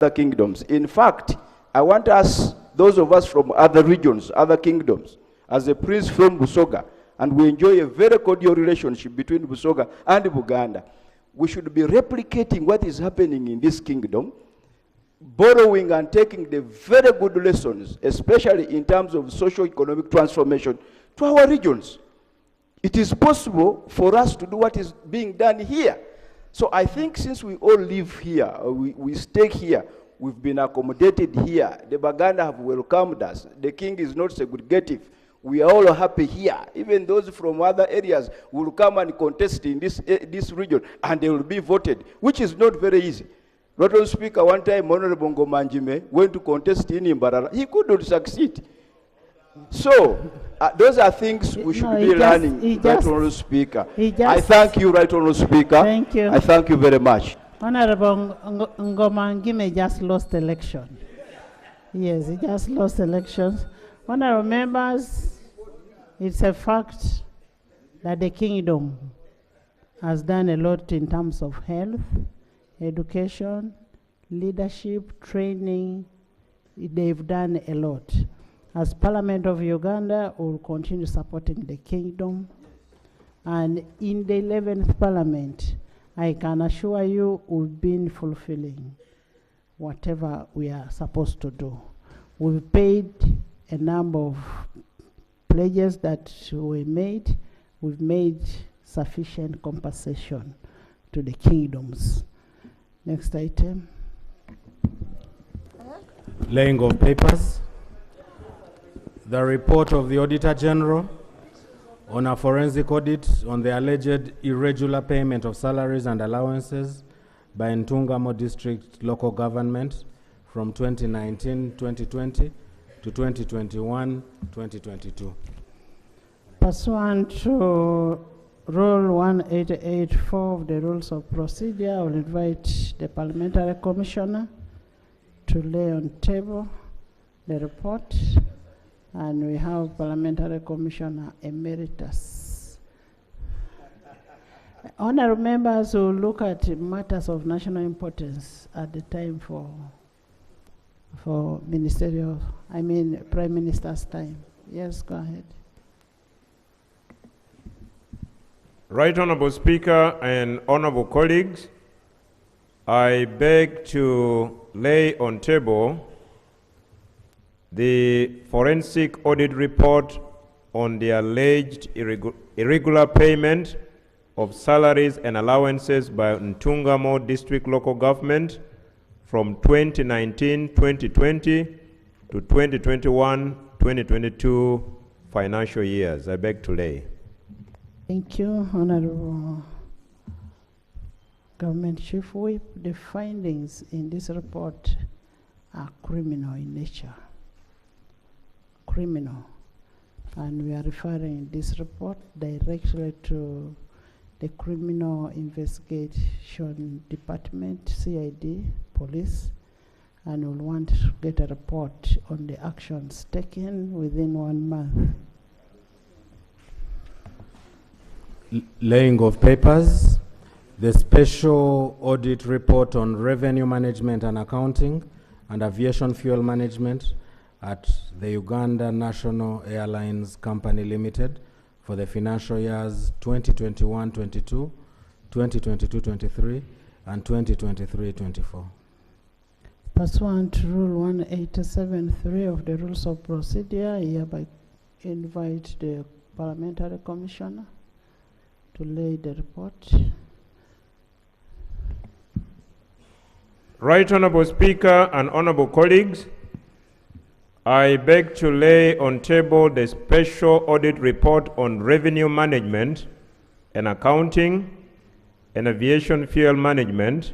other kingdoms. In fact, I want us, those of us from other regions, other kingdoms, as a prince from Busoga, and we enjoy a very cordial relationship between Busoga and Buganda, we should be replicating what is happening in this kingdom, borrowing and taking the very good lessons, especially in terms of socio-economic transformation, to our regions. It is possible for us to do what is being done here. So I think since we all live here, we stay here, we've been accommodated here, the Baganda have welcomed us, the king is not segregative, we are all happy here. Even those from other areas will come and contest in this region, and they will be voted, which is not very easy. Rotten Speaker, one time, Honorable Ngomanjime went to contest in Imbarara. He couldn't succeed. So, those are things we should be learning, Right Honorable Speaker. I thank you, Right Honorable Speaker. Thank you. I thank you very much. Honorable Ngomangime just lost election. Yes, he just lost elections. Honorable members, it's a fact that the kingdom has done a lot in terms of health, education, leadership, training. They've done a lot. As Parliament of Uganda, we will continue supporting the kingdom. And in the 11th Parliament, I can assure you we've been fulfilling whatever we are supposed to do. We've paid a number of pledges that were made. We've made sufficient compensation to the kingdoms. Next item. Laying of papers. The report of the Auditor General on a forensic audit on the alleged irregular payment of salaries and allowances by Ntungamo District Local Government from 2019-2020 to 2021-2022. Pursuant to Rule 1884 of the Rules of Procedure, I will invite the Parliamentary Commissioner to lay on table the report. And we have Parliamentary Commissioner Emeritus. Honourable members will look at matters of national importance at the time for Prime Minister's time. Yes, go ahead. Right Honourable Speaker and honourable colleagues, I beg to lay on table the forensic audit report on the alleged irregular payment of salaries and allowances by Ntungamo District Local Government from 2019-2020 to 2021-2022 financial years. I beg to lay. Thank you, Honorable Government Chief Whip. The findings in this report are criminal in nature. Criminal. And we are referring this report directly to the Criminal Investigation Department, CID, police, and we'll want to get a report on the actions taken within 1 month. Laying of papers. The special audit report on revenue management and accounting and aviation fuel management at the Uganda National Airlines Company Limited for the financial years 2021-22, 2022-23, and 2023-24. Pursuant to Rule 187.3 of the Rules of Procedure, I hereby invite the Parliamentary Commissioner to lay the report. Right Honourable Speaker and honourable colleagues, I beg to lay on table the special audit report on revenue management and accounting and aviation fuel management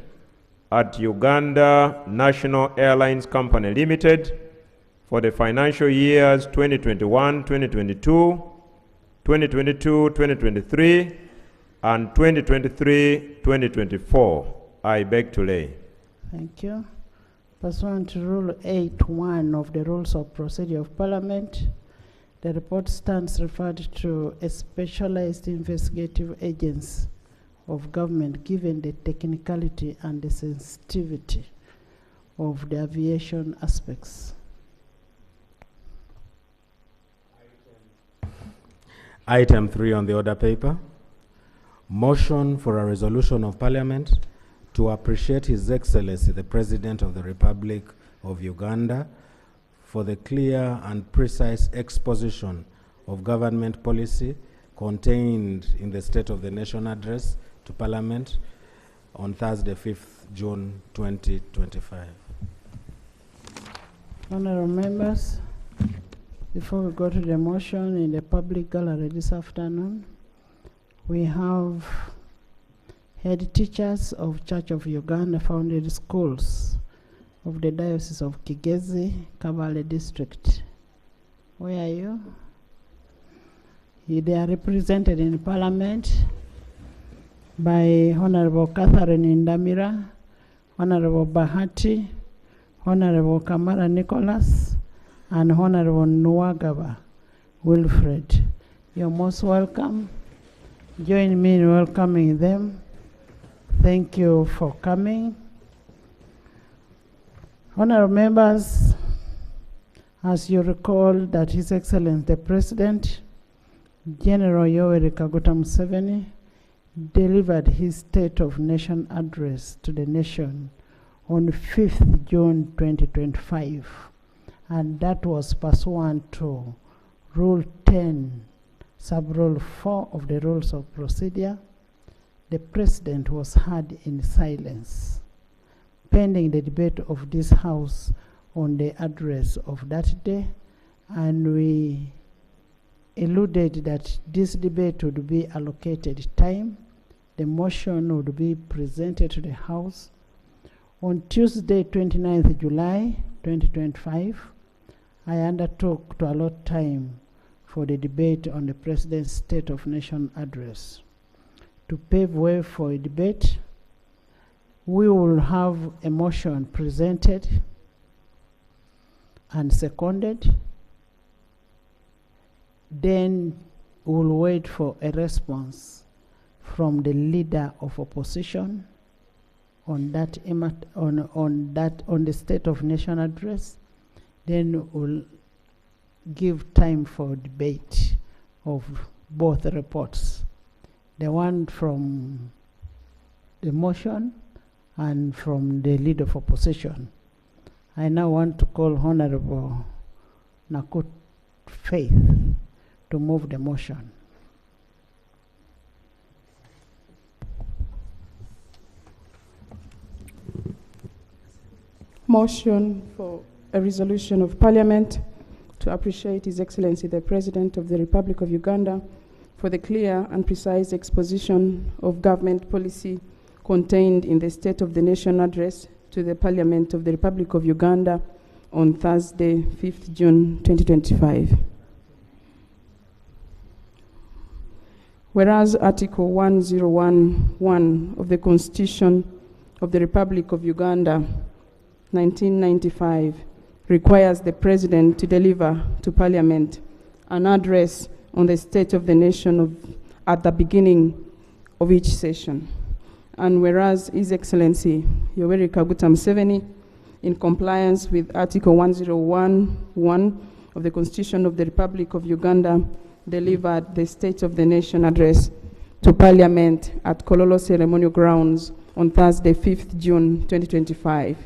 at Uganda National Airlines Company Limited for the financial years 2021-2022, 2022-2023, and 2023-2024. I beg to lay. Thank you. Pursuant to Rule 8.1 of the Rules of Procedure of Parliament, the report stands referred to a specialized investigative agency of government given the technicality and the sensitivity of the aviation aspects. Item 3 on the order paper. Motion for a resolution of Parliament to appreciate His Excellency the President of the Republic of Uganda for the clear and precise exposition of government policy contained in the State of the Nation address to Parliament on Thursday, 5th June 2025. Honorable members, before we go to the motion in the public gallery this afternoon, we have head teachers of Church of Uganda founded schools of the Diocese of Kigezi, Cavali district. Where are you? They are represented in Parliament by Honorable Catherine Indamira, Honorable Bahati, Honorable Kamara Nicholas, and Honorable Nwagaba Wilfred. You're most welcome. Join me in welcoming them. Thank you for coming. Honorable members, as you recall that His Excellency the President, General Yoweri Kaguta Museveni, delivered his State of Nation address to the nation on 5th June 2025, and that was pursuant to Rule 10, Sub-Rule 4 of the Rules of Procedure. The President was heard in silence, pending the debate of this House on the address of that day, and we alluded that this debate would be allocated time. The motion would be presented to the House on Tuesday, 29th July 2025. I undertook to allot time for the debate on the President's State of Nation address. To pave way for a debate, we will have a motion presented and seconded. Then we'll wait for a response from the leader of opposition on that on the State of Nation address. Then we'll give time for debate of both reports, the one from the motion and from the leader of opposition. I now want to call Honorable Nakut Faith to move the motion. Motion for a resolution of Parliament to appreciate His Excellency the President of the Republic of Uganda for the clear and precise exposition of government policy contained in the State of the Nation address to the Parliament of the Republic of Uganda on Thursday, 5th June 2025. Whereas Article 1011 of the Constitution of the Republic of Uganda, 1995, requires the President to deliver to Parliament an address on the State of the Nation at the beginning of each session. And whereas His Excellency Yoweri Kaguta Museveni, in compliance with Article 1011 of the Constitution of the Republic of Uganda, delivered the State of the Nation address to Parliament at Kololo Ceremonial Grounds on Thursday, 5th June 2025.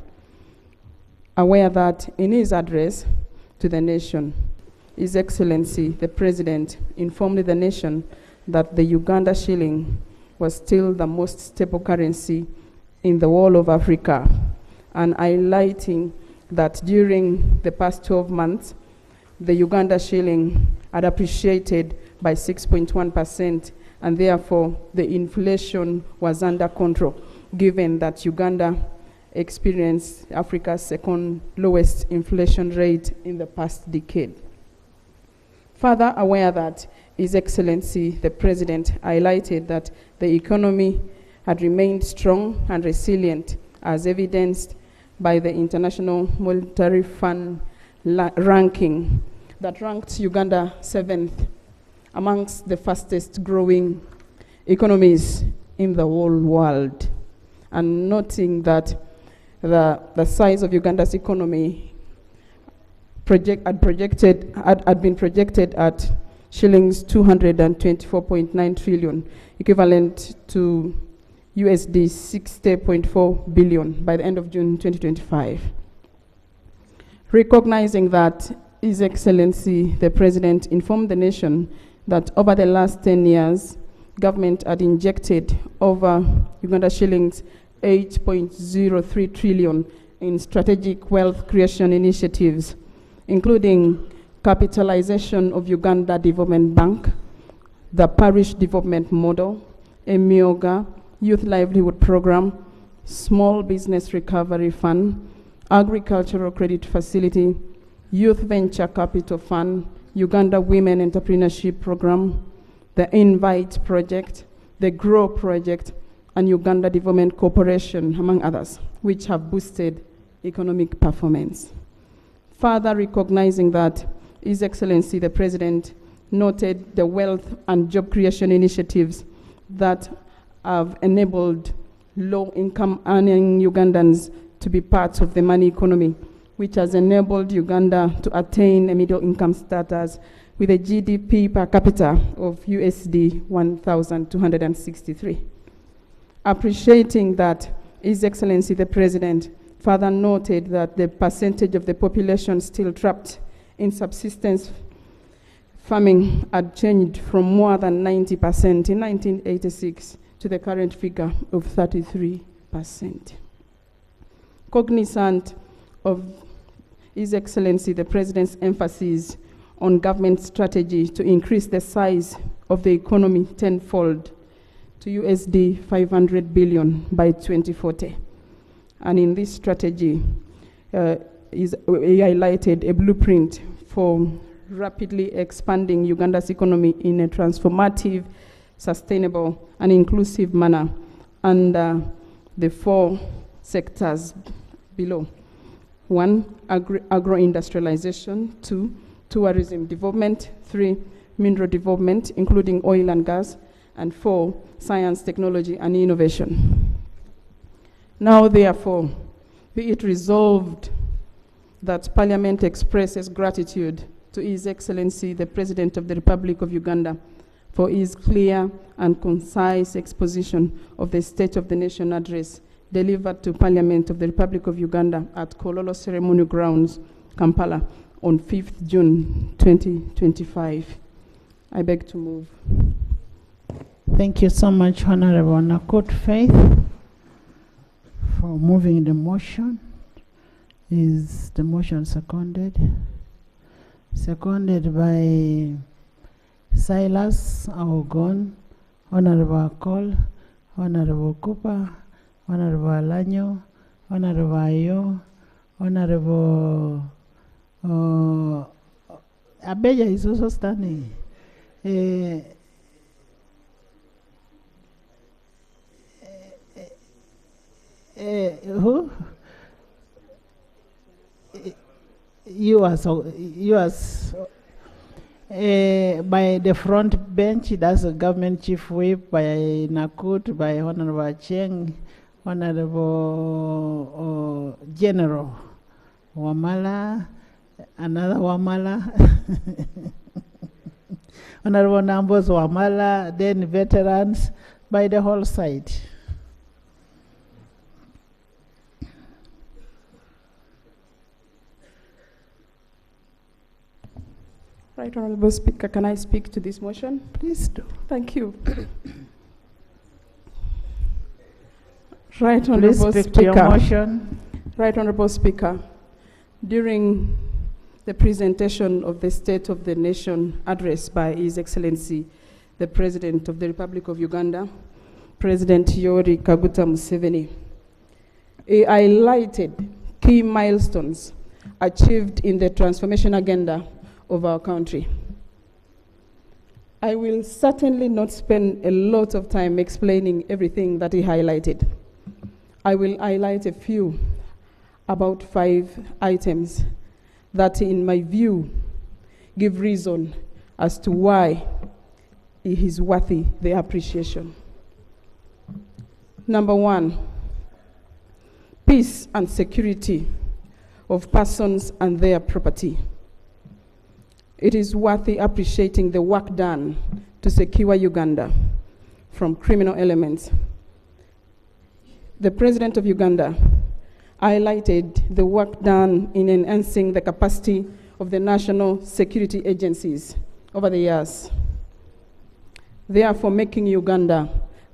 Aware that in his address to the nation, His Excellency the President informed the nation that the Uganda shilling was still the most stable currency in the whole of Africa, and highlighting that during the past 12 months, the Uganda shilling had appreciated by 6.1%, and therefore the inflation was under control, given that Uganda experienced Africa's second lowest inflation rate in the past decade. Further aware that His Excellency the President highlighted that the economy had remained strong and resilient, as evidenced by the International Monetary Fund ranking that ranked Uganda 7th amongst the fastest growing economies in the whole world, and noting that the size of Uganda's economy had been projected at shillings 224.9 trillion, equivalent to USD 60.4 billion by the end of June 2025. Recognizing that, His Excellency the President informed the nation that over the last 10 years, government had injected over Uganda shillings 8.03 trillion in strategic wealth creation initiatives, including capitalization of Uganda Development Bank, the Parish Development Model, EMIOGA, Youth Livelihood Program, Small Business Recovery Fund, Agricultural Credit Facility, Youth Venture Capital Fund, Uganda Women Entrepreneurship Program, the Invite Project, the Grow Project, and Uganda Development Corporation, among others, which have boosted economic performance. Further recognizing that His Excellency the President noted the wealth and job creation initiatives that have enabled low-income earning Ugandans to be part of the money economy, which has enabled Uganda to attain a middle-income status with a GDP per capita of USD 1,263. Appreciating that, His Excellency the President further noted that the percentage of the population still trapped in subsistence farming had changed from more than 90% in 1986 to the current figure of 33%. Cognizant of His Excellency the President's emphasis on government strategy to increase the size of the economy tenfold to USD 500 billion by 2040. And in this strategy, he highlighted a blueprint for rapidly expanding Uganda's economy in a transformative, sustainable, and inclusive manner under the 4 sectors below. 1, agro-industrialization. 2, tourism development. 3, mineral development, including oil and gas. And 4, science, technology, and innovation. Now, therefore, be it resolved that Parliament expresses gratitude to His Excellency the President of the Republic of Uganda for his clear and concise exposition of the State of the Nation address delivered to Parliament of the Republic of Uganda at Kololo Ceremonial Grounds, Kampala, on 5th June 2025. I beg to move. Thank you so much, Honorable Nakut Faith, for moving the motion. Is the motion seconded? Seconded by Silas Augon, Honorable Cole, Honorable Cooper, Honorable Alanyo, Honorable Ayo, Honorable Abeja is also standing. Who? You as by the front bench, that's the government chief whip by Nakut, by Honorable Cheng, Honorable General Wamala, another Wamala, Honorable Nambos Wamala, then veterans by the whole side. Right, Honorable Speaker, can I speak to this motion? Please do. Thank you. Right, Honorable Please speak to your Speaker. motion. Right, Honorable Speaker. During the presentation of the State of the Nation address by His Excellency, the President of the Republic of Uganda, President Yoweri Kaguta Museveni, he highlighted key milestones achieved in the transformation agenda of our country. I will certainly not spend a lot of time explaining everything that he highlighted. I will highlight a few, about 5 items that, in my view, give reason as to why he is worthy the appreciation. Number 1, peace and security of persons and their property. It is worthy appreciating the work done to secure Uganda from criminal elements. The President of Uganda highlighted the work done in enhancing the capacity of the national security agencies over the years, therefore making Uganda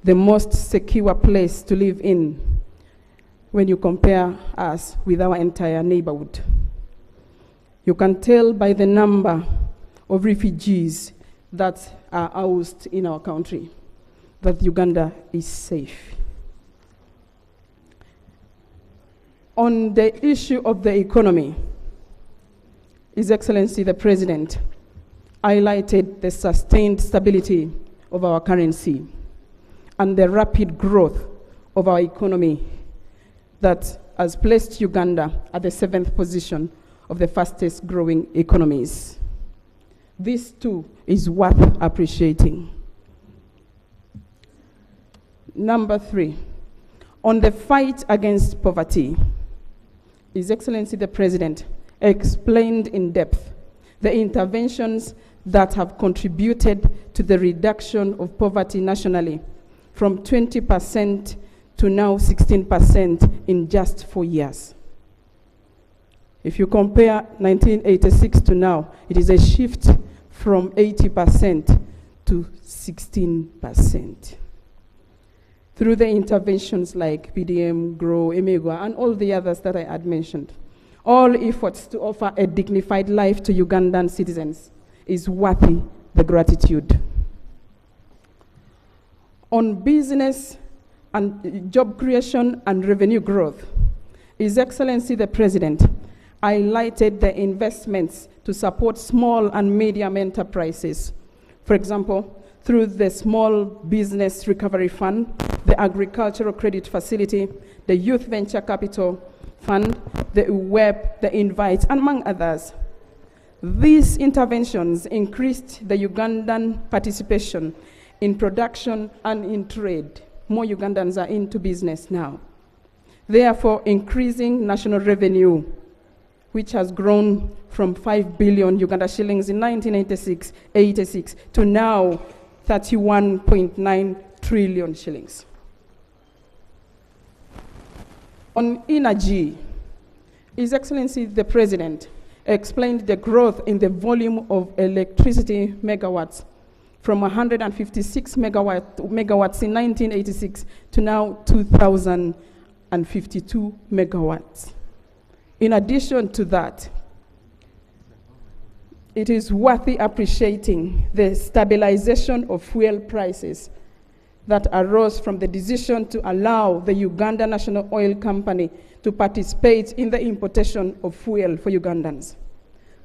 the most secure place to live in when you compare us with our entire neighborhood. You can tell by the number of refugees that are housed in our country that Uganda is safe. On the issue of the economy, His Excellency the President highlighted the sustained stability of our currency and the rapid growth of our economy that has placed Uganda at the 7th position of the fastest growing economies. This too is worth appreciating. Number 3, on the fight against poverty, His Excellency the President explained in depth the interventions that have contributed to the reduction of poverty nationally from 20% to now 16% in just 4 years. If you compare 1986 to now, it is a shift from 80% to 16%. Through the interventions like PDM, GROW, EMEGWA, and all the others that I had mentioned, all efforts to offer a dignified life to Ugandan citizens is worthy the gratitude. On business and job creation and revenue growth, His Excellency the President highlighted the investments to support small and medium enterprises. For example, through the Small Business Recovery Fund, the Agricultural Credit Facility, the Youth Venture Capital Fund, the WEB, the Invite, and among others. These interventions increased the Ugandan participation in production and in trade. More Ugandans are into business now, therefore increasing national revenue, which has grown from 5 billion Uganda shillings in 1986 to now 31.9 trillion shillings. On energy, His Excellency the President explained the growth in the volume of electricity megawatts from 156 megawatts in 1986 to now 2,052 megawatts. In addition to that, it is worthy appreciating the stabilization of fuel prices that arose from the decision to allow the Uganda National Oil Company to participate in the importation of fuel for Ugandans.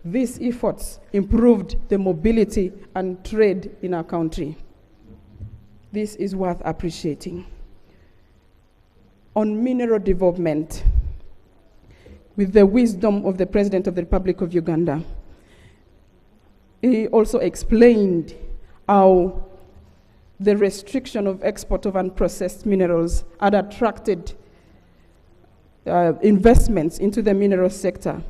These efforts improved the mobility and trade in our country. This is worth appreciating. On mineral development, with the wisdom of the President of the Republic of Uganda, he also explained how the restriction of export of unprocessed minerals had attracted investments into the mineral sector.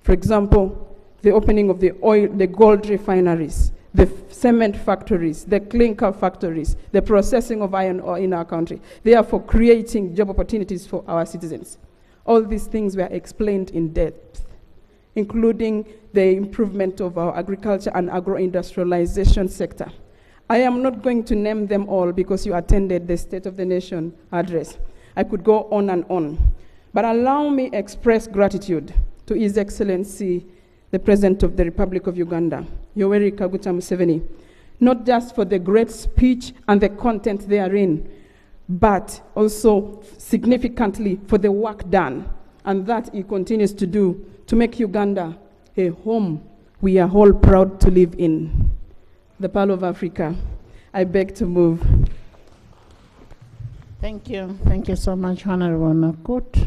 For example, the opening of the gold refineries, the cement factories, the clinker factories, the processing of iron ore in our country, therefore creating job opportunities for our citizens. All these things were explained in depth, including the improvement of our agriculture and agro-industrialization sector. I am not going to name them all because you attended the State of the Nation address. I could go on and on. But allow me express gratitude to His Excellency, the President of the Republic of Uganda, Yoweri Kaguta Museveni, not just for the great speech and the content therein, but also significantly for the work done, and that he continues to do to make Uganda a home we are all proud to live in. The Pearl of Africa. I beg to move. Thank you. Thank you so much, Honorable Nakut.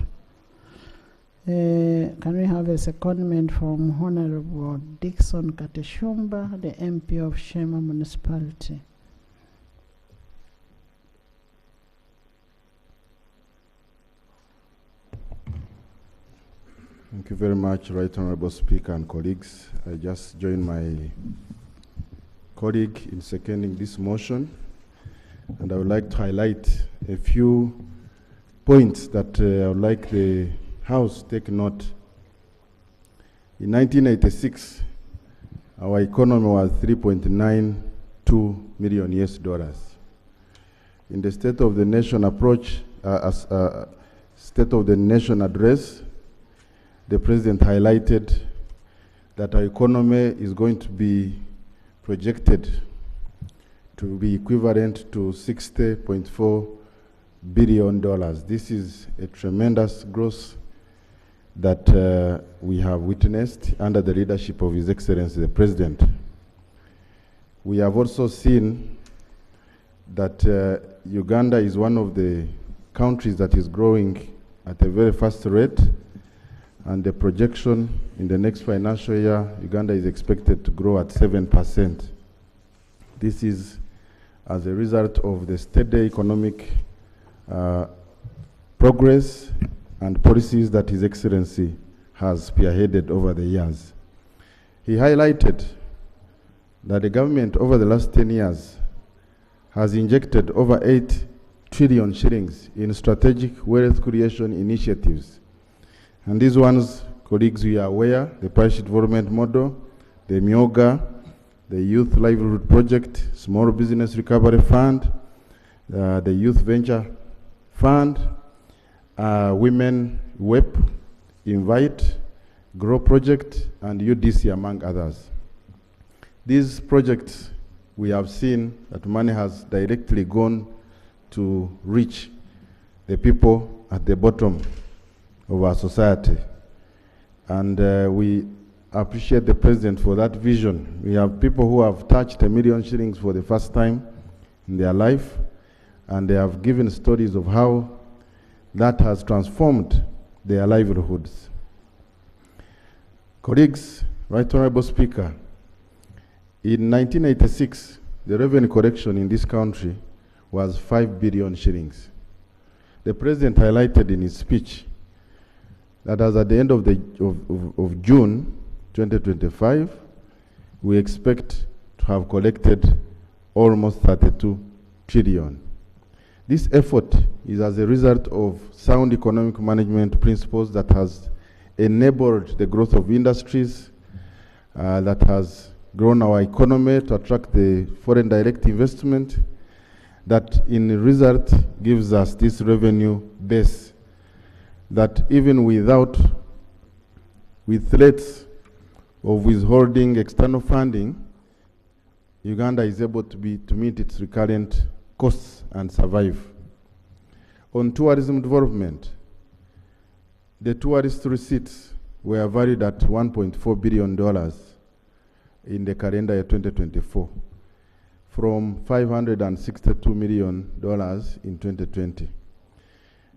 Can we have a secondment from Honorable Dixon Kateshumba, the MP of Shema Municipality? Thank you very much, Right Honorable Speaker and colleagues. I just joined my colleague in seconding this motion, and I would like to highlight a few points that I would like the House to take note. In 1986, our economy was 3.92 million US dollars. In the State of the Nation approach, State of the Nation address, the President highlighted that our economy is going to be projected to be equivalent to $60.4 billion. This is a tremendous growth that we have witnessed under the leadership of His Excellency the President. We have also seen that Uganda is one of the countries that is growing at a very fast rate, and the projection in the next financial year, Uganda is expected to grow at 7%. This is as a result of the steady economic progress and policies that His Excellency has spearheaded over the years. He highlighted that the government over the last 10 years has injected over 8 trillion shillings in strategic wealth creation initiatives. And these ones, colleagues, we are aware, the Parish Development Model, the Myoga, the Youth Livelihood Project, Small Business Recovery Fund, the Youth Venture Fund, Women WEP, Invite, Grow Project, and UDC, among others. These projects, we have seen that money has directly gone to reach the people at the bottom of our society. And we appreciate the President for that vision. We have people who have touched 1 million shillings for the first time in their life, and they have given stories of how that has transformed their livelihoods. Colleagues, Right Honorable Speaker, in 1986, the revenue collection in this country was 5 billion shillings. The President highlighted in his speech that as at the end of June 2025, we expect to have collected almost 32 trillion. This effort is as a result of sound economic management principles that has enabled the growth of industries, that has grown our economy to attract the foreign direct investment, that in result gives us this revenue base that even with threats of withholding external funding, Uganda is able to meet its recurrent costs and survive. On tourism development, the tourist receipts were valued at $1.4 billion in the calendar year 2024, from $562 million in 2020.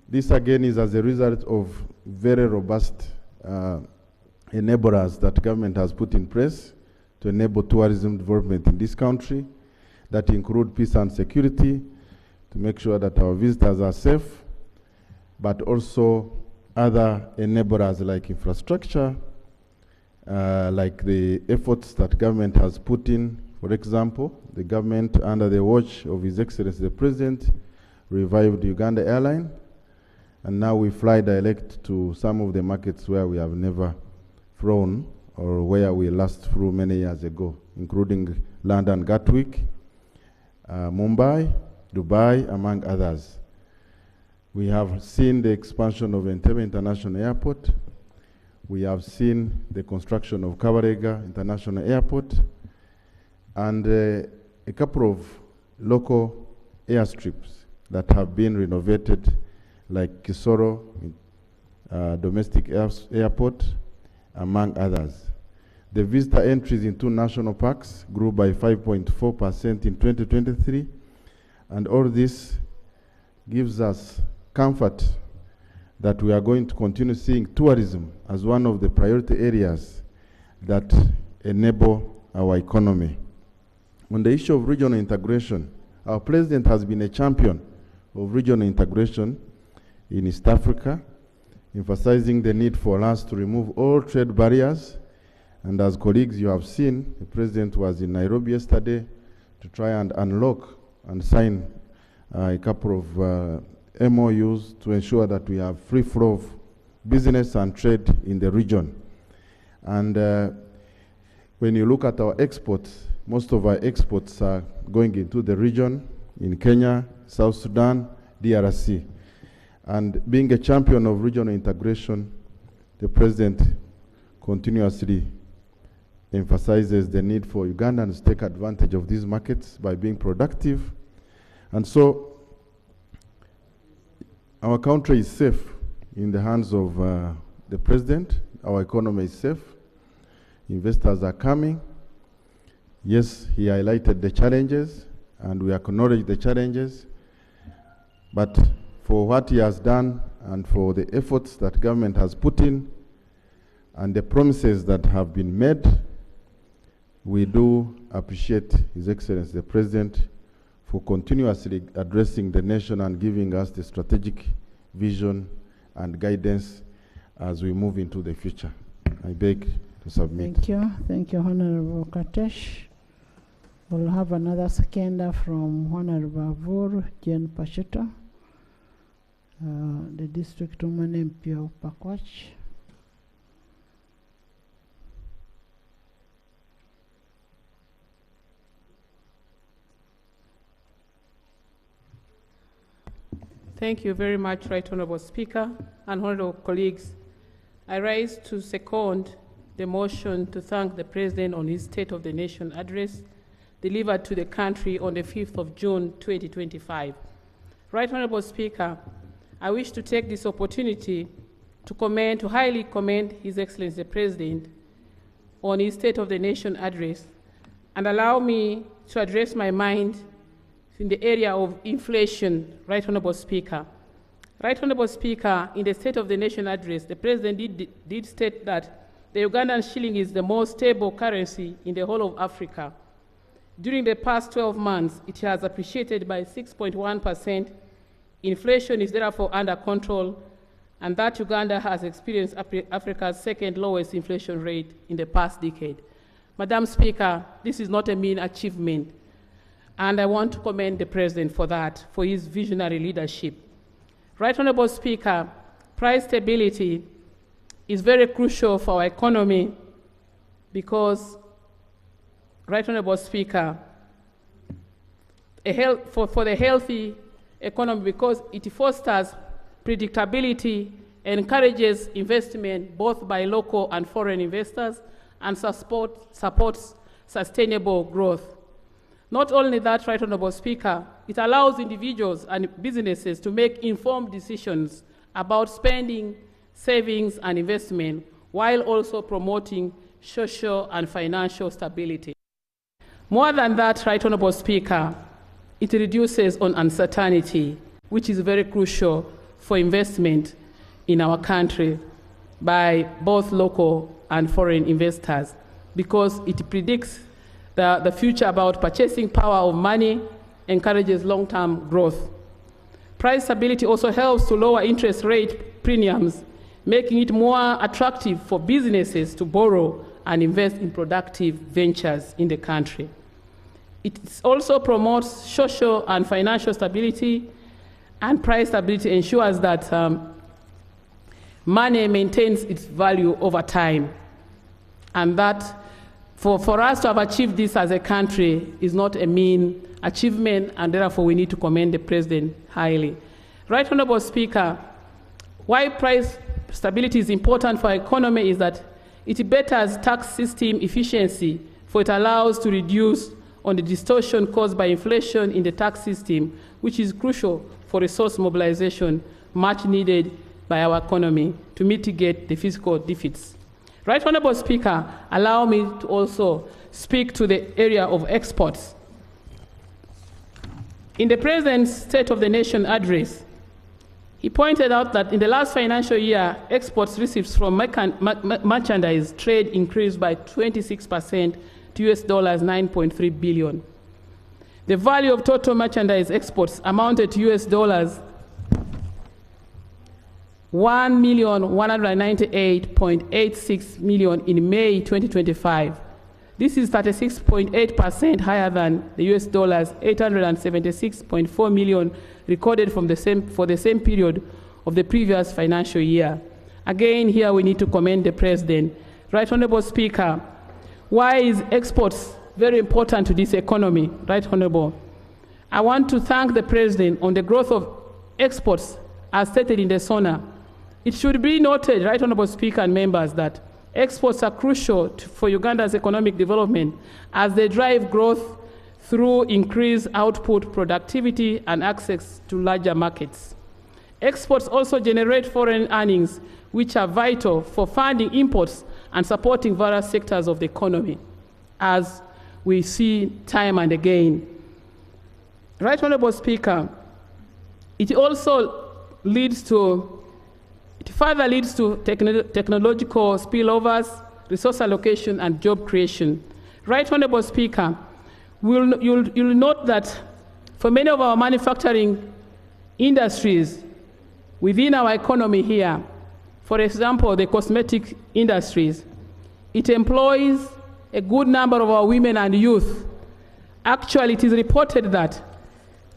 This again is as a result of very robust enablers that government has put in place to enable tourism development in this country, that include peace and security, to make sure that our visitors are safe, but also other enablers like infrastructure, like the efforts that government has put in. For example, the government under the watch of His Excellency the President revived Uganda Airline, and now we fly direct to some of the markets where we have never flown or where we last flew many years ago, including London Gatwick, Mumbai, Dubai, among others. We have seen the expansion of Entebbe International Airport. We have seen the construction of Cavali International Airport, and a couple of local airstrips that have been renovated, like Kisoro Domestic Airport, among others. The visitor entries in 2 national parks grew by 5.4% in 2023, and all this gives us comfort that we are going to continue seeing tourism as one of the priority areas that enable our economy. On the issue of regional integration, our President has been a champion of regional integration in East Africa, emphasizing the need for us to remove all trade barriers. And as colleagues, you have seen, the President was in Nairobi yesterday to try and unlock and sign a couple of MOUs to ensure that we have free flow of business and trade in the region. And when you look at our exports, most of our exports are going into the region in Kenya, South Sudan, DRC. And being a champion of regional integration, the President continuously emphasizes the need for Ugandans to take advantage of these markets by being productive. And so our country is safe in the hands of the President. Our economy is safe. Investors are coming. Yes, he highlighted the challenges, and we acknowledge the challenges. But for what he has done and for the efforts that government has put in and the promises that have been made, we do appreciate His Excellency the President for continuously addressing the nation and giving us the strategic vision and guidance as we move into the future. I beg to submit. Thank you. Thank you, Honorable Katesh. We'll have another seconder from Honorable Avur, Jen Pacheta, the District Woman MP of Pakwach. Thank you very much, Right Honorable Speaker and honorable colleagues. I rise to second the motion to thank the President on his State of the Nation address delivered to the country on the 5th of June, 2025. Right Honorable Speaker, I wish to take this opportunity to highly commend His Excellency the President on his State of the Nation address, and allow me to address my mind in the area of inflation, Right Honorable Speaker. Right Honorable Speaker, in the State of the Nation address, the President did state that the Ugandan shilling is the most stable currency in the whole of Africa. During the past 12 months, it has appreciated by 6.1%. Inflation is therefore under control, and that Uganda has experienced Africa's second lowest inflation rate in the past decade. Madam Speaker, this is not a mean achievement, and I want to commend the President for that, for his visionary leadership. Right Honorable Speaker, price stability is very crucial for our economy because, Right Honorable Speaker, for the healthy economy, because it fosters predictability, encourages investment both by local and foreign investors, and supports sustainable growth. Not only that, Right Honorable Speaker, it allows individuals and businesses to make informed decisions about spending, savings, and investment, while also promoting social and financial stability. More than that, Right Honorable Speaker, it reduces on uncertainty, which is very crucial for investment in our country by both local and foreign investors, because it predicts the future about purchasing power of money, encourages long-term growth. Price stability also helps to lower interest rate premiums, making it more attractive for businesses to borrow and invest in productive ventures in the country. It also promotes social and financial stability, and price stability ensures that money maintains its value over time. And that for us to have achieved this as a country is not a mean achievement, and therefore we need to commend the President highly. Right Honorable Speaker, why price stability is important for our economy is that it betters tax system efficiency, for it allows to reduce on the distortion caused by inflation in the tax system, which is crucial for resource mobilization, much needed by our economy to mitigate the fiscal deficits. Right Honorable Speaker, allow me to also speak to the area of exports. In the President's State of the Nation address, he pointed out that in the last financial year, exports receipts from merchandise trade increased by 26% to $9.3 billion. The value of total merchandise exports amounted to $1 1,198.86 million in May 2025. This is 36.8% higher than the US dollars 876.4 million recorded for the same period of the previous financial year. Again, here we need to commend the President. Right Honorable Speaker, why is exports very important to this economy? Right Honorable, I want to thank the President on the growth of exports as stated in the SONA. It should be noted, Right Honorable Speaker and members, that exports are crucial for Uganda's economic development as they drive growth through increased output, productivity, and access to larger markets. Exports also generate foreign earnings, which are vital for funding imports and supporting various sectors of the economy, as we see time and again. Right Honorable Speaker, it further leads to technological spillovers, resource allocation, and job creation. Right Honorable Speaker, you'll note that for many of our manufacturing industries within our economy here, for example, the cosmetic industries, it employs a good number of our women and youth. Actually, it is reported that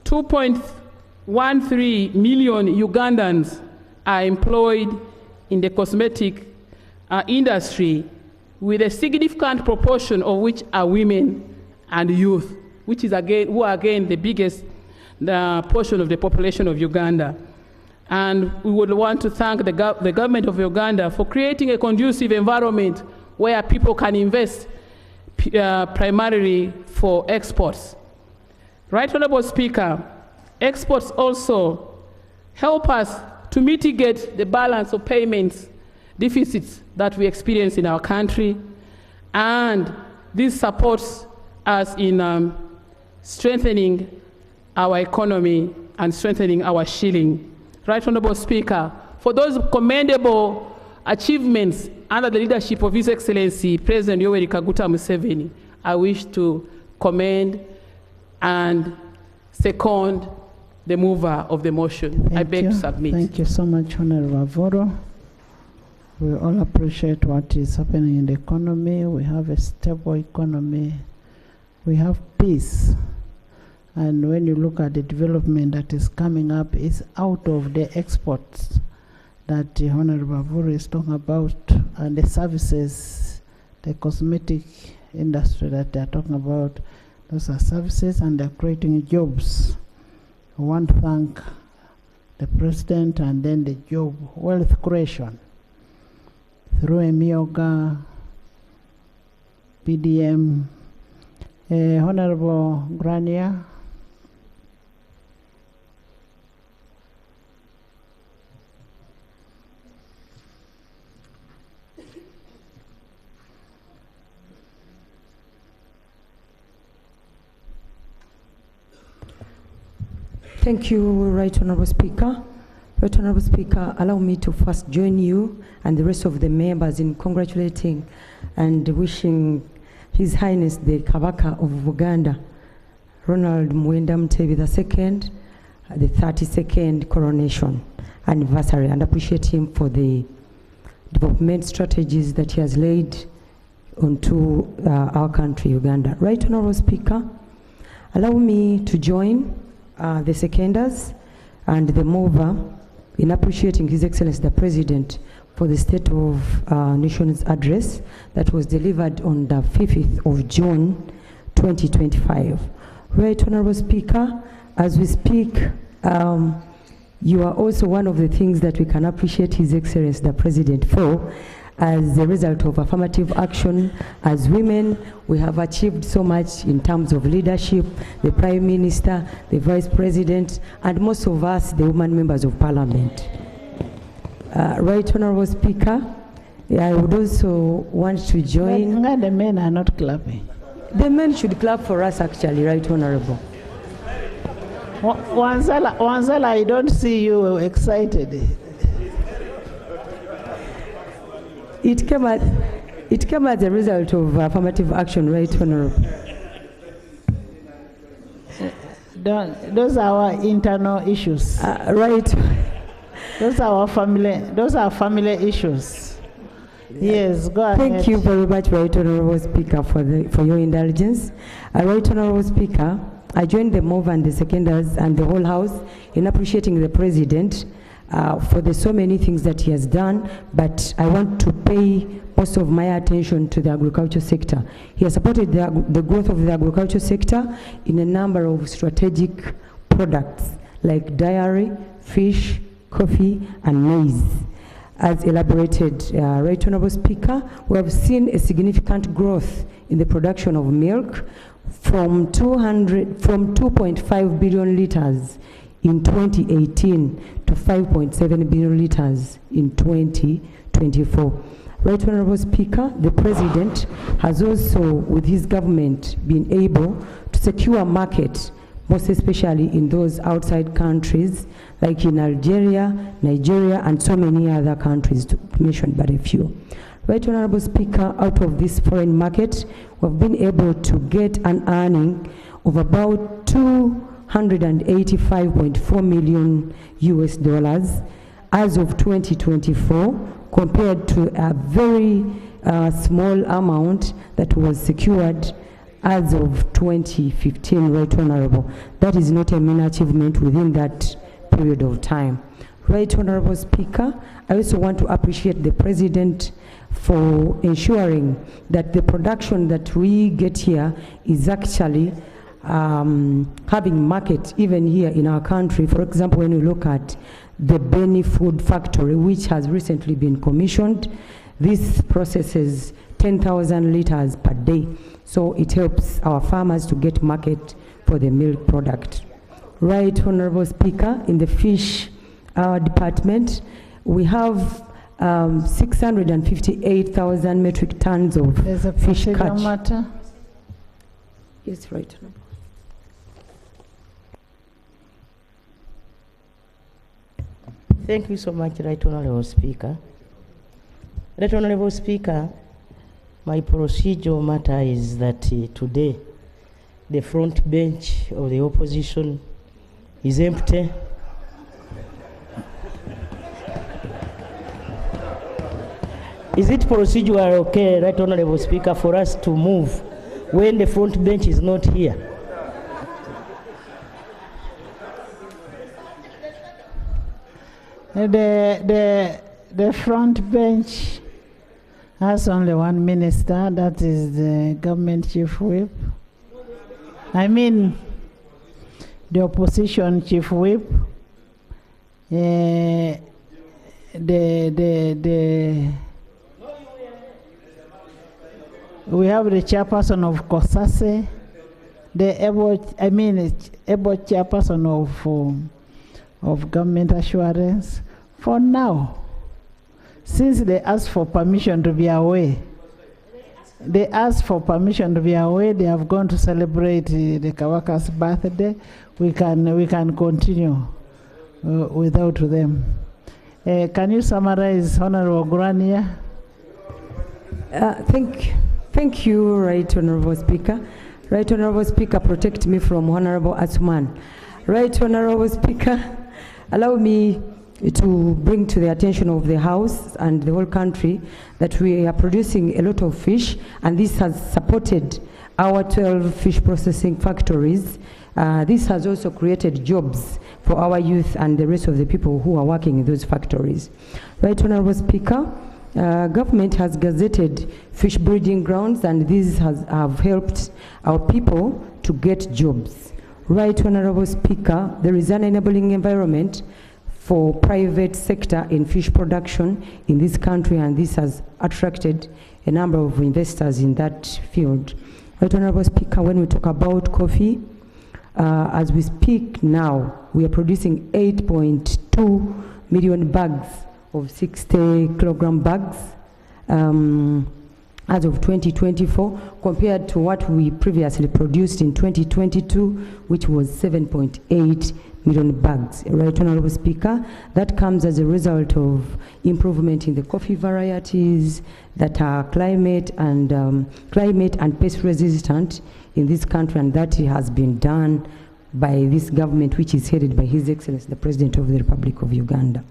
2.13 million Ugandans are employed in the cosmetic industry, with a significant proportion of which are women and youth, who are again the biggest portion of the population of Uganda. And we would want to thank the government of Uganda for creating a conducive environment where people can invest primarily for exports. Right Honorable Speaker, exports also help us to mitigate the balance of payments deficits that we experience in our country, and this supports us in strengthening our economy and strengthening our shilling. Right Honorable Speaker, for those commendable achievements under the leadership of His Excellency President Yoweri Kaguta Museveni, I wish to commend and second the mover of the motion. I beg to submit. Thank you so much, Honorable Avoro. We all appreciate what is happening in the economy. We have a stable economy. We have peace. And when you look at the development that is coming up, it's out of the exports that the Honorable Avoro is talking about, and the services, the cosmetic industry that they're talking about. Those are services, and they're creating jobs. I want to thank the President, and then the job wealth creation through Emioga, PDM. Honorable Grania. Thank you, Right Honorable Speaker. Right Honorable Speaker, allow me to first join you and the rest of the members in congratulating and wishing His Highness the Kabaka of Buganda, Ronald Muwenda Mutebi II, the 32nd coronation anniversary, and appreciate him for the development strategies that he has laid onto our country, Uganda. Right Honorable Speaker, allow me to join the seconders and the mover in appreciating His Excellency the President for the State of Nation's address that was delivered on the 5th of June 2025. Right Honorable Speaker, as we speak, you are also one of the things that we can appreciate His Excellency the President for. As a result of affirmative action, as women, we have achieved so much in terms of leadership, the Prime Minister, the Vice President, and most of us, the women members of Parliament. Right Honorable Speaker, I would also want to join. The men are not clapping. The men should clap for us, actually, Right Honorable. Wanzala, I don't see you excited. It came as a result of affirmative action, Right Honorable. Those are our internal issues. Right Those are family issues. Yes, go ahead. Thank you very much, Right Honorable Speaker, for your indulgence. Right Honorable Speaker, I join the MOV and the seconders and the whole House in appreciating the President for the so many things that he has done, but I want to pay most of my attention to the agriculture sector. He has supported the growth of the agriculture sector in a number of strategic products like dairy, fish, coffee, and maize. As elaborated, Right Honorable Speaker, we have seen a significant growth in the production of milk from 2.5 billion liters in 2018 to 5.7 billion liters in 2024. Right Honorable Speaker, the President has also, with his government, been able to secure a market, most especially in those outside countries, like in Algeria, Nigeria, and so many other countries, to mention but a few. Right Honorable Speaker, out of this foreign market, we've been able to get an earning of about 285.4 million US dollars as of 2024, compared to a very small amount that was secured as of 2015, Right Honorable. That is not a mean achievement within that period of time. Right Honorable Speaker, I also want to appreciate the President for ensuring that the production that we get here is actually having market even here in our country. For example, when you look at the Beni Food Factory, which has recently been commissioned, this processes 10,000 liters per day. So it helps our farmers to get market for the milk product. Right Honorable Speaker, in the fish department, we have 658,000 metric tons of fish catch. Matter. Yes, Right Honorable. Thank you so much, Right Honorable Speaker. Right Honorable Speaker, my procedural matter is that today the front bench of the opposition is empty. Is it procedural okay, Right Honorable Speaker, for us to move when the front bench is not here? The front bench has only one minister, that is the government chief whip. I mean, the opposition chief whip. We have the chairperson of COSASE, the able chairperson of government assurance. For now, since they asked for permission to be away, they have gone to celebrate the Kawaka's birthday. We can continue without them. Can you summarize, Honorable Grania? Thank you, Right Honorable Speaker. Right Honorable Speaker, protect me from Honorable Asuman. Right Honorable Speaker, allow me to bring to the attention of the House and the whole country that we are producing a lot of fish, and this has supported our 12 fish processing factories. This has also created jobs for our youth and the rest of the people who are working in those factories. Right Honorable Speaker, government has gazetted fish breeding grounds, and these have helped our people to get jobs. Right Honorable Speaker, there is an enabling environment for private sector in fish production in this country, and this has attracted a number of investors in that field. Right Honorable Speaker, when we talk about coffee, as we speak now, we are producing 8.2 million bags of 60 kilogram bags as of 2024, compared to what we previously produced in 2022, which was 7.8 million bags. Right Honorable Speaker, that comes as a result of improvement in the coffee varieties that are climate and pest resistant in this country, and that has been done by this government, which is headed by His Excellency, the President of the Republic of Uganda.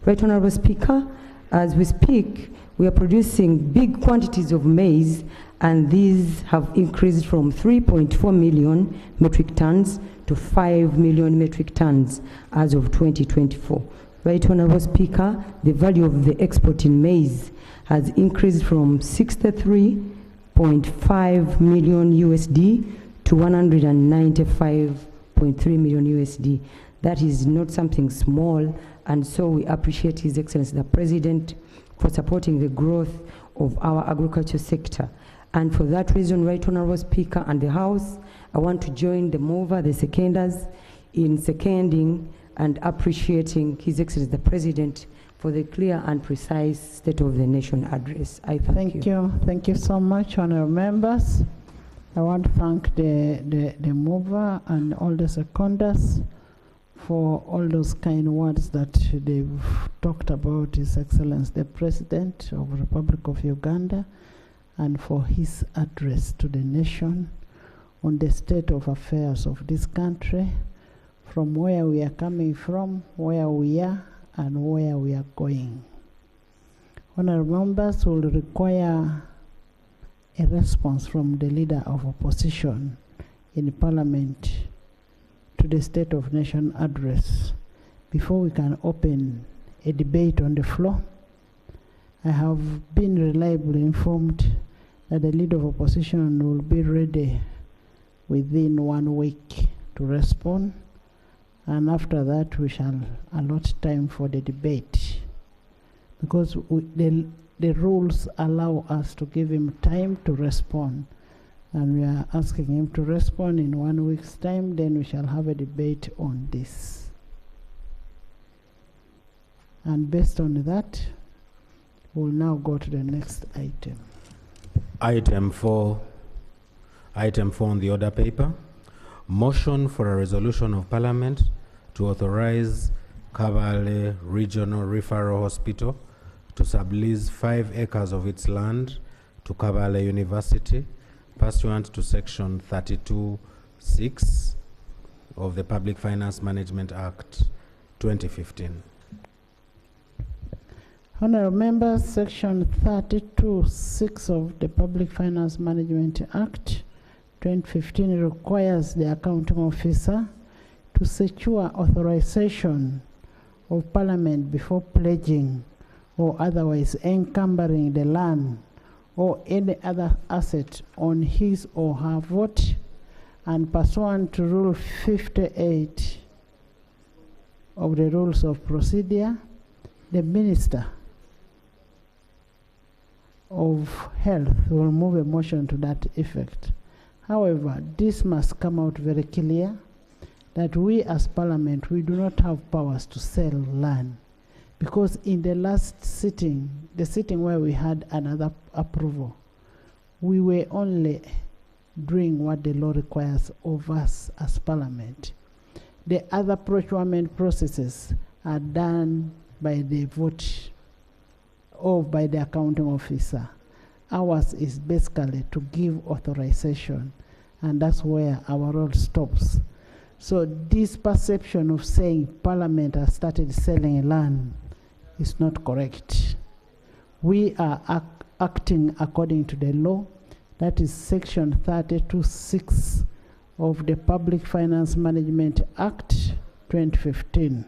Right Honorable Speaker, as we speak, we are producing big quantities of maize, and these have increased from 3.4 million metric tons to 5 million metric tons as of 2024. Right Honorable Speaker, the value of the export in maize has increased from 63.5 million USD to 195.3 million USD. That is not something small, and so we appreciate His Excellency the President for supporting the growth of our agriculture sector. And for that reason, Right Honorable Speaker and the House, I want to join the mover, the seconders, in seconding and appreciating His Excellency the President for the clear and precise State of the Nation address. I thank you. Thank you. Thank you so much, honorable members. I want to thank the mover and all the seconders for all those kind words that they've talked about His Excellency the President of the Republic of Uganda, and for his address to the nation on the state of affairs of this country, from where we are coming from, where we are, and where we are going. Honorable members will require a response from the leader of opposition in Parliament to the State of Nation address before we can open a debate on the floor. I have been reliably informed that the leader of opposition will be ready within 1 week to respond, and after that we shall allot time for the debate, because the rules allow us to give him time to respond, and we are asking him to respond in 1 week's time. Then we shall have a debate on this, and based on that we'll now go to the next item. Item 4 on the order paper. Motion for a resolution of Parliament to authorize Cavali Regional Referral Hospital to sublease 5 acres of its land to Cavali University pursuant to Section 32(6) of the Public Finance Management Act 2015. Honorable members, Section 32(6) of the Public Finance Management Act 2015 requires the accounting officer to secure authorization of Parliament before pledging or otherwise encumbering the land or any other asset on his or her vote, and pursuant to Rule 58 of the Rules of Procedure, the Minister of Health will move a motion to that effect. However, this must come out very clear that we as Parliament, we do not have powers to sell land, because in the last sitting, the sitting where we had another approval, we were only doing what the law requires of us as Parliament. The other procurement processes are done by the vote or by the accounting officer. Ours is basically to give authorization, and that's where our role stops. So this perception of saying Parliament has started selling land is not correct. We are acting according to the law. That is Section 32(6) of the Public Finance Management Act 2015.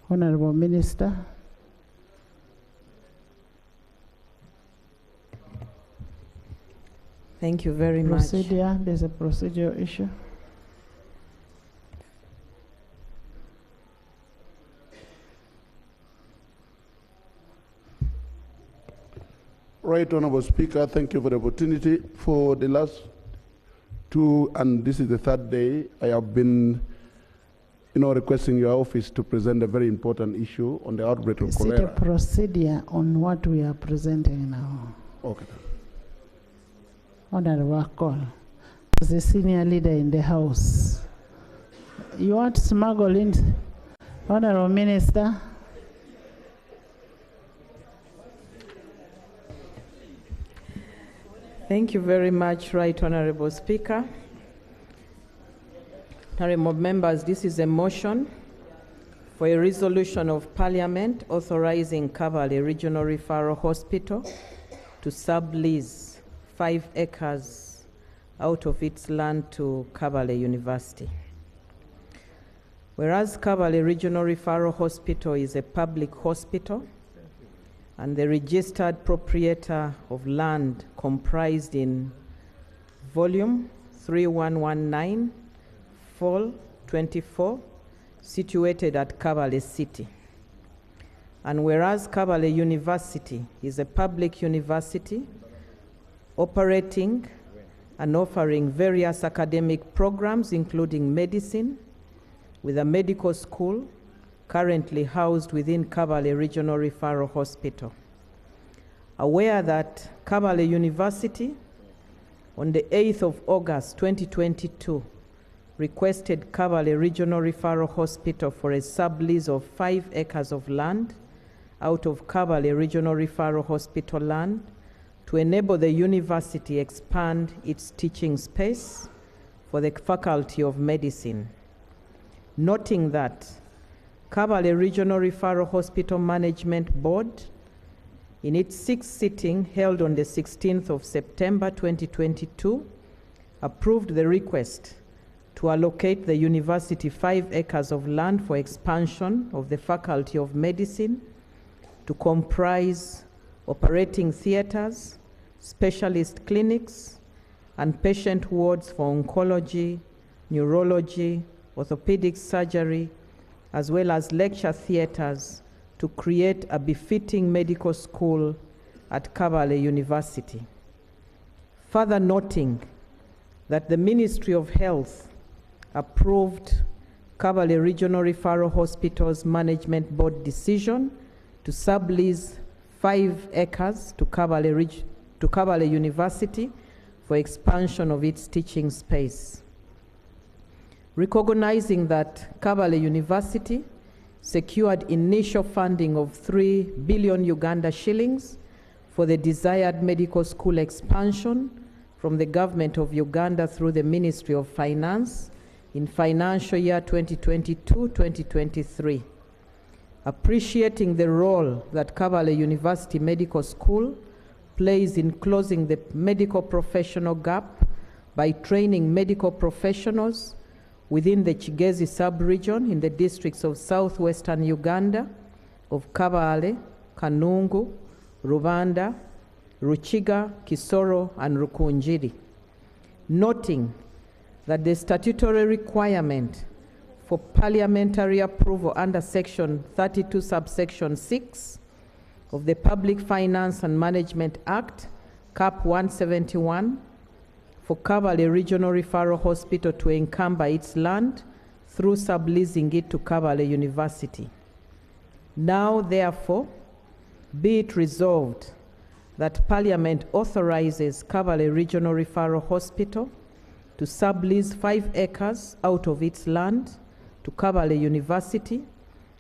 Honorable Minister. Thank you very much. Procedure, there's a procedural issue. Right Honorable Speaker, thank you for the opportunity. For the last 2, and this is the 3rd day, I have been requesting your office to present a very important issue on the outbreak of cholera. Is it a procedure on what we are presenting now? Okay. Honorable Call, as a senior leader in the House, you want to smuggle in, Honorable Minister? Thank you very much, Right Honorable Speaker. Honourable members, this is a motion for a resolution of Parliament authorising Cavali Regional Referral Hospital to sublease 5 acres out of its land to Cavali University. Whereas Cavali Regional Referral Hospital is a public hospital and the registered proprietor of land comprised in volume 3119 Fall 24, situated at Cavali City. And whereas Cavali University is a public university operating and offering various academic programs including medicine, with a medical school currently housed within Cavali Regional Referral Hospital. Aware that Cavali University on the 8th of August 2022 requested Cavali Regional Referral Hospital for a sublease of 5 acres of land out of Cavali Regional Referral Hospital land to enable the university expand its teaching space for the Faculty of Medicine. Noting that Cavali Regional Referral Hospital Management Board, in its 6th sitting held on the 16th of September 2022, approved the request to allocate the university 5 acres of land for expansion of the Faculty of Medicine to comprise operating theaters, specialist clinics, and patient wards for oncology, neurology, orthopedic surgery, as well as lecture theaters to create a befitting medical school at Cavali University. Further noting that the Ministry of Health approved Cavali Regional Referral Hospital's Management Board decision to sublease 5 acres to Cavali University for expansion of its teaching space. Recognizing that Cavali University secured initial funding of 3 billion Uganda shillings for the desired medical school expansion from the government of Uganda through the Ministry of Finance in financial year 2022-2023. Appreciating the role that Cavali University Medical School plays in closing the medical professional gap by training medical professionals within the Kigezi sub-region in the districts of southwestern Uganda, of Cavali, Kanungu, Rubanda, Ruchiga, Kisoro, and Rukunjiri. Noting that the statutory requirement for parliamentary approval under Section 32, subsection 6 of the Public Finance and Management Act, Cap 171, for Cavali Regional Referral Hospital to encumber its land through subleasing it to Cavali University. Now, therefore, be it resolved that Parliament authorizes Cavali Regional Referral Hospital to sublease 5 acres out of its land to Cavali University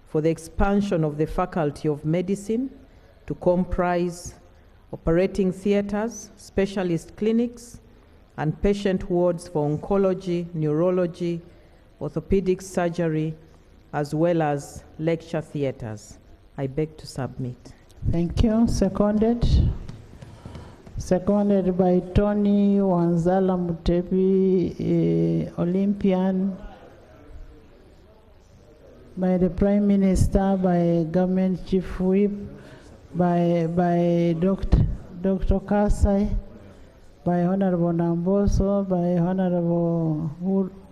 for the expansion of the Faculty of Medicine to comprise operating theaters, specialist clinics, and patient wards for oncology, neurology, orthopedic surgery, as well as lecture theaters. I beg to submit. Thank you. Seconded. Seconded by Tony Wanzala Mutebi, Olympian, by the Prime Minister, by Government Chief Whip, by Dr. Kasai, by Honorable Namboso, by Honorable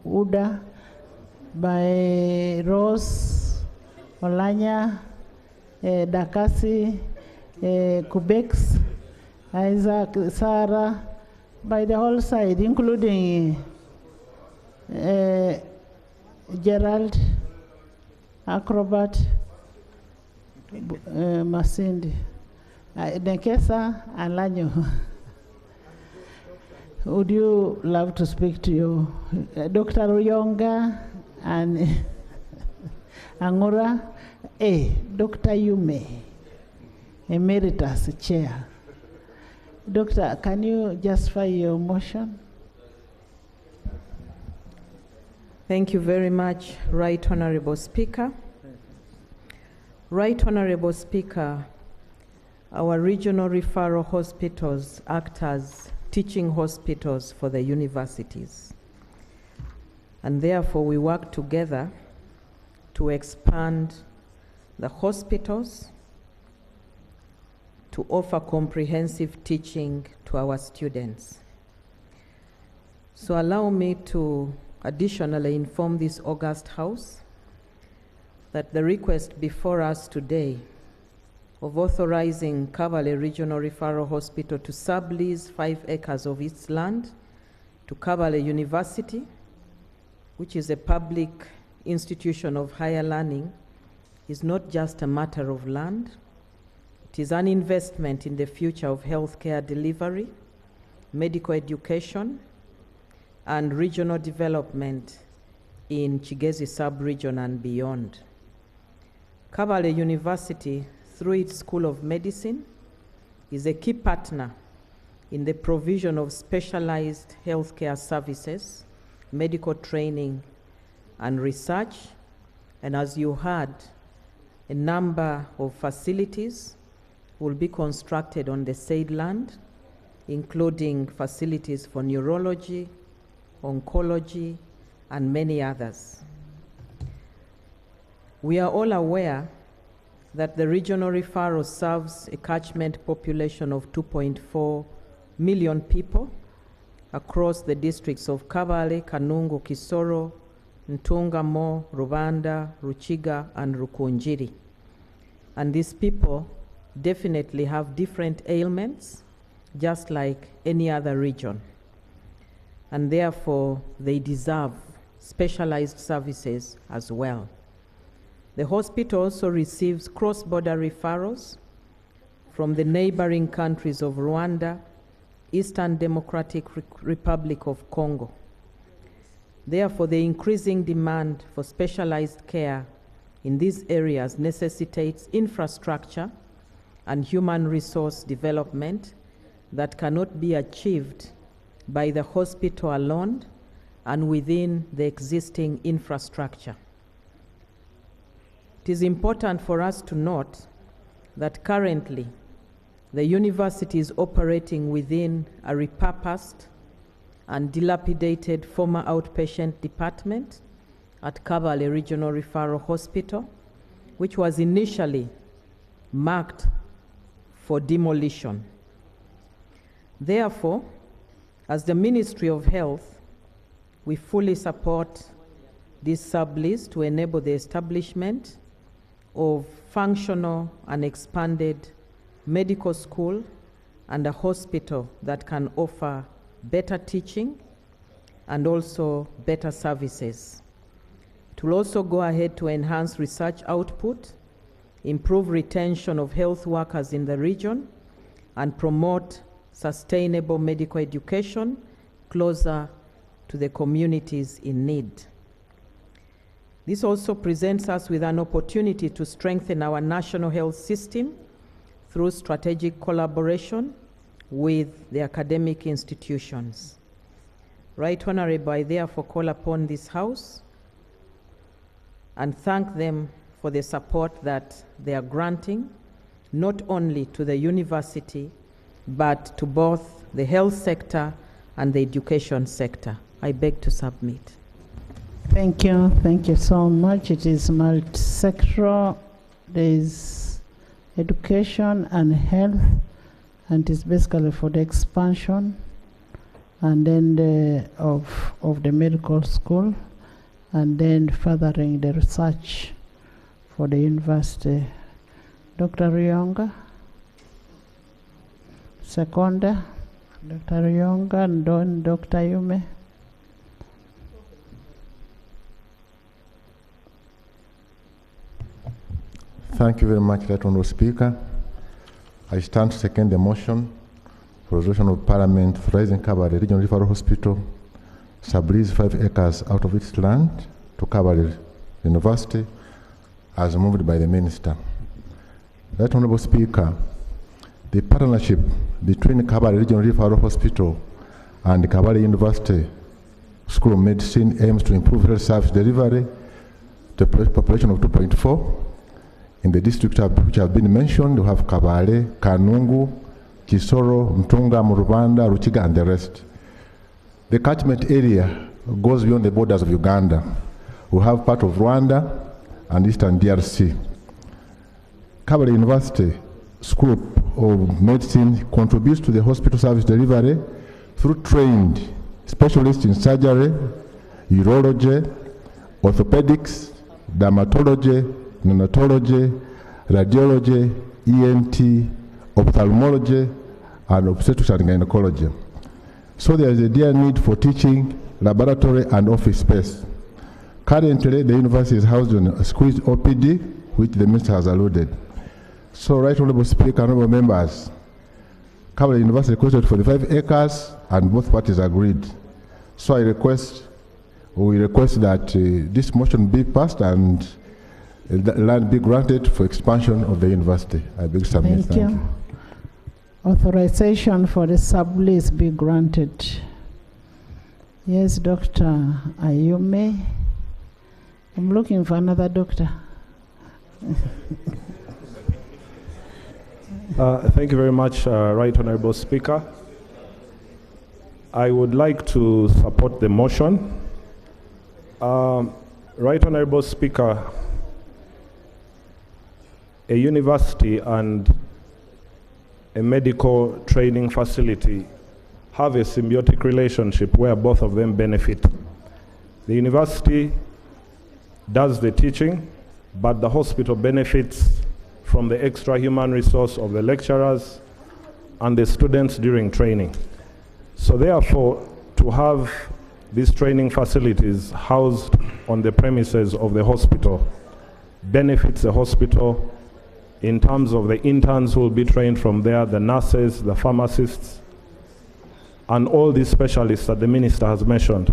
Uda, by Rose Olanya, Dakasi, Kubex, Isaac, Sarah, by the whole side, including Gerald, Acrobat, Masindi, Nekesa, and Lanyo. Would you love to speak to you? Dr. Uyonga and Angora, Dr. Yume, Emeritus Chair. Doctor, can you justify your motion? Thank you very much, Right Honorable Speaker. Right Honorable Speaker, our regional referral hospitals act as teaching hospitals for the universities. And therefore, we work together to expand the hospitals to offer comprehensive teaching to our students. So allow me to additionally inform this august House that the request before us today of authorizing Cavali Regional Referral Hospital to sublease 5 acres of its land to Cavali University, which is a public institution of higher learning, is not just a matter of land. It is an investment in the future of healthcare delivery, medical education, and regional development in Kigezi sub-region and beyond. Cavali University, through its School of Medicine, is a key partner in the provision of specialized healthcare services, medical training, and research. And as you heard, a number of facilities will be constructed on the said land, including facilities for neurology, oncology, and many others. We are all aware that the regional referral serves a catchment population of 2.4 million people across the districts of Cavali, Kanungu, Kisoro, Ntungamo, Rubanda, Ruchiga, and Rukunjiri. And these people definitely have different ailments, just like any other region. And therefore, they deserve specialized services as well. The hospital also receives cross-border referrals from the neighboring countries of Rwanda, Eastern Democratic Republic of Congo. Therefore, the increasing demand for specialized care in these areas necessitates infrastructure and human resource development that cannot be achieved by the hospital alone and within the existing infrastructure. It is important for us to note that currently the university is operating within a repurposed and dilapidated former outpatient department at Cavali Regional Referral Hospital, which was initially marked for demolition. Therefore, as the Ministry of Health, we fully support this sublease to enable the establishment of functional and expanded medical school and a hospital that can offer better teaching and also better services. It will also go ahead to enhance research output, improve retention of health workers in the region, and promote sustainable medical education closer to the communities in need. This also presents us with an opportunity to strengthen our national health system through strategic collaboration with the academic institutions. Right Honorable, I therefore call upon this House and thank them for the support that they are granting, not only to the university, but to both the health sector and the education sector. I beg to submit. Thank you so much. It is multi-sectoral. There is education and health, and it's basically for the expansion and then of the medical school, and then furthering the research for the university. Dr. Rionga, Seconda, Dr. Rionga, and then Dr. Yume. Thank you very much, Right Honourable Speaker. I stand to second the motion for resolution of Parliament authorizing Cavali Regional Referral Hospital sublease 5 acres out of its land to Cavali University as moved by the Minister. Right Honourable Speaker, the partnership between Cavali Regional Referral Hospital and Cavali University School of Medicine aims to improve health service delivery to a population of 2.4. In the districts which have been mentioned, we have Cavali, Kanungu, Kisoro, Mtunga, Murubanda, Ruchiga, and the rest. The catchment area goes beyond the borders of Uganda. We have part of Rwanda and Eastern DRC. Cavali University School of Medicine contributes to the hospital service delivery through trained specialists in surgery, urology, orthopedics, dermatology, neonatology, radiology, ENT, ophthalmology, and obstetrics and gynecology. So there is a dear need for teaching, laboratory, and office space. Currently, the university is housed in a squeezed OPD, which the minister has alluded. So, Right Honorable Speaker, honorable members, Cavali University requested 45 acres, and both parties agreed. So we request that this motion be passed and the land be granted for expansion of the university. I beg to submit. Thank you. Authorization for the sublease be granted. Yes, Dr. Ayume. I'm looking for another doctor. Thank you very much, Right Honorable Speaker. I would like to support the motion. Right Honorable Speaker, a university and a medical training facility have a symbiotic relationship where both of them benefit. The university does the teaching, but the hospital benefits from the extra human resource of the lecturers and the students during training. So therefore, to have these training facilities housed on the premises of the hospital benefits the hospital in terms of the interns who will be trained from there, the nurses, the pharmacists, and all these specialists that the minister has mentioned.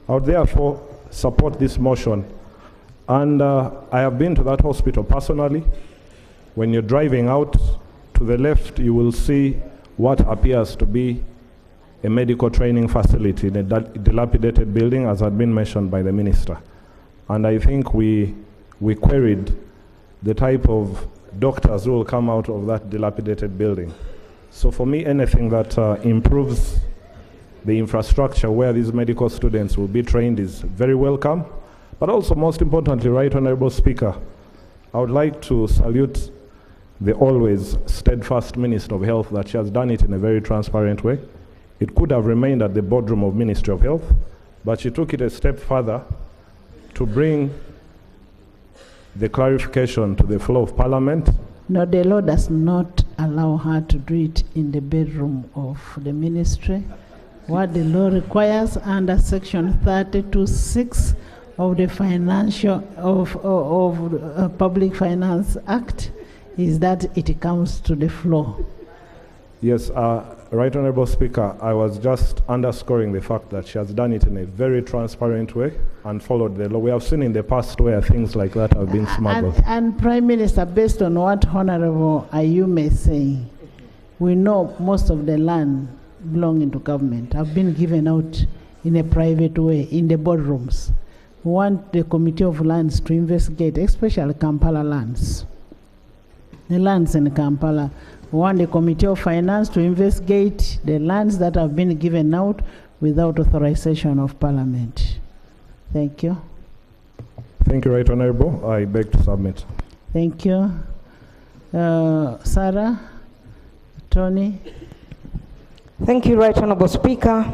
I would therefore support this motion. And I have been to that hospital personally. When you're driving out to the left, you will see what appears to be a medical training facility in a dilapidated building, as had been mentioned by the minister. And I think we queried the type of doctors who will come out of that dilapidated building. So for me, anything that improves the infrastructure where these medical students will be trained is very welcome. But also, most importantly, Right Honorable Speaker, I would like to salute the always steadfast Minister of Health that she has done it in a very transparent way. It could have remained at the boardroom of Ministry of Health, but she took it a step further to bring the clarification to the floor of Parliament. No, the law does not allow her to do it in the bedroom of the ministry. What the law requires under Section 32(6) of the Public Finance Act is that it comes to the floor. Yes, Right Honorable Speaker, I was just underscoring the fact that she has done it in a very transparent way and followed the law. We have seen in the past where things like that have been smuggled. And Prime Minister, based on what Honorable Ayume is saying, we know most of the land belonging to government have been given out in a private way in the boardrooms. We want the Committee of Lands to investigate, especially Kampala lands. The lands in Kampala. We want the Committee of Finance to investigate the lands that have been given out without authorization of Parliament. Thank you. Thank you, Right Honorable. I beg to submit. Thank you. Sarah, Tony. Thank you, Right Honorable Speaker.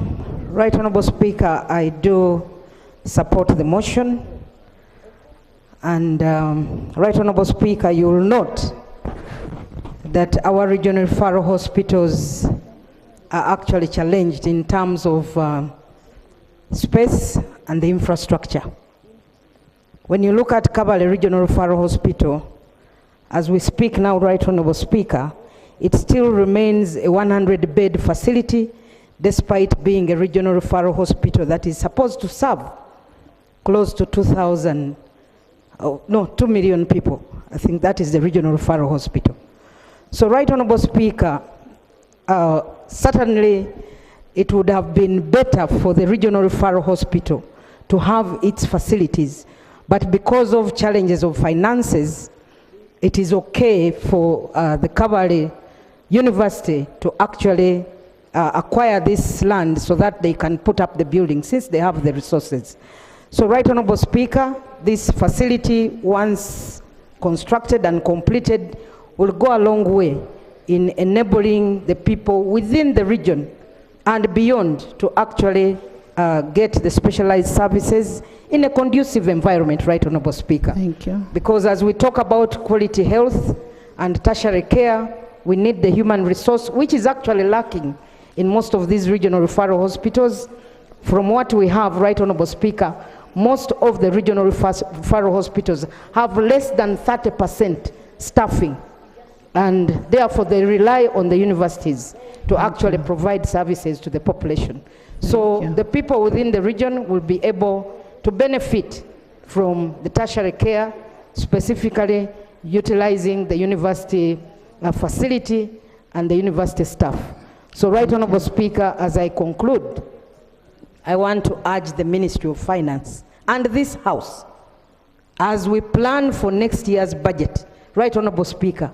Right Honorable Speaker, I do support the motion. And Right Honorable Speaker, you will note that our regional referral hospitals are actually challenged in terms of space and the infrastructure. When you look at Cavali Regional Referral Hospital, as we speak now, Right Honorable Speaker, it still remains a 100-bed facility, despite being a regional referral hospital that is supposed to serve close to 2 million people. I think that is the regional referral hospital. So, Right Honorable Speaker, certainly it would have been better for the regional referral hospital to have its facilities. But because of challenges of finances, it is okay for the Cavali University to actually acquire this land so that they can put up the building since they have the resources. So, Right Honorable Speaker, this facility, once constructed and completed, will go a long way in enabling the people within the region and beyond to actually get the specialized services in a conducive environment, Right Honorable Speaker. Thank you. Because as we talk about quality health and tertiary care, we need the human resource, which is actually lacking in most of these regional referral hospitals. From what we have, Right Honorable Speaker, most of the regional referral hospitals have less than 30% staffing, and therefore they rely on the universities to actually provide services to the population. So the people within the region will be able to benefit from the tertiary care, specifically utilizing the university facility and the university staff. So, Right Honorable Speaker, as I conclude, I want to urge the Ministry of Finance and this House, as we plan for next year's budget, Right Honorable Speaker,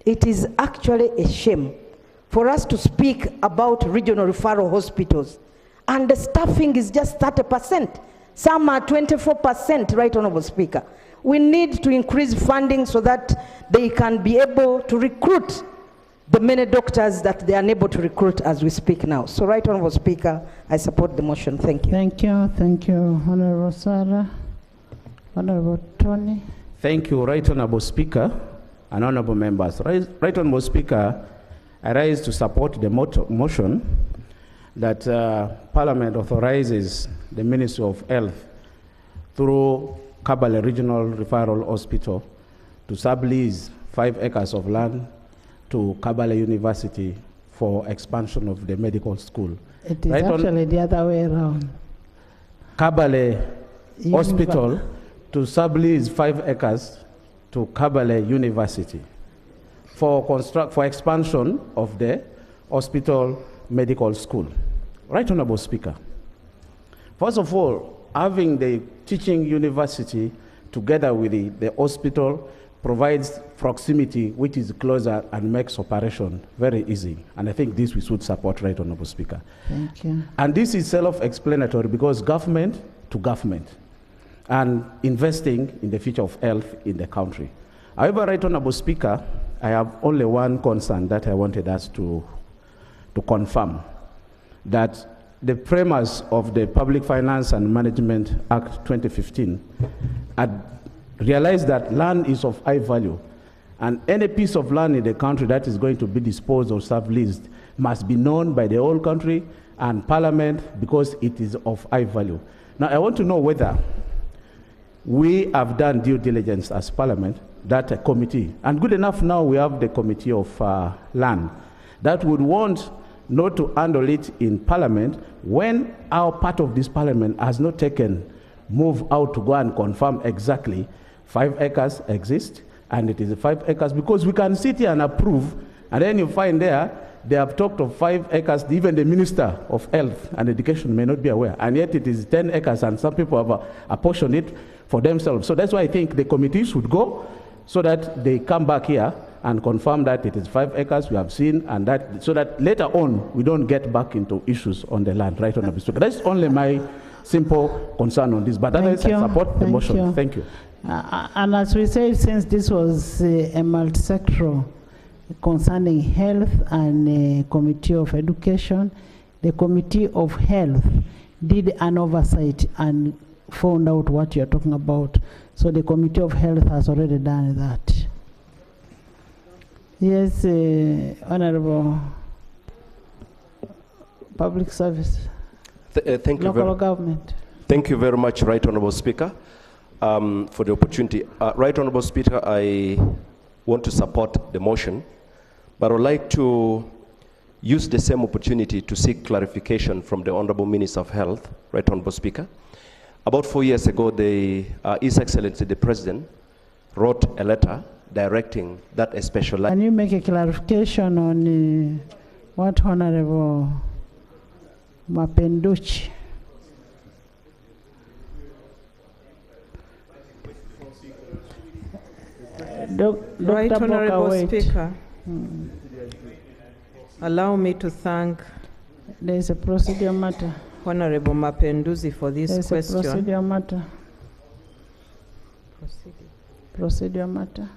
it is actually a shame for us to speak about regional referral hospitals and the staffing is just 30%. Some are 24%, Right Honorable Speaker. We need to increase funding so that they can be able to recruit the many doctors that they are unable to recruit as we speak now. So, Right Honorable Speaker, I support the motion. Thank you. Thank you. Thank you, Honorable Sarah. Honorable Tony. Thank you, Right Honorable Speaker and honorable members. Right Honorable Speaker, I rise to support the motion that Parliament authorizes the Ministry of Health through Cavali Regional Referral Hospital to sublease 5 acres of land to Cavali University for expansion of the medical school. It is actually the other way around. Cavali Hospital to sublease 5 acres to Cavali University for expansion of the hospital medical school. Right Honorable Speaker, first of all, having the teaching university together with the hospital provides proximity which is closer and makes operation very easy. And I think this we should support, Right Honorable Speaker. Thank you. And this is self-explanatory because government to government and investing in the future of health in the country. However, Right Honorable Speaker, I have only one concern that I wanted us to confirm, that the premise of the Public Finance and Management Act 2015 had realized that land is of high value, and any piece of land in the country that is going to be disposed or subleased must be known by the whole country and Parliament because it is of high value. Now, I want to know whether we have done due diligence as Parliament, that a committee, and good enough now we have the Committee of Land, that would want not to handle it in Parliament when our part of this Parliament has not taken move out to go and confirm exactly 5 acres exist, and it is 5 acres, because we can sit here and approve, and then you find there, they have talked of 5 acres, even the Minister of Health and Education may not be aware, and yet it is 10 acres, and some people have apportioned it for themselves. So that's why I think the committee should go, so that they come back here and confirm that it is 5 acres we have seen, and that, so that later on we don't get back into issues on the land, Right Honorable Speaker. That's only my simple concern on this, but otherwise I support the motion. Thank you. And as we said, since this was a multi-sectoral concerning health and Committee of Education, the Committee of Health did an oversight and found out what you're talking about. So the Committee of Health has already done that. Yes, Honorable Public Service. Thank you. Local government. Thank you very much, Right Honorable Speaker, for the opportunity. Right Honorable Speaker, I want to support the motion, but I would like to use the same opportunity to seek clarification from the Honorable Minister of Health, Right Honorable Speaker. About 4 years ago, His Excellency the President wrote a letter directing that a special... Can you make a clarification on what Honorable Mapenduchi. Right Dr. Honorable Boka, wait. Speaker, allow me to thank There is a procedure matter. Honorable Mapenduzi for this There is question. a procedure matter. Procedure matter.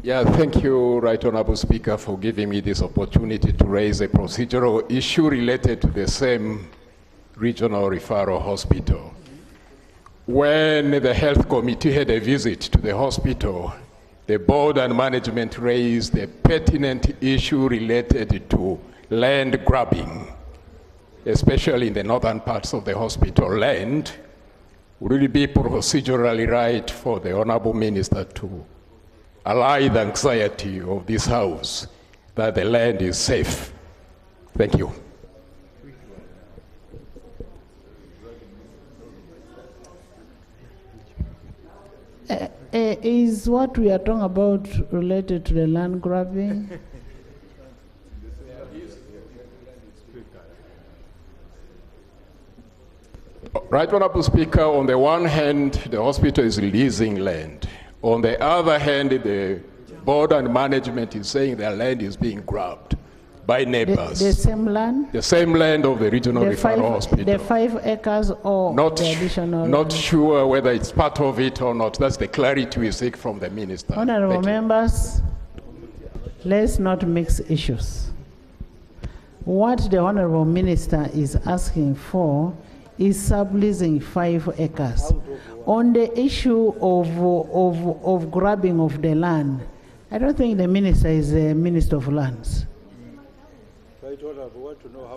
Yeah, thank you, Right Honorable Speaker, for giving me this opportunity to raise a procedural issue related to the same regional referral hospital. When the health committee had a visit to the hospital, the board and management raised a pertinent issue related to land grabbing, especially in the northern parts of the hospital. Land would it be procedurally right for the Honorable Minister to allay the anxiety of this House that the land is safe? Thank you. Is what we are talking about related to the land grabbing? Right Honorable Speaker, on the one hand, the hospital is leasing land. On the other hand, the board and management is saying their land is being grabbed by neighbors. The same land? The same land of the regional referral hospital. The 5 acres or Not, the additional not land? sure whether it's part of it or not. That's the clarity we seek from the minister. Honorable Thank you. members, let's not mix issues. What the Honorable Minister is asking for is subleasing 5 acres. On the issue of grabbing of the land, I don't think the minister is the Minister of Lands.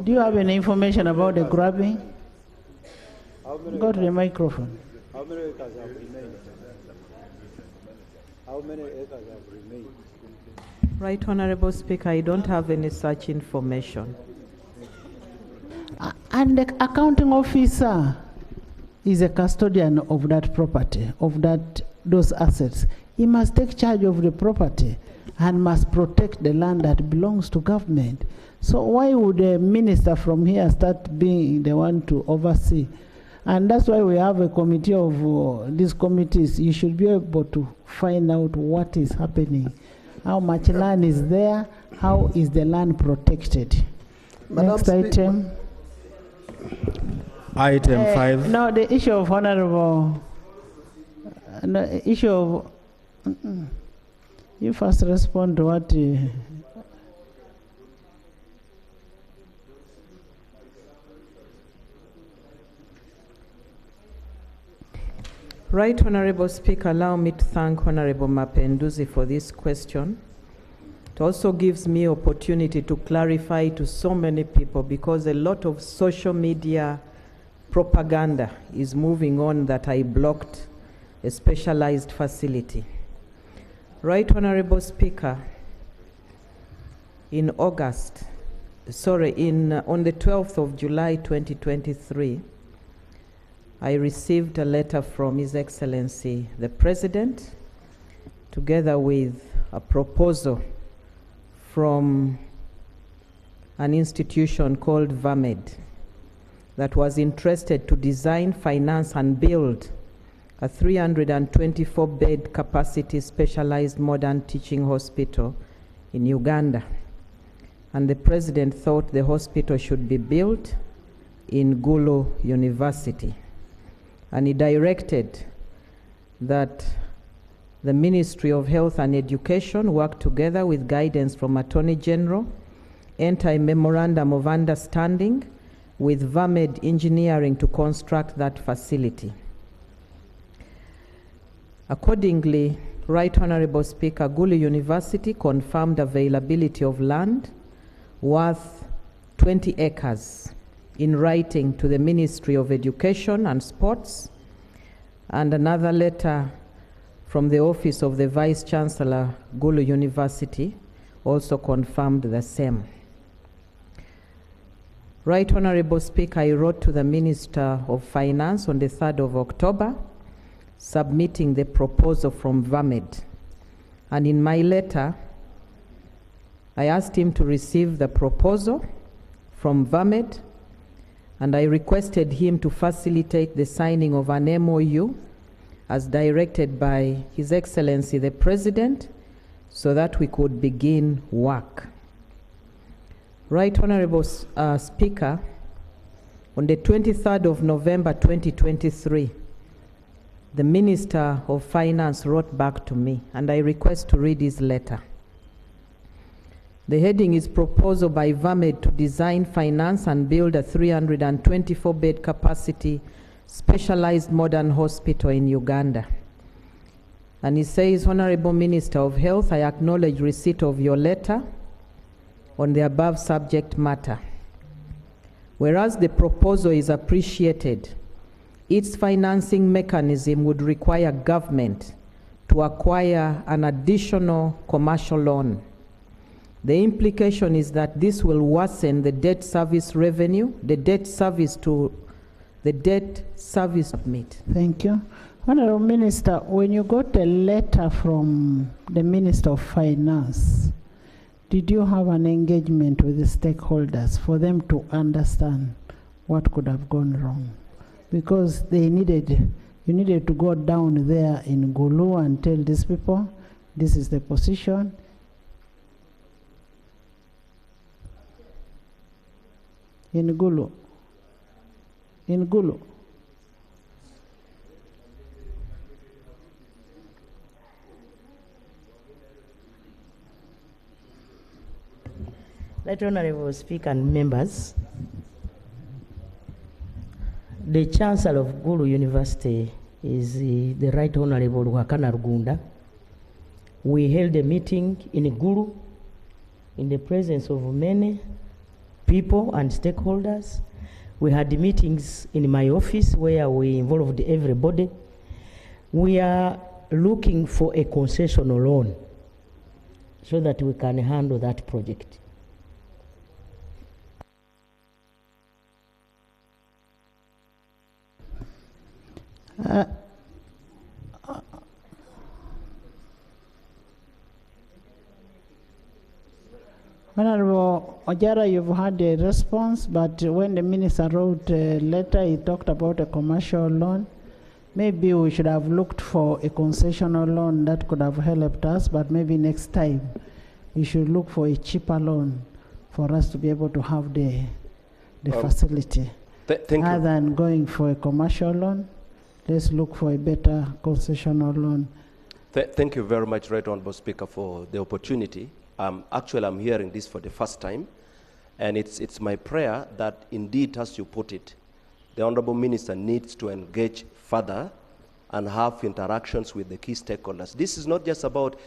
Do you have any information about the grabbing? Go to the microphone. How many acres have remained? How many acres have remained? Right Honorable Speaker, I don't have any such information. And the accounting officer is a custodian of that property, of those assets. He must take charge of the property and must protect the land that belongs to government. So why would the minister from here start being the one to oversee? And that's why we have a committee of these committees. You should be able to find out what is happening. How much land is there? How is the land protected? Next item. Item 5. No, the issue of honorable, no, issue of, you first respond to what Right Honorable Speaker, allow me to thank Honorable Mapenduzi for this question. It also gives me opportunity to clarify to so many people, because a lot of social media propaganda is moving on that I blocked a specialized facility. Right Honorable Speaker, on the 12th of July 2023, I received a letter from His Excellency the President, together with a proposal from an institution called VAMED that was interested to design, finance, and build a 324-bed capacity specialized modern teaching hospital in Uganda. And the President thought the hospital should be built in Gulu University. And he directed that the Ministry of Health and Education work together with guidance from Attorney General, enter a memorandum of understanding with VAMED Engineering to construct that facility. Accordingly, Right Honorable Speaker, Gulu University confirmed availability of land worth 20 acres in writing to the Ministry of Education and Sports, and another letter from the Office of the Vice Chancellor, Gulu University, also confirmed the same. Right Honorable Speaker, I wrote to the Minister of Finance on the 3rd of October, submitting the proposal from VAMED. And in my letter, I asked him to receive the proposal from VAMED, and I requested him to facilitate the signing of an MOU as directed by His Excellency the President so that we could begin work. Right Honorable Speaker, on the 23rd of November 2023, the Minister of Finance wrote back to me, and I request to read his letter. The heading is Proposal by VAMED to design, finance, and build a 324-bed capacity specialized modern hospital in Uganda. And he says, Honorable Minister of Health, I acknowledge receipt of your letter on the above subject matter. Whereas the proposal is appreciated, its financing mechanism would require government to acquire an additional commercial loan. The implication is that this will worsen the debt service revenue, the debt service meet. Thank you. Honorable Minister, when you got a letter from the Minister of Finance, did you have an engagement with the stakeholders for them to understand what could have gone wrong? Because you needed to go down there in Gulu and tell these people, this is the position. In Gulu. Right Honorable Speaker and members, the Chancellor of Gulu University is the Right Honorable Wakana Rugunda. We held a meeting in Gulu in the presence of many people and stakeholders. We had meetings in my office where we involved everybody. We are looking for a concessional loan so that we can handle that project. Honorable Ojara, you've had a response, but when the minister wrote a letter, he talked about a commercial loan. Maybe we should have looked for a concessional loan that could have helped us, but maybe next time you should look for a cheaper loan for us to be able to have the facility. Thank you. Rather than going for a commercial loan, let's look for a better concessional loan. Thank you very much, Right Honorable Speaker, for the opportunity. Actually, I'm hearing this for the first time, and it's my prayer that indeed, as you put it, the Honorable Minister needs to engage further and have interactions with the key stakeholders. This is not just about,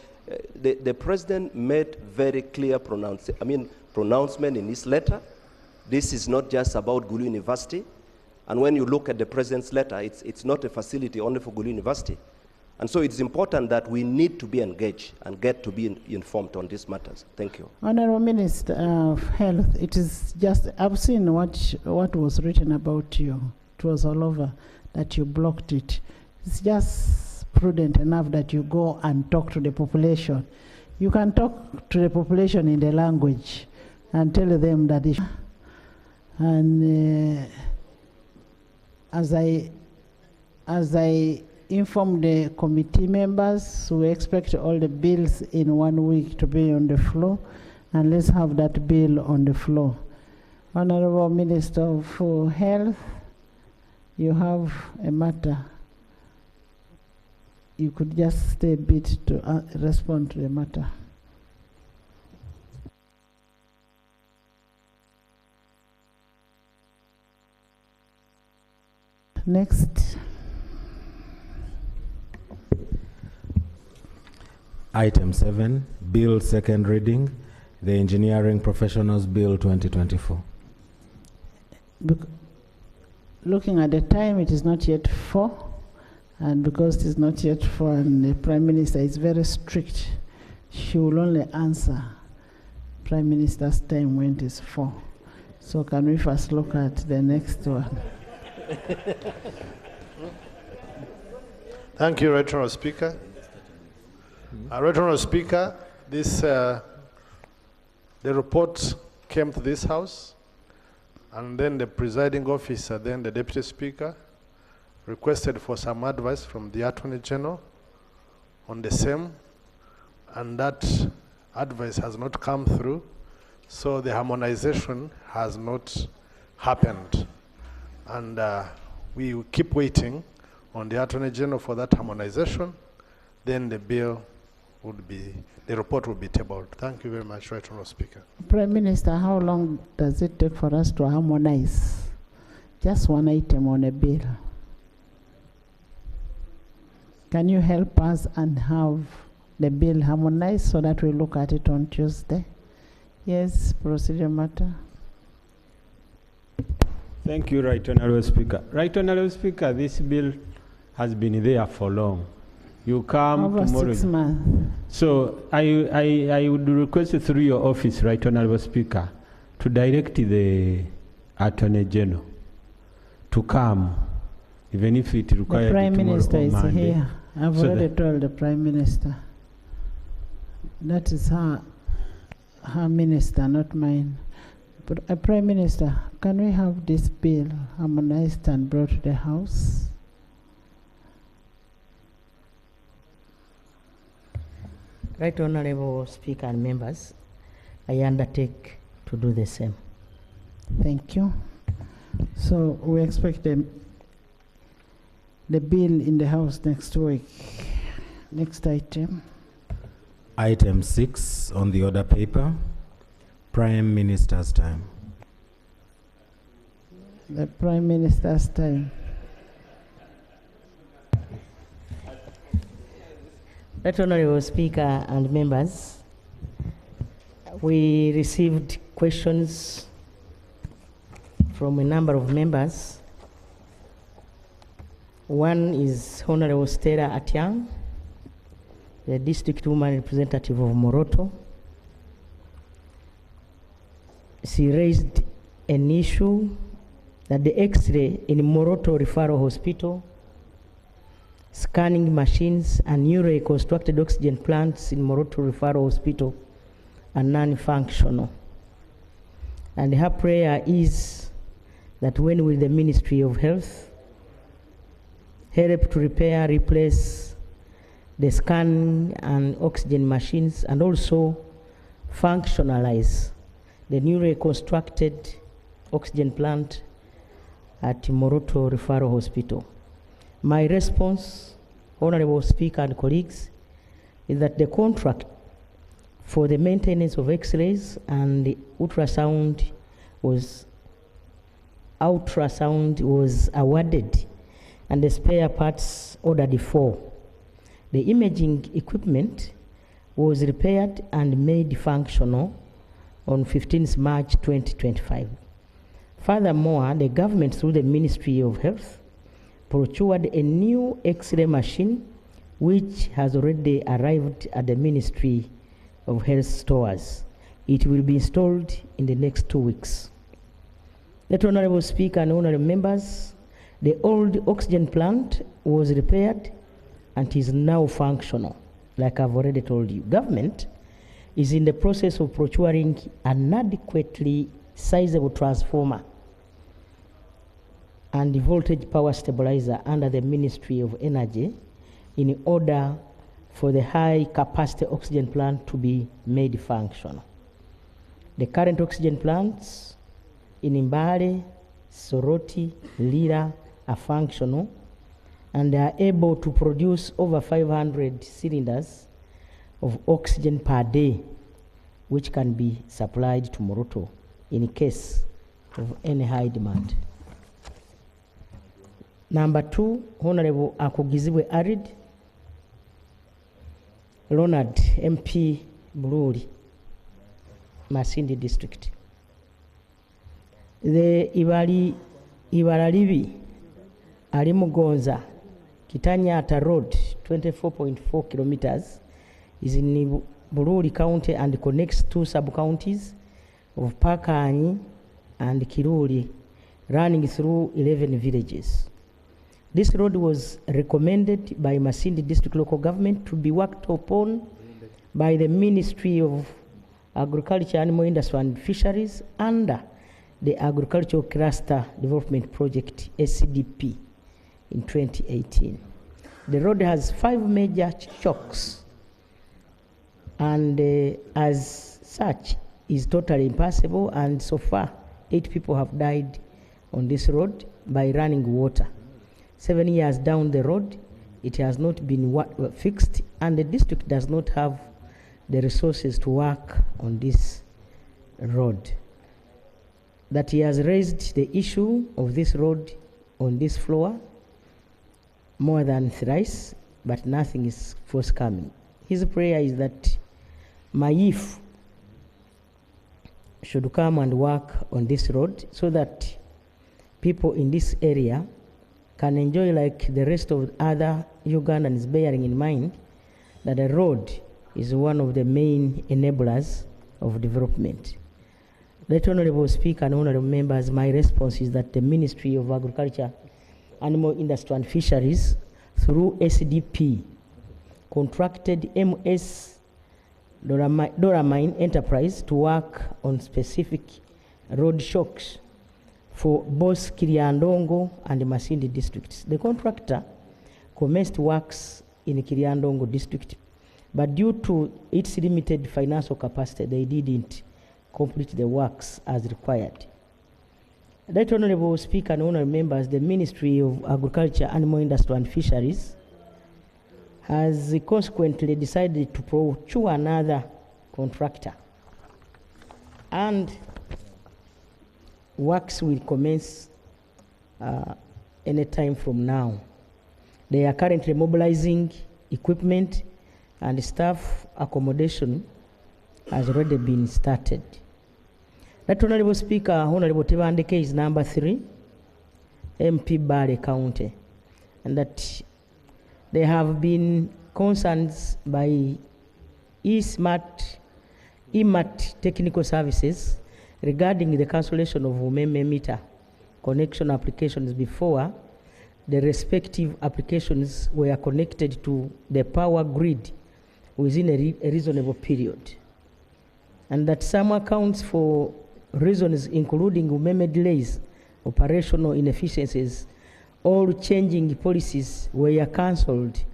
the President made very clear pronouncement in his letter. This is not just about Gulu University, and when you look at the President's letter, it's not a facility only for Gulu University. And so it's important that we need to be engaged and get to be informed on these matters. Thank you. Honorable Minister of Health, it is just, I've seen what was written about you. It was all over that you blocked it. It's just prudent enough that you go and talk to the population. You can talk to the population in the language and tell them that it, and as I inform the committee members, we expect all the bills in 1 week to be on the floor, and let's have that bill on the floor. Honorable Minister of Health, you have a matter. You could just stay a bit to respond to the matter. Next. Item 7, Bill second reading, the Engineering Professionals Bill 2024. Looking at the time, it is not yet 4, and because it is not yet 4 and the Prime Minister is very strict, she will only answer Prime Minister's time when it is 4. So can we first look at the next one? Thank you, Right Honourable Speaker. Right Honourable Speaker, the report came to this House And then the presiding officer, then the deputy speaker, requested for some advice from the Attorney General on the same, and that advice has not come through, so the harmonization has not happened. And we will keep waiting on the Attorney General for that harmonization, then the bill would be, the report will be tabled. Thank you very much, Right Honourable Speaker. Prime Minister, how long does it take for us to harmonize just one item on a bill? Can you help us and have the bill harmonized so that we look at it on Tuesday? Yes, procedure matter. Thank you, Right Honourable Speaker. Right Honourable Speaker, this bill has been there for long. You come Over tomorrow. 6 months. So I would request through your office, Right Honourable Speaker, to direct the Attorney General to come, even if it requires The Prime Minister is Monday. here. I've So already told the Prime Minister. That is her minister, not mine. But Prime Minister, can we have this bill harmonized and brought to the House? Right Honourable Speaker and members, I undertake to do the same. Thank you. So we expect the bill in the House next week. Next item. Item 6 on the order paper, Prime Minister's time. The Prime Minister's time. Right Honourable Speaker and members, we received questions from a number of members. One is Honourable Stella Atiang, the District Woman Representative of Moroto. She raised an issue that the X-ray in Moroto Referral Hospital, scanning machines and newly constructed oxygen plants in Moroto Referral Hospital are non-functional. And her prayer is that when will the Ministry of Health help to repair, replace the scanning and oxygen machines and also functionalize the newly constructed oxygen plant at Moroto Referral Hospital. My response, Honourable Speaker and colleagues, is that the contract for the maintenance of X-rays and the ultrasound was awarded and the spare parts ordered for. The imaging equipment was repaired and made functional on 15th March 2025. Furthermore, the government through the Ministry of Health procured a new X-ray machine which has already arrived at the Ministry of Health stores. It will be installed in the next 2 weeks. Let Honourable Speaker and Honourable Members, the old oxygen plant was repaired and is now functional. Like I've already told you, government is in the process of procuring an adequately sizable transformer and the voltage power stabilizer under the Ministry of Energy in order for the high capacity oxygen plant to be made functional. The current oxygen plants in Mbale, Soroti, Lira are functional and they are able to produce over 500 cylinders of oxygen per day, which can be supplied to Moroto in case of any high demand. Number 2, Honourable Akugizibwe Arid, Ronald MP Bururi, Masindi District. The Ibaralibi Alimugonza Kitanyata Road, 24.4 kilometers, is in Bururi County and connects 2 sub-counties of Pakanyi and Kiruri, running through 11 villages. This road was recommended by Masindi District Local Government to be worked upon by the Ministry of Agriculture, Animal Industry and Fisheries under the Agricultural Cluster Development Project, SDP, in 2018. The road has 5 major chokes, and as such is totally impassable, and so far 8 people have died on this road by running water. 7 years down the road, it has not been fixed, and the district does not have the resources to work on this road. That he has raised the issue of this road on this floor more than thrice, but nothing is forthcoming. His prayer is that my youth should come and work on this road so that people in this area can enjoy like the rest of other Ugandans, bearing in mind that the road is one of the main enablers of development. Right Honorable Speaker and Honorable Members, my response is that the Ministry of Agriculture, Animal Industry and Fisheries, through SDP, contracted MS Doramine Enterprise to work on specific road shocks for both Kiriandongo and Masindi districts. The contractor commenced works in Kiriandongo district, but due to its limited financial capacity, they didn't complete the works as required. Right Honorable Speaker and Honorable Members, the Ministry of Agriculture, Animal Industry and Fisheries has consequently decided to procure another contractor, and works will commence any time from now. They are currently mobilizing equipment, and staff accommodation has already been started. That Honorable Speaker, Honorable Tebandeke is number 3, MP Bale County, and that there have been concerns by EMAT Technical Services regarding the cancellation of umeme meter connection applications before the respective applications were connected to the power grid within a reasonable period. And that some accounts for reasons including umeme delays, operational inefficiencies, or changing policies were cancelled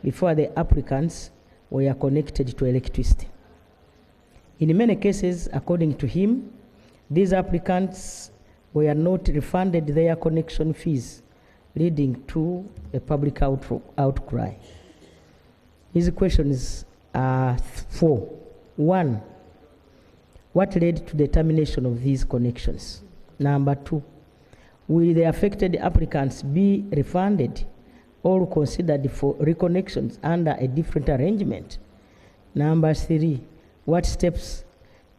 before the applicants were connected to electricity. In many cases, according to him, these applicants were not refunded their connection fees, leading to a public outcry. His questions are 4. 1, what led to the termination of these connections? Number 2, will the affected applicants be refunded or considered for reconnections under a different arrangement? Number 3, what steps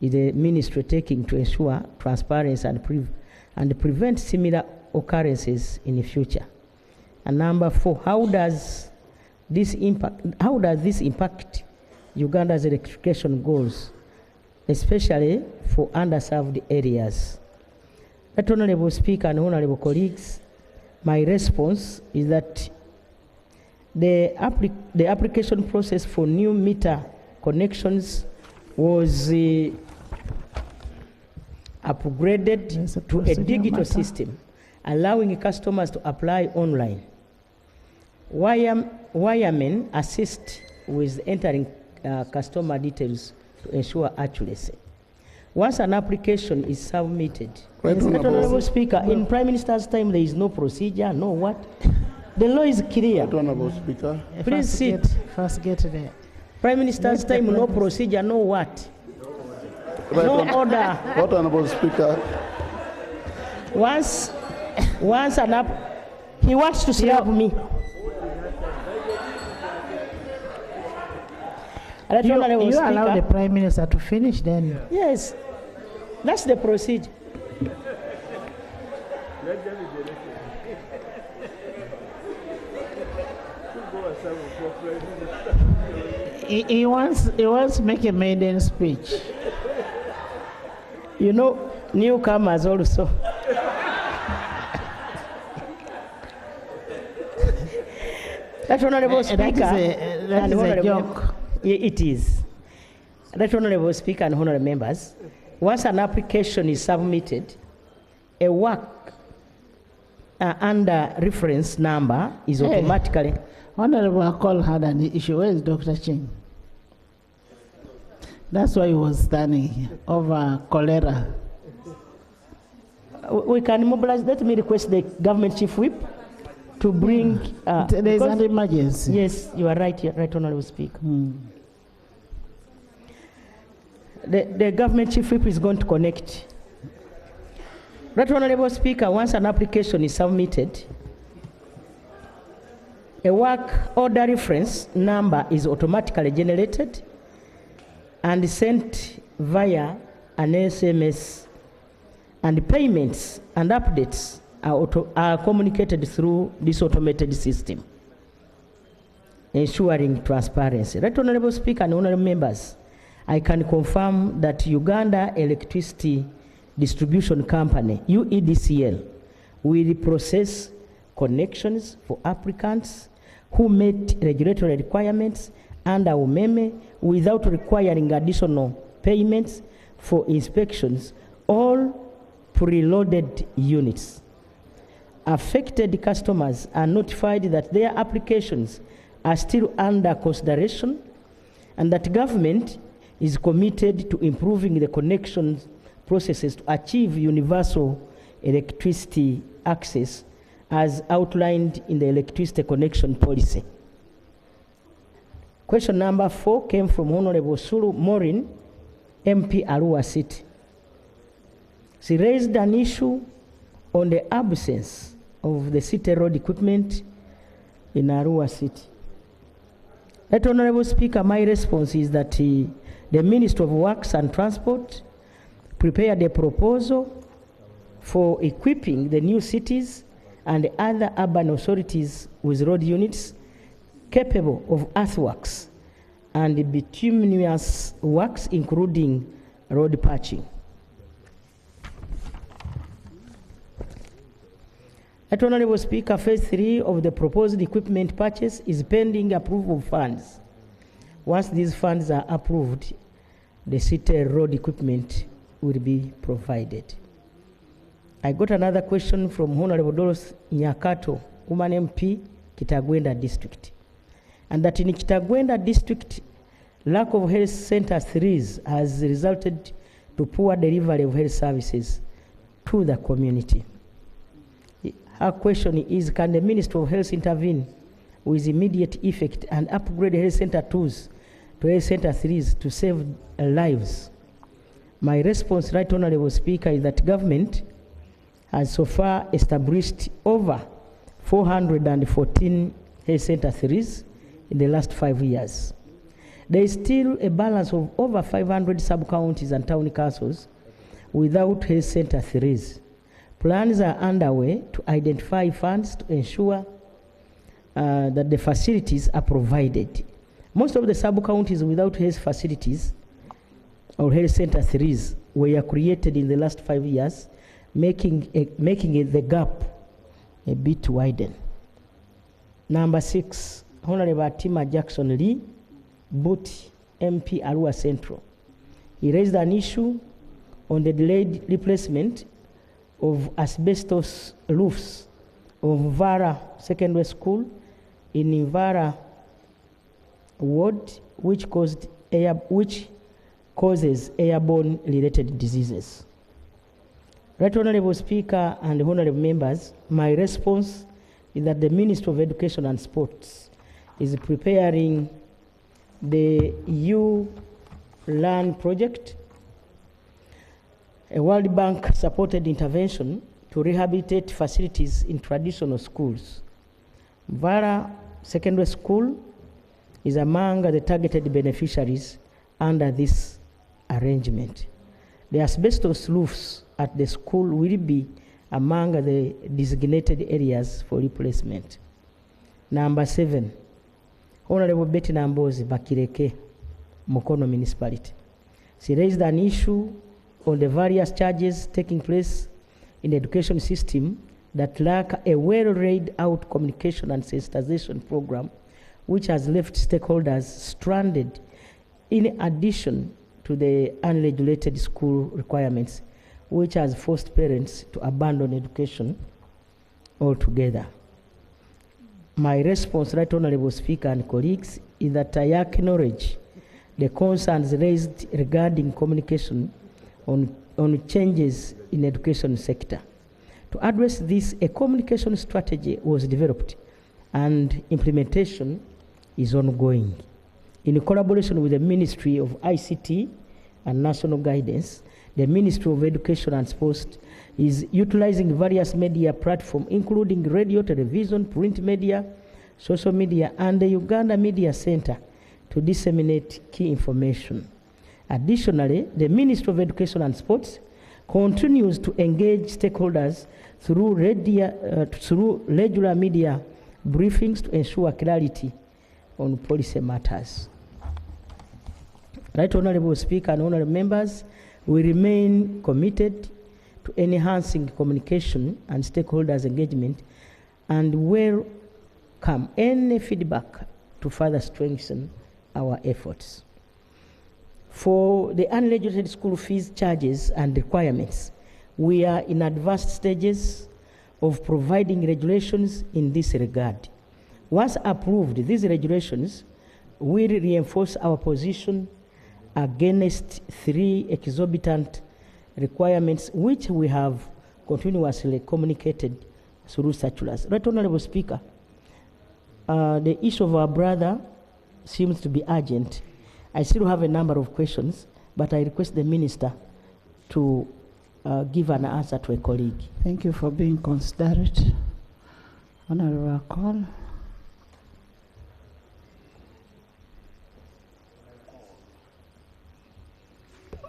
is the ministry taking to ensure transparency and prevent similar occurrences in the future? And number 4, how does this impact Uganda's electrification goals, especially for underserved areas? That Honorable Speaker and Honorable colleagues, my response is that the application process for new meter connections was upgraded to a digital system, allowing customers to apply online. Wiremen assist with entering customer details to ensure accuracy. Once an application is submitted, Honorable Speaker, in Prime Minister's time there is no procedure, no what? The law is clear. Honorable Speaker. Please sit. First get there. Prime Minister's time, no procedure, no what? No order. Honorable Speaker. Once he wants to slap me. You allow the Prime Minister to finish then? Yes, that's the procedure. He wants to make a maiden speech. You know, newcomers also. That Honorable Speaker, that is a joke. It is. That Honorable Speaker and honorable members, once an application is submitted, a work under reference number is Hey. automatically. Honorable Akol had an issue. Where is Dr. Ching? That's why he was standing here over cholera. We can mobilize. Let me request the government chief whip to bring. There is because- an emergency. Yes, you are right, Honorable Speaker. The government chief whip is going to connect. Right, Honorable Speaker, once an application is submitted, a work order reference number is automatically generated and sent via an SMS, and payments and updates are communicated through this automated system, ensuring transparency. Right, Honorable Speaker and honorable members, I can confirm that Uganda Electricity Distribution Company, UEDCL, will process connections for applicants who met regulatory requirements under UMEME without requiring additional payments for inspections all preloaded units. Affected customers are notified that their applications are still under consideration and that government is committed to improving the connection processes to achieve universal electricity access as outlined in the electricity connection policy. Question number 4 came from Honorable Sulu Morin, MP Arua City. She raised an issue on the absence of the city road equipment in Arua City. Right, Honorable Speaker, my response is that the Ministry of Works and Transport prepared a proposal for equipping the new cities and other urban authorities with road units capable of earthworks and bituminous works, including road patching. Right, Honorable Speaker, phase 3 of the proposed equipment purchase is pending approval of funds. Once these funds are approved, the city road equipment will be provided. I got another question from Honorable Doris Nyakato, woman MP, Kitagwenda District. And that in Kitagwenda District, lack of health center 3s has resulted to poor delivery of health services to the community. Her question is, can the Ministry of Health intervene with immediate effect and upgrade health center 2s to health center 3s to save lives? My response, Right Honorable Speaker, is that government has so far established over 414 health center 3s in the last 5 years. There is still a balance of over 500 sub-counties and town councils without health center 3s. Plans are underway to identify funds to ensure that the facilities are provided. Most of the sub-counties without health facilities or health center 3s were created in the last 5 years, making the gap a bit widen. Number 6, Honorable Atima Jackson Lee, Booty, MP Arua Central. He raised an issue on the delayed replacement of asbestos roofs of Vara Secondary School in Vara Ward, which causes airborne related diseases. Right, Honorable Speaker and honorable members, my response is that the Ministry of Education and Sports is preparing the U-Learn project, a World Bank supported intervention to rehabilitate facilities in traditional schools. Vara Secondary School is among the targeted beneficiaries under this arrangement. The asbestos roofs at the school will be among the designated areas for replacement. Number 7, Honorable Betty Nambozi Bakireke, Mukono Municipality. She raised an issue on the various charges taking place in the education system that lack a well-laid out communication and sensitization program, which has left stakeholders stranded in addition to the unregulated school requirements which has forced parents to abandon education altogether. My response, Right Honorable Speaker and colleagues, is that I acknowledge the concerns raised regarding communication on changes in the education sector. To address this, a communication strategy was developed and implementation is ongoing. In collaboration with the Ministry of ICT and National Guidance, the Ministry of Education and Sports is utilizing various media platforms, including radio, television, print media, social media, and the Uganda Media Center to disseminate key information. Additionally, the Ministry of Education and Sports continues to engage stakeholders through regular media briefings to ensure clarity on policy matters. Right Honorable Speaker and honorable members, we remain committed to enhancing communication and stakeholders' engagement and welcome any feedback to further strengthen our efforts. For the unregulated school fees charges and requirements, we are in advanced stages of providing regulations in this regard. Once approved, these regulations will reinforce our position against 3 exorbitant requirements which we have continuously communicated through circulars. Right Honorable Speaker, the issue of our brother seems to be urgent. I still have a number of questions, but I request the Minister to give an answer to a colleague. Thank you for being considerate. Honorable Call.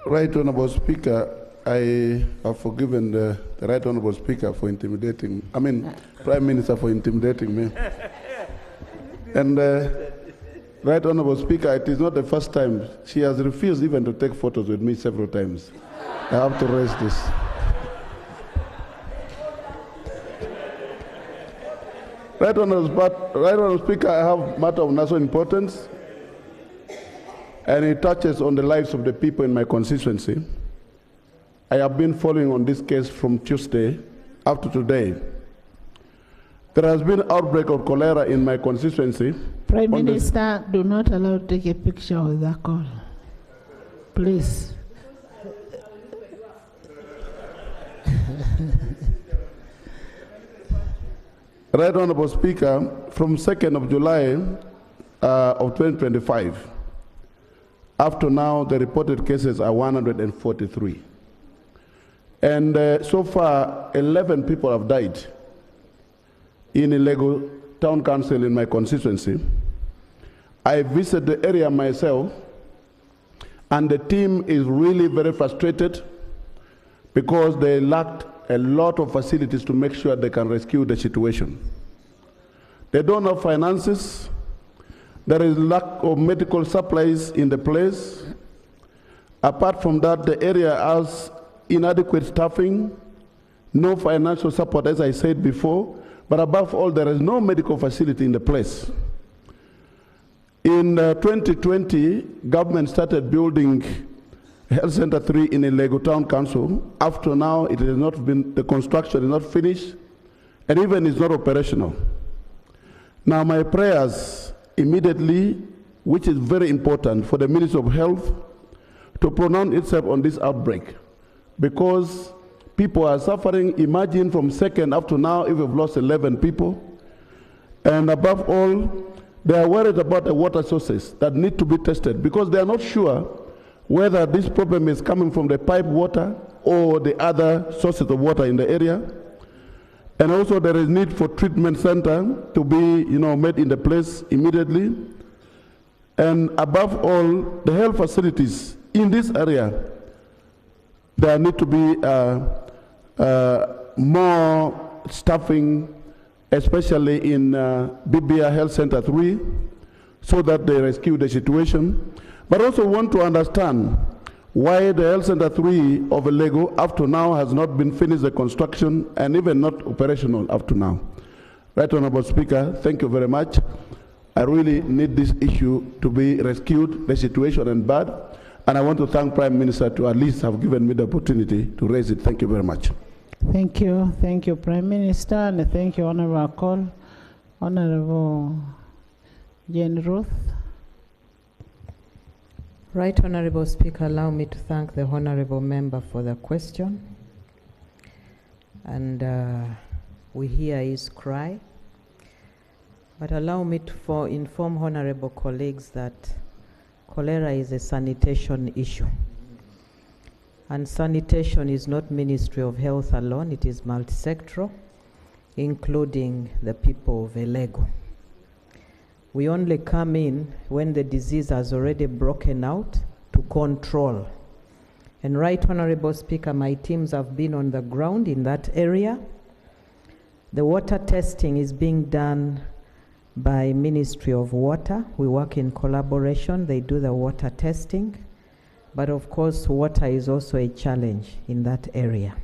Right Honorable Speaker, I have forgiven the Right Honorable Speaker for intimidating, Prime Minister for intimidating me. And Right Honorable Speaker, it is not the first time. She has refused even to take photos with me several times. I have to raise this. Right Honorable Speaker, I have a matter of national importance, and it touches on the lives of the people in my constituency. I have been following on this case from Tuesday up to today. There has been outbreak of cholera in my constituency. Prime Minister, do not allow to take a picture of the call. Please. Right Honorable Speaker, from 2nd of July of 2025, up to now, the reported cases are 143. And so far, 11 people have died in Lego Town Council in my constituency. I visited the area myself, and the team is really very frustrated because they lacked a lot of facilities to make sure they can rescue the situation. They don't have finances. There is lack of medical supplies in the place. Apart from that, the area has inadequate staffing, no financial support, as I said before, but above all, there is no medical facility in the place. In 2020, government started building Health Center 3 in Lego Town Council. After now, it has not been, the construction is not finished, and even is not operational. Now, my prayers immediately, which is very important for the Ministry of Health to pronounce itself on this outbreak, because people are suffering. Imagine from 2nd up to now, if we've lost 11 people. And above all, they are worried about the water sources that need to be tested, because they are not sure whether this problem is coming from the pipe water or the other sources of water in the area. And also there is need for treatment center to be made in the place immediately. And above all, the health facilities in this area, there need to be more staffing, especially in BBR Health Center 3, so that they rescue the situation. But also want to understand why the Health Center 3 of Lego up to now has not been finished the construction and even not operational up to now. Right Honorable Speaker, thank you very much. I really need this issue to be rescued. The situation is bad. And I want to thank Prime Minister to at least have given me the opportunity to raise it. Thank you very much. Thank you. Thank you, Prime Minister, and thank you, Honorable Call. Honorable Jane Ruth. Right Honorable Speaker, allow me to thank the Honorable Member for the question. And we hear his cry. But allow me to inform Honorable colleagues that cholera is a sanitation issue. And sanitation is not Ministry of Health alone, it is multi-sectoral, including the people of Elego. We only come in when the disease has already broken out to control. And Right Honorable Speaker, my teams have been on the ground in that area. The water testing is being done by Ministry of Water. We work in collaboration, they do the water testing. But of course, water is also a challenge in that area.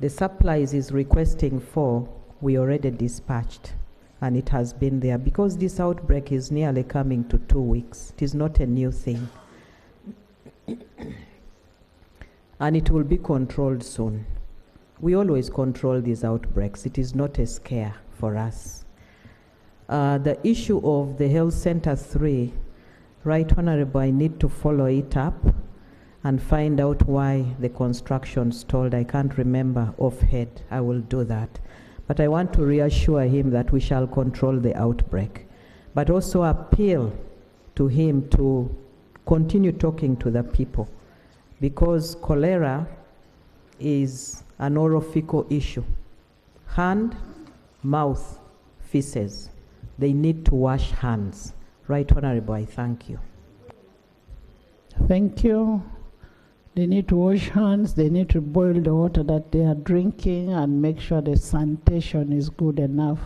The supplies is requesting for, we already dispatched, and it has been there because this outbreak is nearly coming to 2 weeks. It is not a new thing. And it will be controlled soon. We always control these outbreaks. It is not a scare for us. The issue of the Health Center 3, Right Honorable, I need to follow it up and find out why the construction stalled. I can't remember offhand. I will do that. But I want to reassure him that we shall control the outbreak, but also appeal to him to continue talking to the people, because cholera is an orophycal issue. Hand, mouth, feces. They need to wash hands. Right Honorable, I thank you. Thank you. They need to wash hands, they need to boil the water that they are drinking and make sure the sanitation is good enough.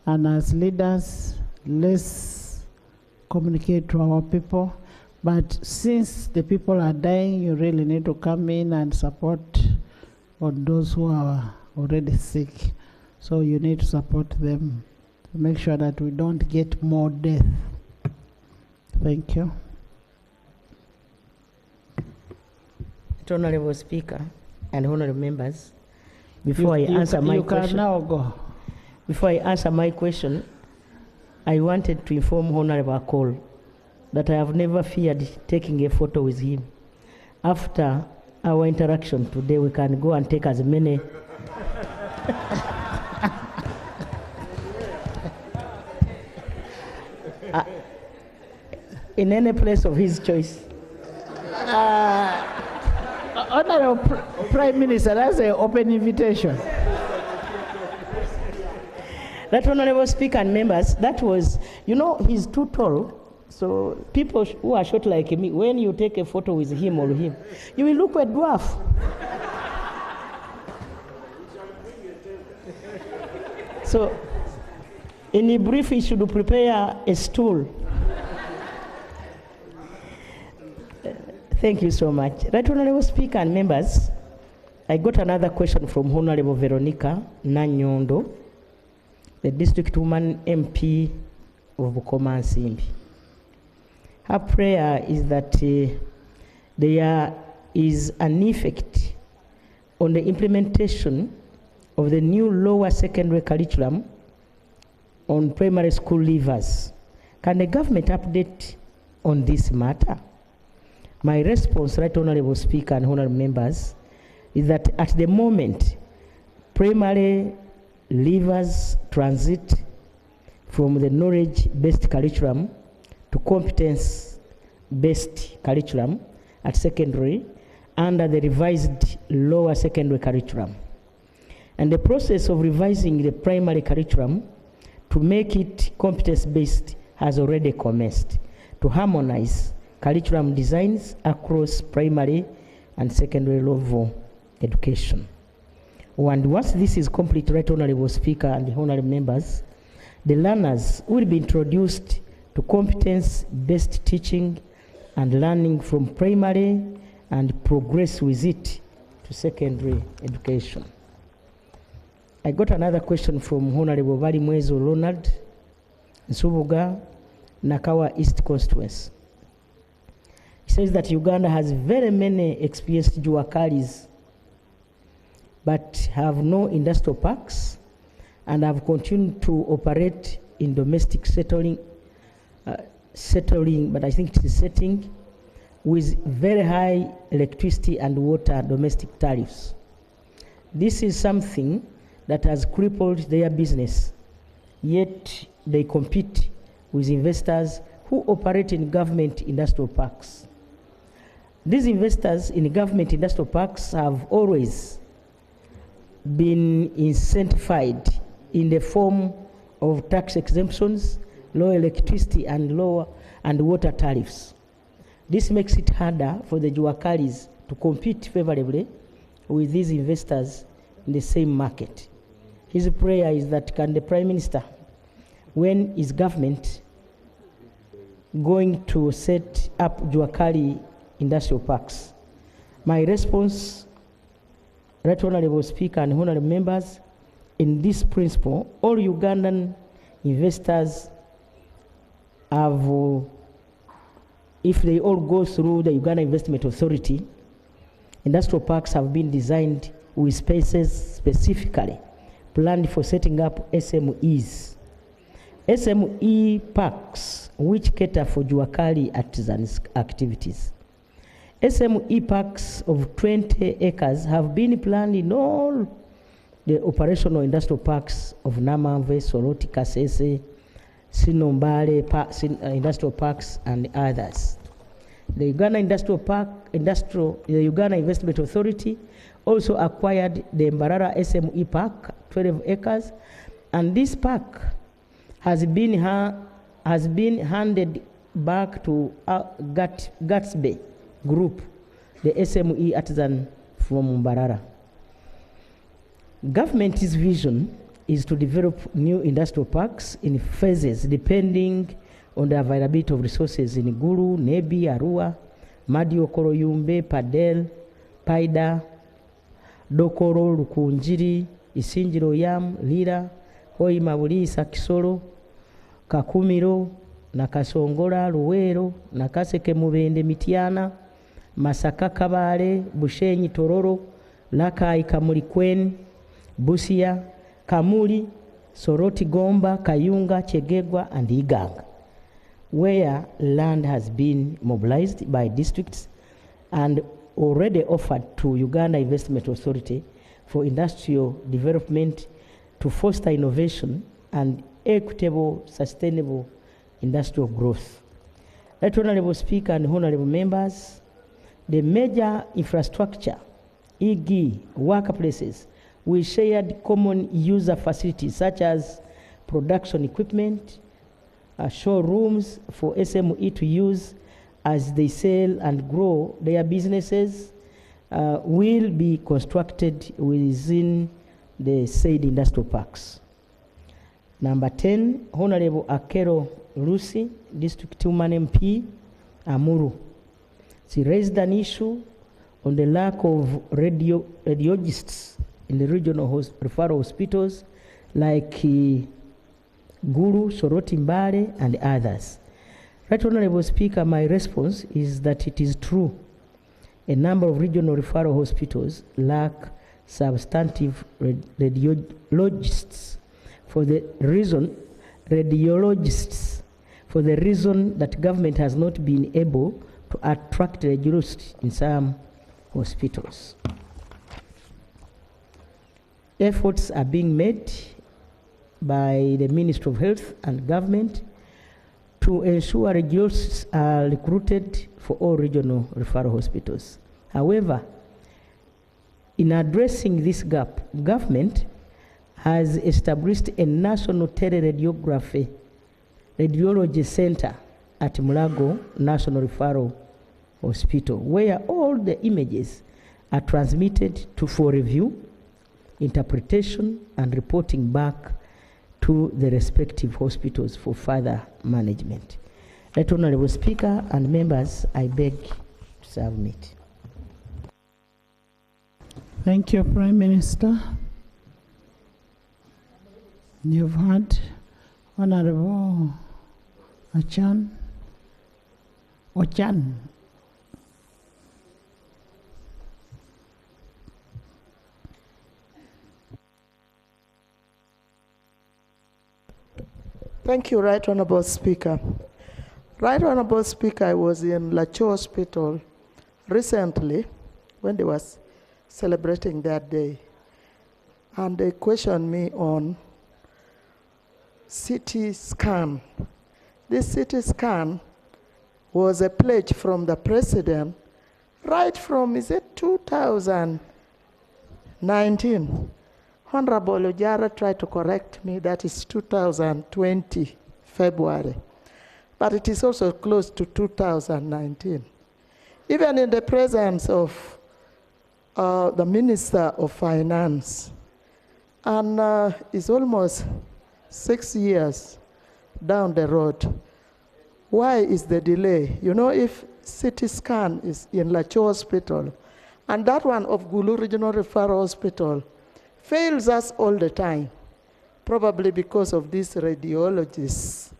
And as leaders, let's communicate to our people. But since the people are dying, you really need to come in and support on those who are already sick. So you need to support them to make sure that we don't get more death. Thank you. Honorable Speaker and honorable members, before I answer my question, can now go. Before I answer my question, I wanted to inform Honorable Cole that I have never feared taking a photo with him. After our interaction today, we can go and take as many in any place of his choice. Honorable Prime Minister, that's an open invitation. That Honorable Speaker and members, that was, you know, he's too tall. So people who are short like me, when you take a photo with him or him, you will look like a dwarf. So, in a brief, he should prepare a stool. Thank you so much. Right Honorable Speaker and members, I got another question from Honorable Veronica Nanyondo, the district woman MP of Bukoma and Simbi. Her prayer is that there is an effect on the implementation of the new lower secondary curriculum on primary school leavers. Can the government update on this matter? My response, Right Honorable Speaker and honorable members, is that at the moment, primary leavers transit from the knowledge-based curriculum to competence-based curriculum at secondary under the revised lower secondary curriculum. And the process of revising the primary curriculum to make it competence-based has already commenced to harmonize curriculum designs across primary and secondary level education. And once this is complete, Right Honorable Speaker and the honorable members, the learners will be introduced to competence-based teaching and learning from primary and progress with it to secondary education. I got another question from Honorable Valimwezo Ronald, Nsubuga, Nakawa East Constituency. He says that Uganda has very many experienced juakalis, but have no industrial parks and have continued to operate in domestic settling, but I think it is setting, with very high electricity and water domestic tariffs. This is something that has crippled their business, yet they compete with investors who operate in government industrial parks. These investors in government industrial parks have always been incentivized in the form of tax exemptions, low electricity and water tariffs. This makes it harder for the juakalis to compete favorably with these investors in the same market. His prayer is that, can the Prime Minister, when is government going to set up juakali industrial parks? My response, Right Honorable Speaker and honorable members, in this principle, all Ugandan investors have, if they all go through the Uganda Investment Authority, industrial parks have been designed with spaces specifically planned for setting up SMEs. SME parks which cater for juakali artisans activities. SME parks of 20 acres have been planned in all the operational industrial parks of Namamve, Soroti, Kasese, Sinombale, industrial parks, and others. The Uganda the Uganda Investment Authority also acquired the Mbarara SME Park, 12 acres, and this park has been handed back to Gatsby Group, the SME artisan from Mbarara. Government's vision is to develop new industrial parks in phases depending on the availability of resources in Gulu, Nebi, Arua, Madio, Koroyumbe, Padel, Paida, Dokoro, Lukunjiri, Isinjiro, Yam, Lira, Hoima, Bulisa, Kisoro, Kakumiro, Nakasongola, Luwero, Nakaseke, Mubende, Mitiana, Masaka, Kabale, Bushenyi, Tororo, Lakai, Kamulikwen, Busia, Kamuli, Soroti, Gomba, Kayunga, Chegegwa, and Iganga, where land has been mobilized by districts and already offered to Uganda Investment Authority for industrial development to foster innovation and equitable, sustainable industrial growth. Right Honorable Speaker and honorable members, the major infrastructure, e.g. workplaces, with shared common user facilities such as production equipment, showrooms for SME to use as they sell and grow their businesses, will be constructed within the said industrial parks. Number 10, Honorable Akero Lucy, District 2 MP, Amuru. She raised an issue on the lack of radiologists in the regional referral hospitals like Guru, Soroti, Mbale, and others. Right Honorable Speaker, my response is that it is true. A number of regional referral hospitals lack substantive radiologists for the reason that government has not been able to attract radiologists in some hospitals. Efforts are being made by the Ministry of Health and government to ensure radiologists are recruited for all regional referral hospitals. However, in addressing this gap, government has established a national teleradiology center at Mulago National Referral Hospital, where all the images are transmitted for review, interpretation, and reporting back to the respective hospitals for further management. Right Honorable Speaker and members, I beg to submit. Thank you, Prime Minister. You've heard Honorable Ochan. Thank you, Right Honorable Speaker. Right Honorable Speaker, I was in Lacho Hospital recently when they was celebrating that day, and they questioned me on CT scan. This CT scan was a pledge from the president right from, is it 2019? Honorable Ojara tried to correct me, that is 2020, February. But it is also close to 2019. Even in the presence of the Minister of Finance, and it's almost 6 years down the road. Why is the delay? You know, if CT scan is in Lacho Hospital, and that one of Gulu Regional Referral Hospital fails us all the time, probably because of these radiologists,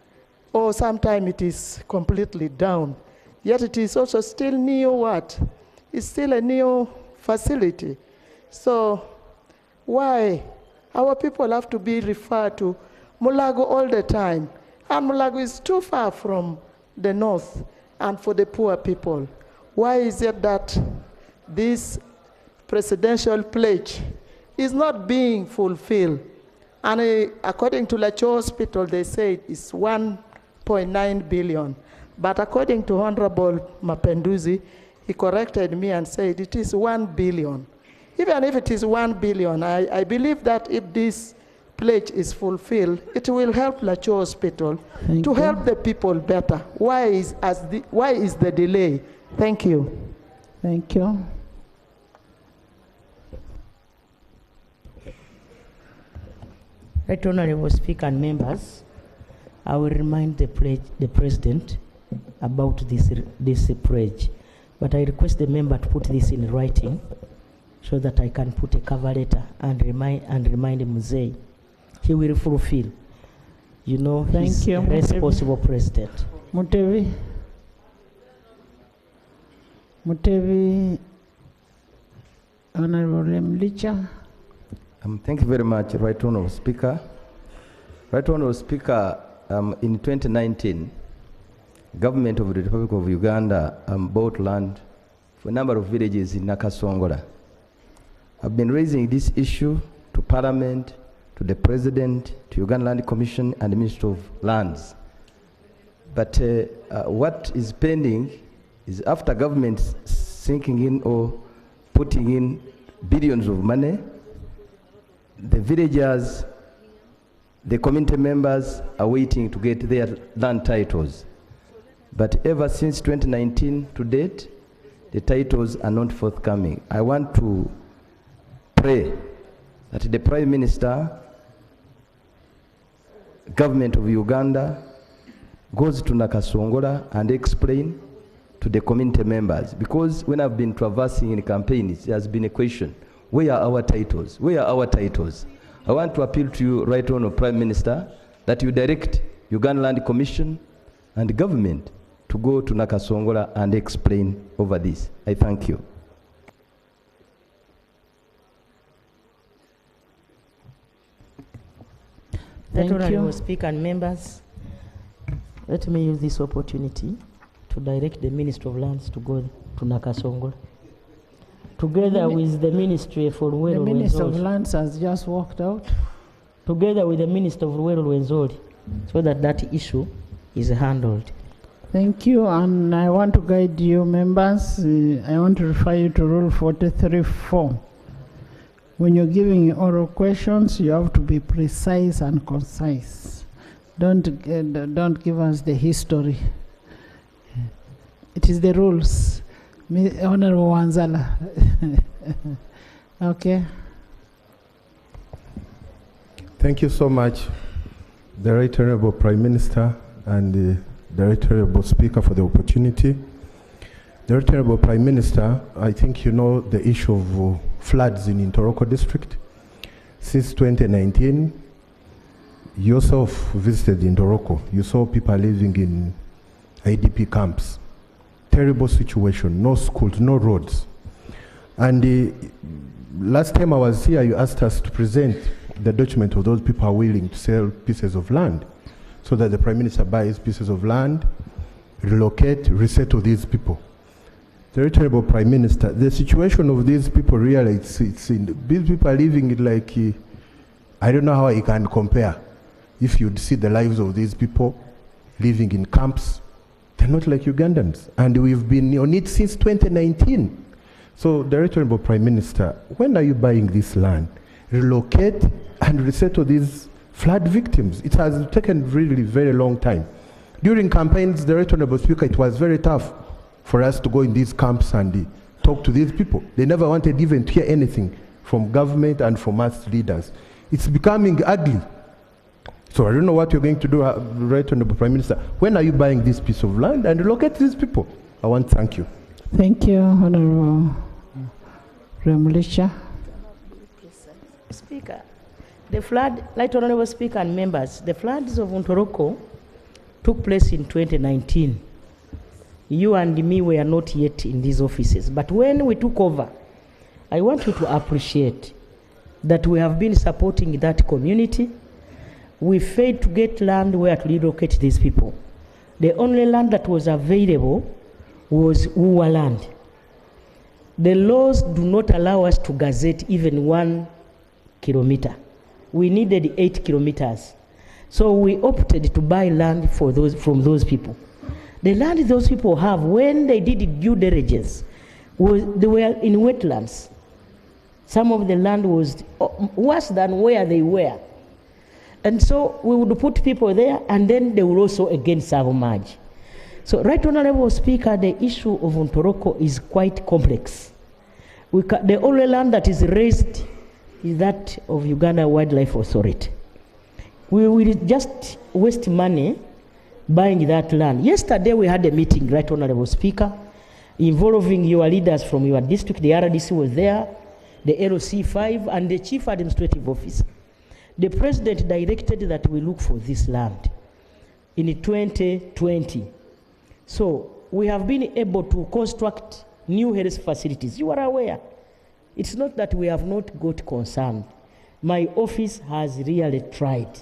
or sometimes it is completely down. Yet it is also still new what? It's still a new facility. So why our people have to be referred to Mulago all the time? And Mulago is too far from the north and for the poor people. Why is it that this presidential pledge is not being fulfilled? And according to Lacho Hospital, they say it's 1.9 billion. But according to Honorable Mapenduzi, he corrected me and said it is 1 billion. Even if it is 1 billion, I believe that if this pledge is fulfilled, it will help Lacho Hospital to help the people better. Why is the delay? Thank you. Thank you. Right Honorable Speaker and members, I will remind the President about this pledge, but I request the member to put this in writing so that I can put a cover letter and remind Muzei he will fulfill. You know, he's a responsible president. Mutevi, Honorable Mlicha. Thank you very much, Right Honorable Speaker. Right Honorable Speaker, in 2019, Government of the Republic of Uganda bought land for a number of villages in Nakasongola. I've been raising this issue to Parliament, to the President, to Uganda Land Commission and the Minister of Lands. But what is pending is after government sinking in or putting in billions of money, the villagers, the community members are waiting to get their land titles. But ever since 2019 to date, the titles are not forthcoming. I want to pray that the Prime Minister, Government of Uganda, goes to Nakasongola and explain to the community members, because when I've been traversing in campaigns, there has been a question, where are our titles? Where are our titles? I want to appeal to you, Right Honorable Prime Minister, that you direct Uganda Land Commission and the government to go to Nakasongola and explain over this. I thank you. Thank you, Honorable Speaker and members. Let me use this opportunity to direct the Minister of Lands to go to Nakasongola, together with the Ministry for Rural. The Minister of Lands has just walked out. Together with the Minister of Rural Wenzori, so that that issue is handled. Thank you, and I want to guide you, members. I want to refer you to Rule 43(4). When you're giving oral questions, you have to be precise and concise. Don't give us the history. It is the rules. Honorable Wanzala. Okay. Thank you so much, the Right Honorable Prime Minister and the Right Honorable Speaker, for the opportunity. The Right Honorable Prime Minister, I think you know the issue of floods in Ntoroko district. Since 2019, you yourself visited Ntoroko. You saw people living in IDP camps. Terrible situation, no schools, no roads. And last time I was here, you asked us to present the document of those people who are willing to sell pieces of land so that the Prime Minister buys pieces of land, relocate, resettle these people. The Right Honorable Prime Minister, the situation of these people really, these people are living it like, I don't know how I can compare. If you'd see the lives of these people living in camps, they're not like Ugandans. And we've been on it since 2019. So, the Right Honorable Prime Minister, when are you buying this land? Relocate and resettle these flood victims. It has taken really very long time. During campaigns, the Right Honorable Speaker, it was very tough for us to go in these camps and talk to these people. They never wanted even to hear anything from government and from us leaders. It's becoming ugly. So I don't know what you're going to do, Right Honorable Prime Minister. When are you buying this piece of land and relocate these people? I want to thank you. Thank you, Honorable Remulicha. Speaker, the flood, Right Honorable Speaker and members, the floods of Ntoroko took place in 2019. You and me were not yet in these offices. But when we took over, I want you to appreciate that we have been supporting that community. We failed to get land where to relocate these people. The only land that was available was Uwa land. The laws do not allow us to gazette even 1 kilometer. We needed 8 kilometers. So we opted to buy land for from those people. The land those people have, when they did due diligence, they were in wetlands. Some of the land was worse than where they were. And so we would put people there, and then they would also again submerge. So, Right Honorable Speaker, the issue of Ntoroko is quite complex. The only land that is raised is that of Uganda Wildlife Authority. We will just waste money buying that land. Yesterday we had a meeting, Right Honorable Speaker, involving your leaders from your district. The RDC was there, the LC5, and the Chief Administrative Officer. The President directed that we look for this land in 2020. So we have been able to construct new health facilities. You are aware. It's not that we have not got concerned. My office has really tried.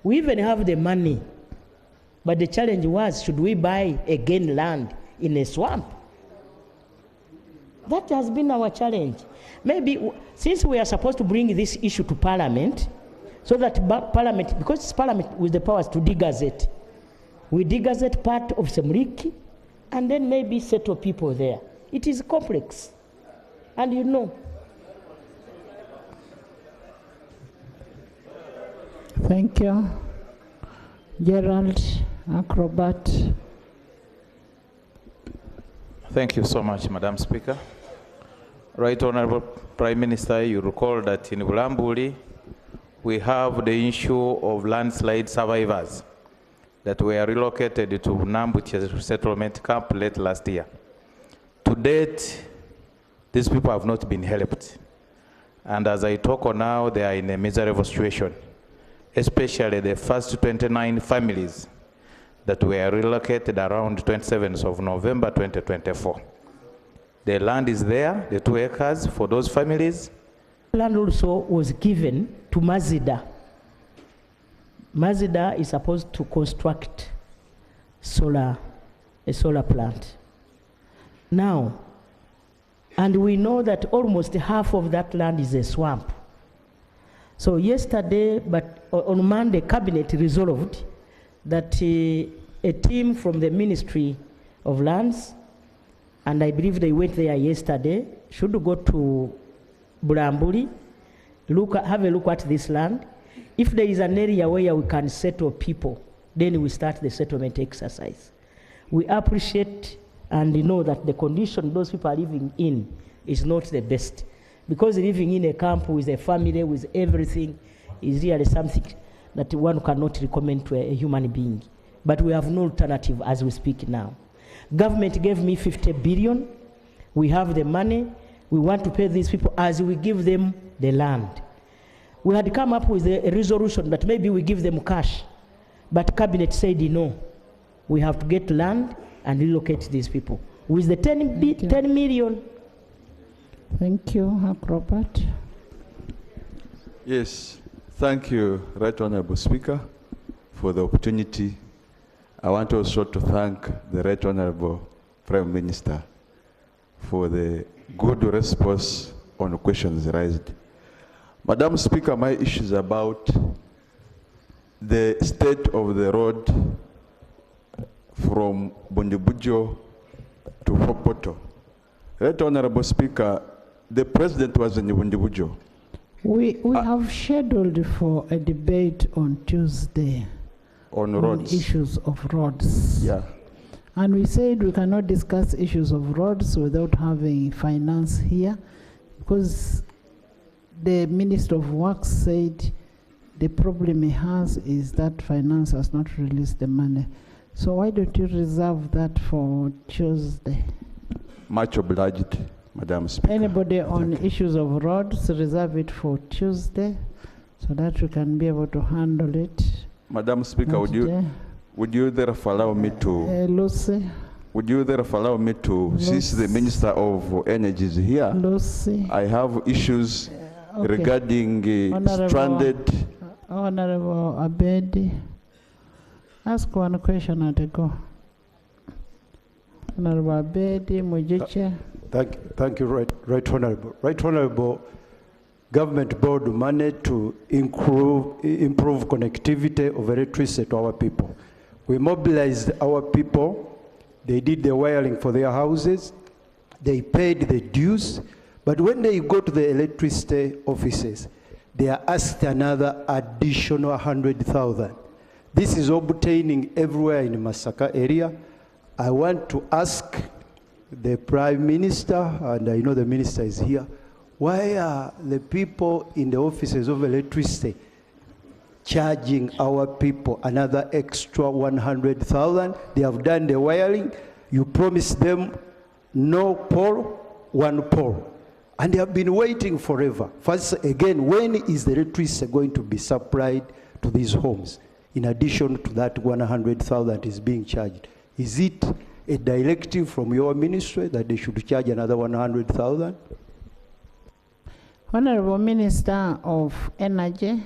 We even have the money. But the challenge was, should we buy again land in a swamp? That has been our challenge. Maybe since we are supposed to bring this issue to Parliament, so that Parliament, because it's Parliament with the powers to degazette, we degazette part of Semriki and then maybe settle people there. It is complex. And you know. Thank you. Gerald Acrobat. Thank you so much, Madam Speaker. Right Honorable Prime Minister, you recall that in Bulambuli, we have the issue of landslide survivors that were relocated to Nambuche settlement camp late last year. To date, these people have not been helped. And as I talk now, they are in a miserable situation, especially the first 29 families that were relocated around 27th of November 2024. The land is there, the 2 acres for those families. Land also was given to Mazida. Mazida is supposed to construct a solar plant. Now, and we know that almost half of that land is a swamp. So yesterday, but on Monday, Cabinet resolved that a team from the Ministry of Lands, and I believe they went there yesterday, should go to Bulambuli, have a look at this land. If there is an area where we can settle people, then we start the settlement exercise. We appreciate and know that the condition those people are living in is not the best. Because living in a camp with a family, with everything, is really something that one cannot recommend to a human being. But we have no alternative as we speak now. Government gave me 50 billion. We have the money. We want to pay these people as we give them the land. We had come up with a resolution that maybe we give them cash. But Cabinet said no. We have to get land and relocate these people. With the 10 million. Thank you, Robert. Yes, thank you, Right Honorable Speaker, for the opportunity. I want also to thank the Right Honorable Prime Minister for the good response on questions raised. Madam Speaker, my issue is about the state of the road from Bundibujo to Fopoto. Right Honorable Speaker, the President was in Bundibujo. We have scheduled for a debate on Tuesday on roads. Issues of roads. Yeah. And we said we cannot discuss issues of roads without having finance here, because the Minister of Works said the problem he has is that finance has not released the money. So why don't you reserve that for Tuesday? Much obliged, Madam Speaker. Anybody on issues of roads, reserve it for Tuesday so that we can be able to handle it. Madam Speaker, would you therefore allow me to Lucy? Would you therefore allow me to, since the Minister of Energy is here, Lucy. I have issues Okay. regarding stranded. Honorable Abedi, ask one question at a go. Honorable Abedi, Mujiche. Thank you, Right Honorable. Right Honorable, government board money to improve connectivity of electricity to our people. We mobilized our people. They did the wiring for their houses. They paid the dues. But when they go to the electricity offices, they are asked another additional 100,000. This is obtaining everywhere in Masaka area. I want to ask the Prime Minister, and I know the Minister is here, why are the people in the offices of electricity charging our people another extra 100,000? They have done the wiring. You promised them no pole, one pole. And they have been waiting forever. First, again, when is the electricity going to be supplied to these homes? In addition to that 100,000 is being charged. Is it a directive from your ministry that they should charge another 100,000? Honorable Minister of Energy,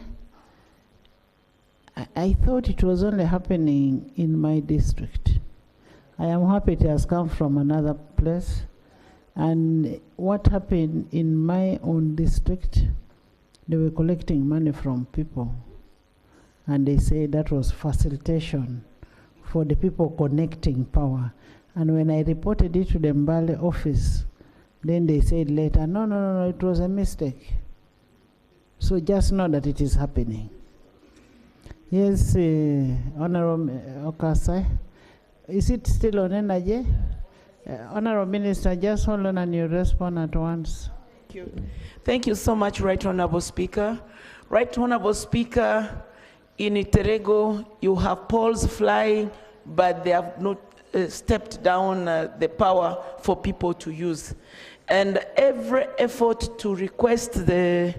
I thought it was only happening in my district. I am happy it has come from another place. And what happened in my own district, they were collecting money from people. And they say that was facilitation for the people connecting power. And when I reported it to the Mbale office, then they said later, no, it was a mistake. So just know that it is happening. Yes, Honorable Okasai, is it still on energy? Honorable Minister, just hold on and you respond at once. Thank you. Thank you so much, Right Honorable Speaker. Right Honorable Speaker, in Iterego, you have poles flying, but they have not stepped down the power for people to use. And every effort to request the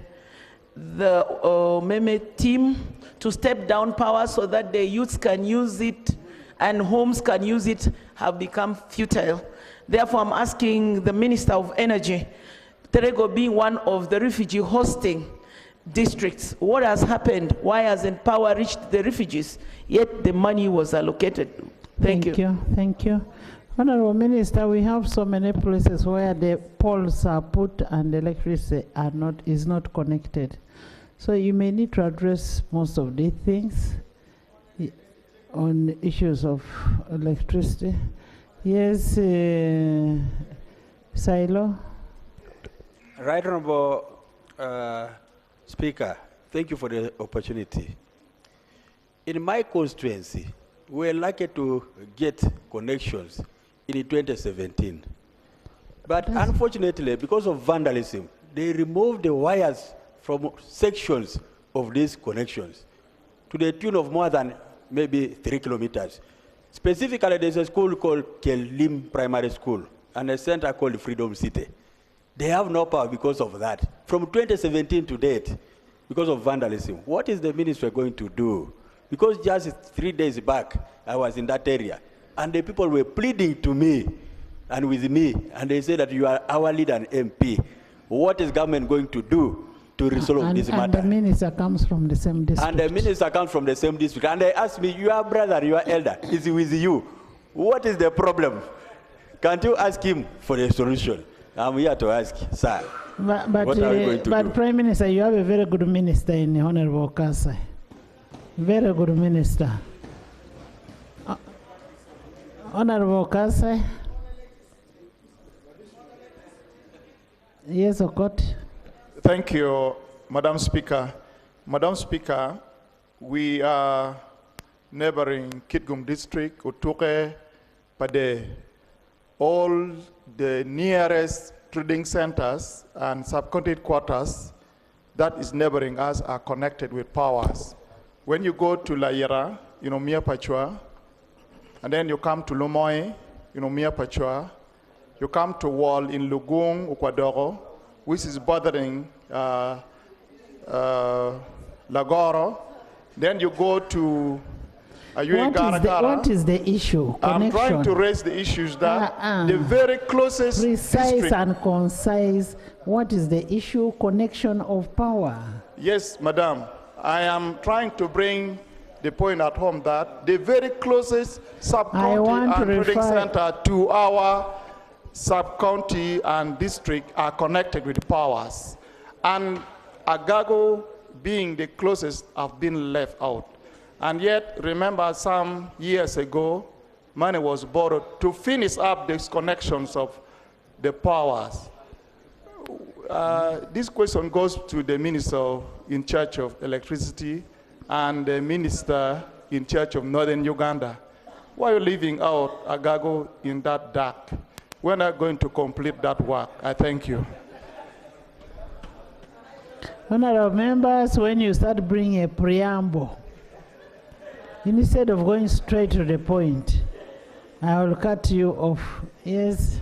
Meme team to step down power so that the youths can use it and homes can use it have become futile. Therefore, I'm asking the Minister of Energy, Terego being one of the refugee hosting districts, what has happened? Why hasn't power reached the refugees? Yet the money was allocated. Thank you. Thank you. Honorable Minister, we have so many places where the poles are put and the electricity is not connected. So you may need to address most of these things on issues of electricity. Yes, Silo. Right Honorable Speaker, thank you for the opportunity. In my constituency, we were lucky to get connections in 2017. But unfortunately, because of vandalism, they removed the wires from sections of these connections to the tune of more than maybe 3 kilometers. Specifically, there's a school called Kelim Primary School and a center called Freedom City. They have no power because of that. From 2017 to date, because of vandalism, what is the ministry going to do? Because just 3 days back, I was in that area, and the people were pleading to me and with me, and they said that you are our leader and MP. What is government going to do? to resolve this And matter. the minister comes from the same district. And the minister comes from the same district. And they ask me, your brother, your elder, is with you. What is the problem? Can't you ask him for the solution? I'm here to ask, sir. But what are we going to do? Prime Minister, you have a very good minister in Honorable Kasai. Very good minister. Honorable Kasai. Yes, Okot. Thank you, Madam Speaker. Madam Speaker, we are neighboring Kitgum District, Utuke, Pade. All the nearest trading centers and sub-county quarters that is neighboring us are connected with powers. When you go to La Yera, Mia Pachua, and then you come to Lumoy, Mia Pachua, you come to Wall in Lugung, Ukwadoro, which is bordering Lagoro. Then you go to What is the issue? I'm trying to raise the issues that the very closest precise district. and concise. What is the issue? Connection of power. Yes, Madam. I am trying to bring the point at home that the very closest sub-county and trading center to our sub-county and district are connected with powers. And Agago, being the closest, have been left out. And yet, remember some years ago, money was borrowed to finish up these connections of the powers. This question goes to the minister in charge of electricity and the minister in charge of northern Uganda. Why are you leaving out Agago in that dark? When are you going to complete that work? I thank you. Honorable members, when you start bringing a preamble, instead of going straight to the point, I will cut you off. Yes.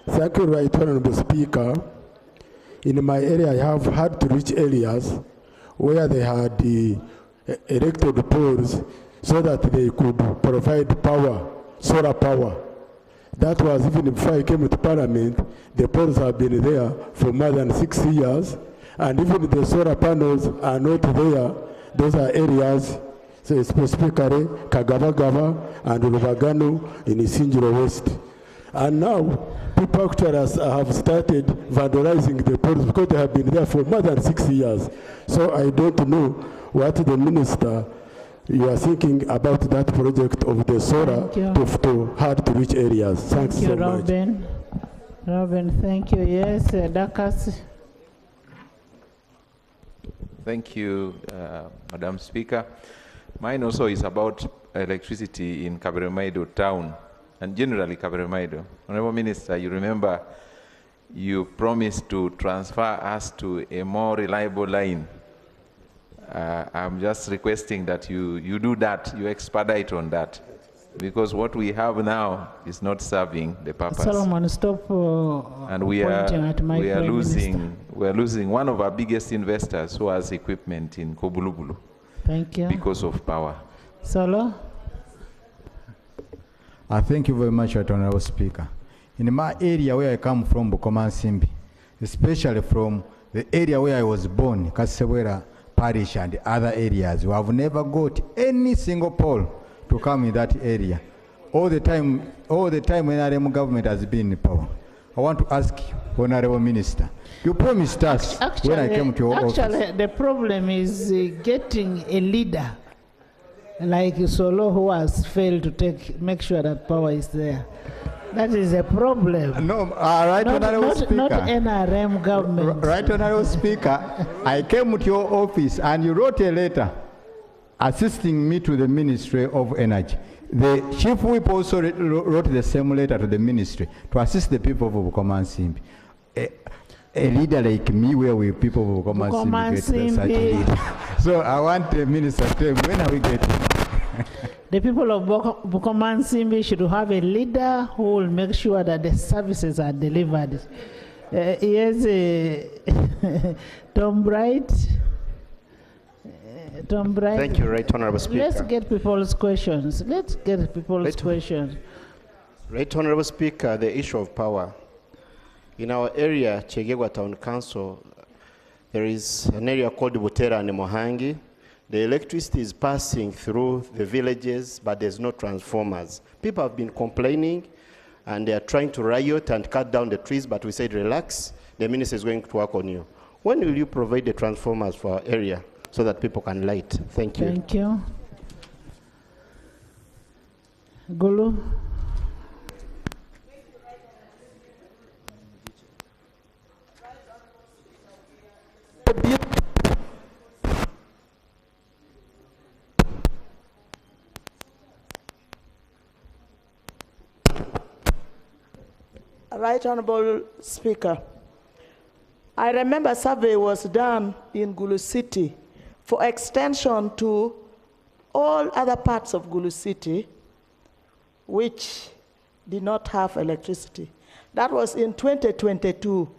Thank you, Right Honorable Speaker. In my area, I have had to reach areas where they had the erected poles so that they could provide power, solar power. That was even before I came to Parliament. The poles have been there for more than 6 years, and even the solar panels are not there. Those are areas, so specifically Kagava and Rubagano in Isinjiro West. And now, people actually have started vandalizing the poles because they have been there for more than 6 years. So I don't know what the minister you are thinking about that project of the solar to hard to reach areas. Thanks so much. Robin, thank you. Yes, Dakas. Thank you, Madam Speaker. Mine also is about electricity in Kaberemaido town and generally Kaberemaido. Honorable Minister, you remember you promised to transfer us to a more reliable line. I'm just requesting that you do that, you expedite on that, because what we have now is not serving the purpose. Solomon, stop and we are losing one of our biggest investors who has equipment in Kobulubulu. Thank you. Because of power. Solo. Thank you very much, Honorable Speaker. In my area where I come from, Bukomansimbi, especially from the area where I was born, Kasewera Parish and other areas, we have never got any single pole to come in that area. All the time when NRM government has been in power. I want to ask you, Honorable Minister, you promised us when I came to your office. Actually, the problem is getting a leader like Solo who has failed to make sure that power is there. That is a problem. No, right, Honorable Speaker. Not NRM government. Right, Honorable Speaker, I came to your office and you wrote a letter assisting me to the Ministry of Energy. The Chief Whip also wrote the same letter to the Ministry to assist the people of Bukomansimbi. A leader like me, where we people of Bukomansimbi get such a leader. So I want the Minister to tell me, when are we getting? The people of Bukomansimbi should have a leader who will make sure that the services are delivered. Yes, Tom Bright. Tom Bright. Thank you, Right Honorable Speaker. Let's get people's questions. Right Honorable Speaker, the issue of power. In our area, Chegegwa Town Council, there is an area called Butera and Mohangi. The electricity is passing through the villages, but there's no transformers. People have been complaining, and they are trying to riot and cut down the trees, but we said, relax, the minister is going to work on you. When will you provide the transformers for our area so that people can light? Thank you. Thank you. Gulu. Right Honorable Speaker, I remember a survey was done in Gulu City for extension to all other parts of Gulu City which did not have electricity. That was in 2022.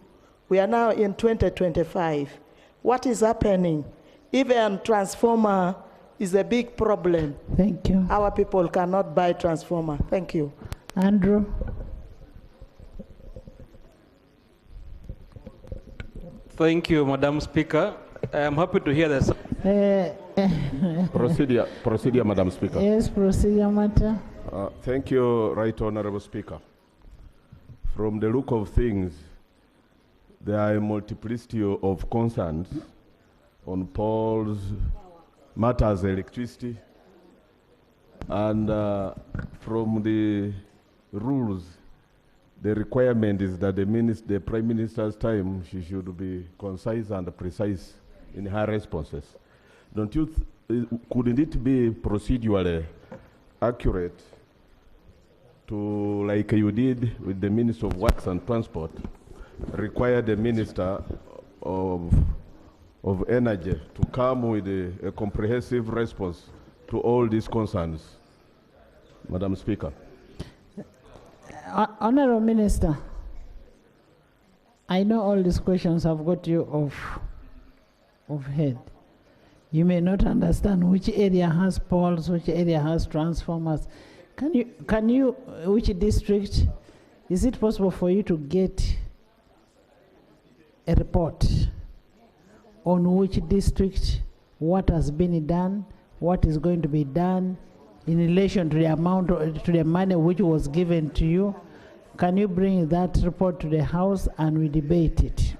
We are now in 2025. What is happening? Even transformer is a big problem. Thank you. Our people cannot buy transformer. Thank you. Andrew. Thank you, Madam Speaker. I am happy to hear this. Procedure, Madam Speaker. Yes, procedure matter. Thank you, Right Honorable Speaker. From the look of things, there are a multiplicity of concerns on poles, matters electricity, and from the rules, the requirement is that the Prime Minister's time, she should be concise and precise in her responses. Don't you, couldn't it be procedurally accurate to, like you did with the Minister of Works and Transport, require the Minister of Energy to come with a comprehensive response to all these concerns, Madam Speaker? Honorable Minister, I know all these questions have got you off head. You may not understand which area has poles, which area has transformers. Can you, which district, is it possible for you to get a report on which district, what has been done, what is going to be done, in relation to the amount, to the money which was given to you? Can you bring that report to the House and we debate it?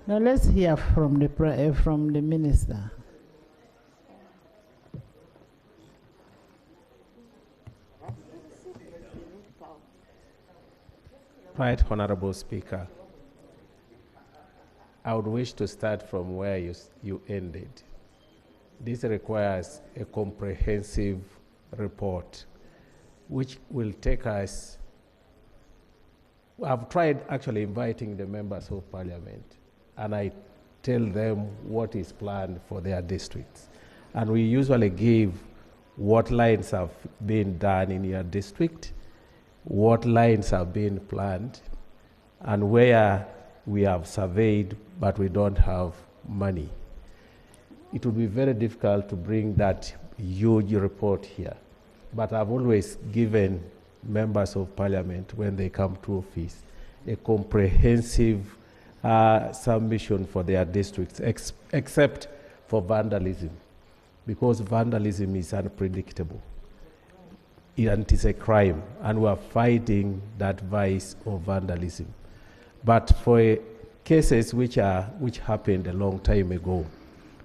Now let's hear from the Minister. Right Honorable Speaker, I would wish to start from where you ended. This requires a comprehensive report, which will take us. I've tried actually inviting the members of parliament, and I tell them what is planned for their districts. And we usually give what lines have been done in your district, what lines have been planned, and where we have surveyed but we don't have money. It would be very difficult to bring that huge report here. But I've always given members of parliament, when they come to office, a comprehensive submission for their districts, except for vandalism, because vandalism is unpredictable. And it is a crime, and we are fighting that vice of vandalism. But for cases which happened a long time ago,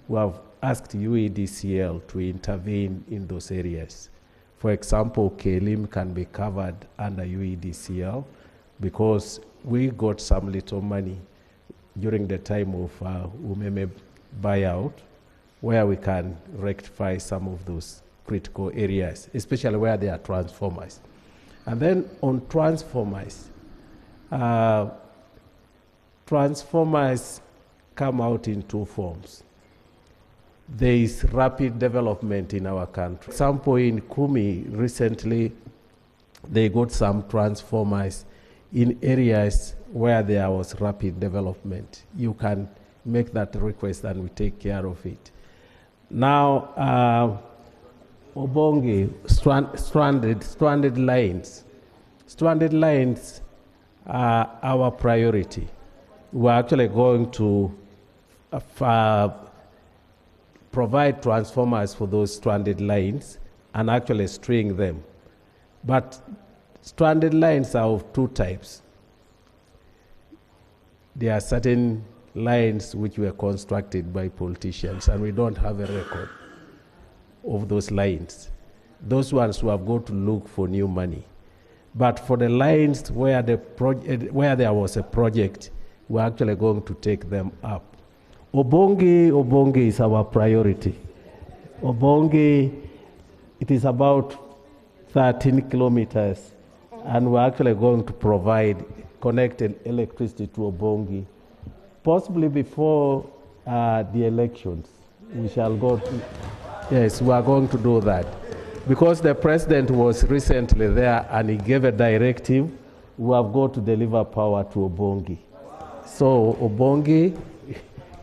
we have asked UEDCL to intervene in those areas. For example, Kelim can be covered under UEDCL because we got some little money during the time of Umeme buyout, where we can rectify some of those critical areas, especially where there are transformers. And then on transformers, transformers come out in two forms. There is rapid development in our country. For example, in Kumi recently, they got some transformers in areas where there was rapid development. You can make that request and we take care of it. Now, Obongi, stranded lines. Stranded lines are our priority. We're actually going to provide transformers for those stranded lines and actually string them. But stranded lines are of two types. There are certain lines which were constructed by politicians, and we don't have a record of those lines. Those ones we have got to look for new money. But for the lines where there was a project, we're actually going to take them up. Obongi is our priority. Obongi, it is about 13 kilometers, and we're actually going to provide connected electricity to Obongi. Possibly before the elections, we shall go to, yes, we are going to do that. Because the president was recently there and he gave a directive, we have got to deliver power to Obongi. So Obongi,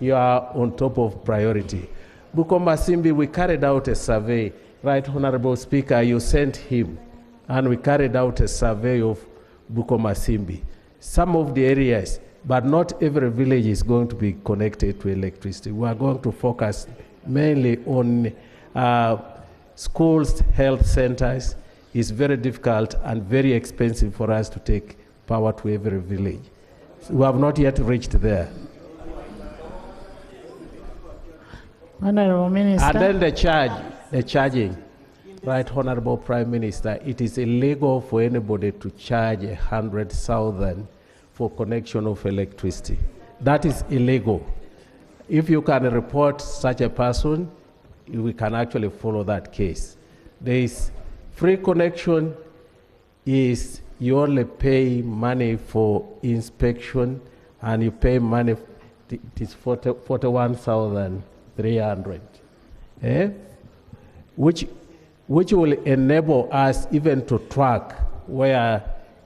you are on top of priority. Bukomasimbi, we carried out a survey. Right, Honorable Speaker, you sent him, and we carried out a survey of Bukomasimbi. Some of the areas, but not every village is going to be connected to electricity. We are going to focus mainly on schools, health centers. It's very difficult and very expensive for us to take power to every village. So we have not yet reached there. Honorable Minister. And then the charging. Right, Honorable Prime Minister, it is illegal for anybody to charge 100,000 for connection of electricity. That is illegal. If you can report such a person, we can actually follow that case. There is free connection is you only pay money for inspection, and you pay money, it is 41,300, which will enable us even to track where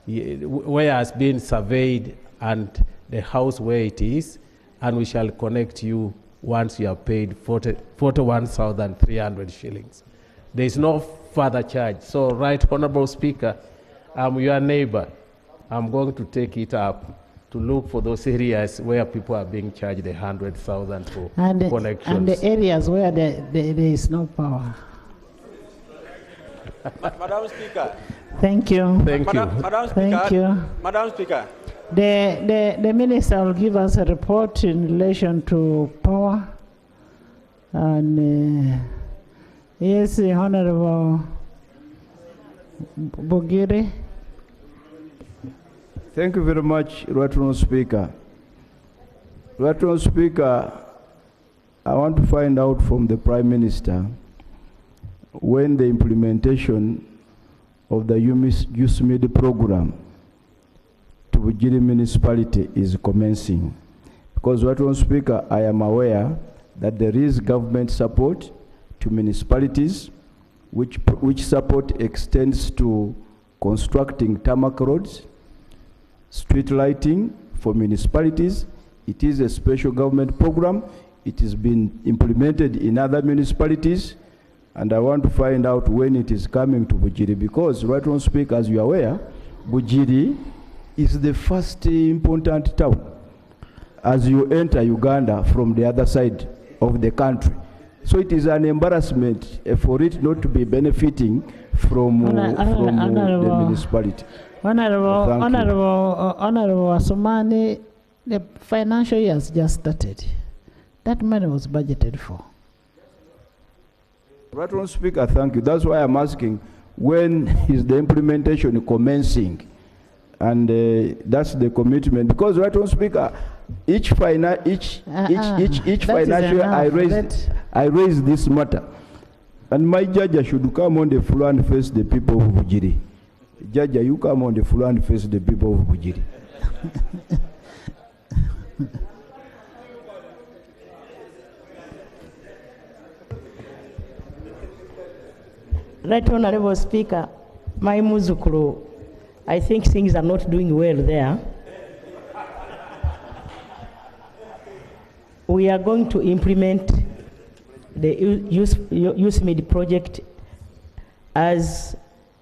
has been surveyed and the house where it is, and we shall connect you once you have paid 41,300 shillings. There is no further charge. So, Right Honorable Speaker, I'm your neighbor. I'm going to take it up to look for those areas where people are being charged 100,000 for connections. And the areas where there is no power. Madam Speaker. Thank you. Thank you. Madam Speaker. Thank you. Madam Speaker. The minister will give us a report in relation to power. And yes, Honorable Bugiri. Thank you very much, Right Honorable Speaker. Right Honorable Speaker, I want to find out from the Prime Minister when the implementation of the USMID program to Bugiri municipality is commencing. Because, Right Honorable Speaker, I am aware that there is government support to municipalities, which support extends to constructing tarmac roads, street lighting for municipalities. It is a special government program. It has been implemented in other municipalities, and I want to find out when it is coming to Bugiri, because, Right Honorable Speaker, as you are aware, Bugiri is the first important town as you enter Uganda from the other side of the country. So it is an embarrassment for it not to be benefiting from the municipality. Honorable Asumani, the financial year has just started. That money was budgeted for. Right Honorable Speaker, thank you. That's why I'm asking, when is the implementation commencing? And that's the commitment. Because, Right Honorable Speaker, each financial I raise this matter, and my judge should come on the floor and face the people of Bugiri. Judge, you come on the floor and face the people of Bugiri. Right Honorable Speaker, my muzukuru, I think things are not doing well there. We are going to implement the USMID project as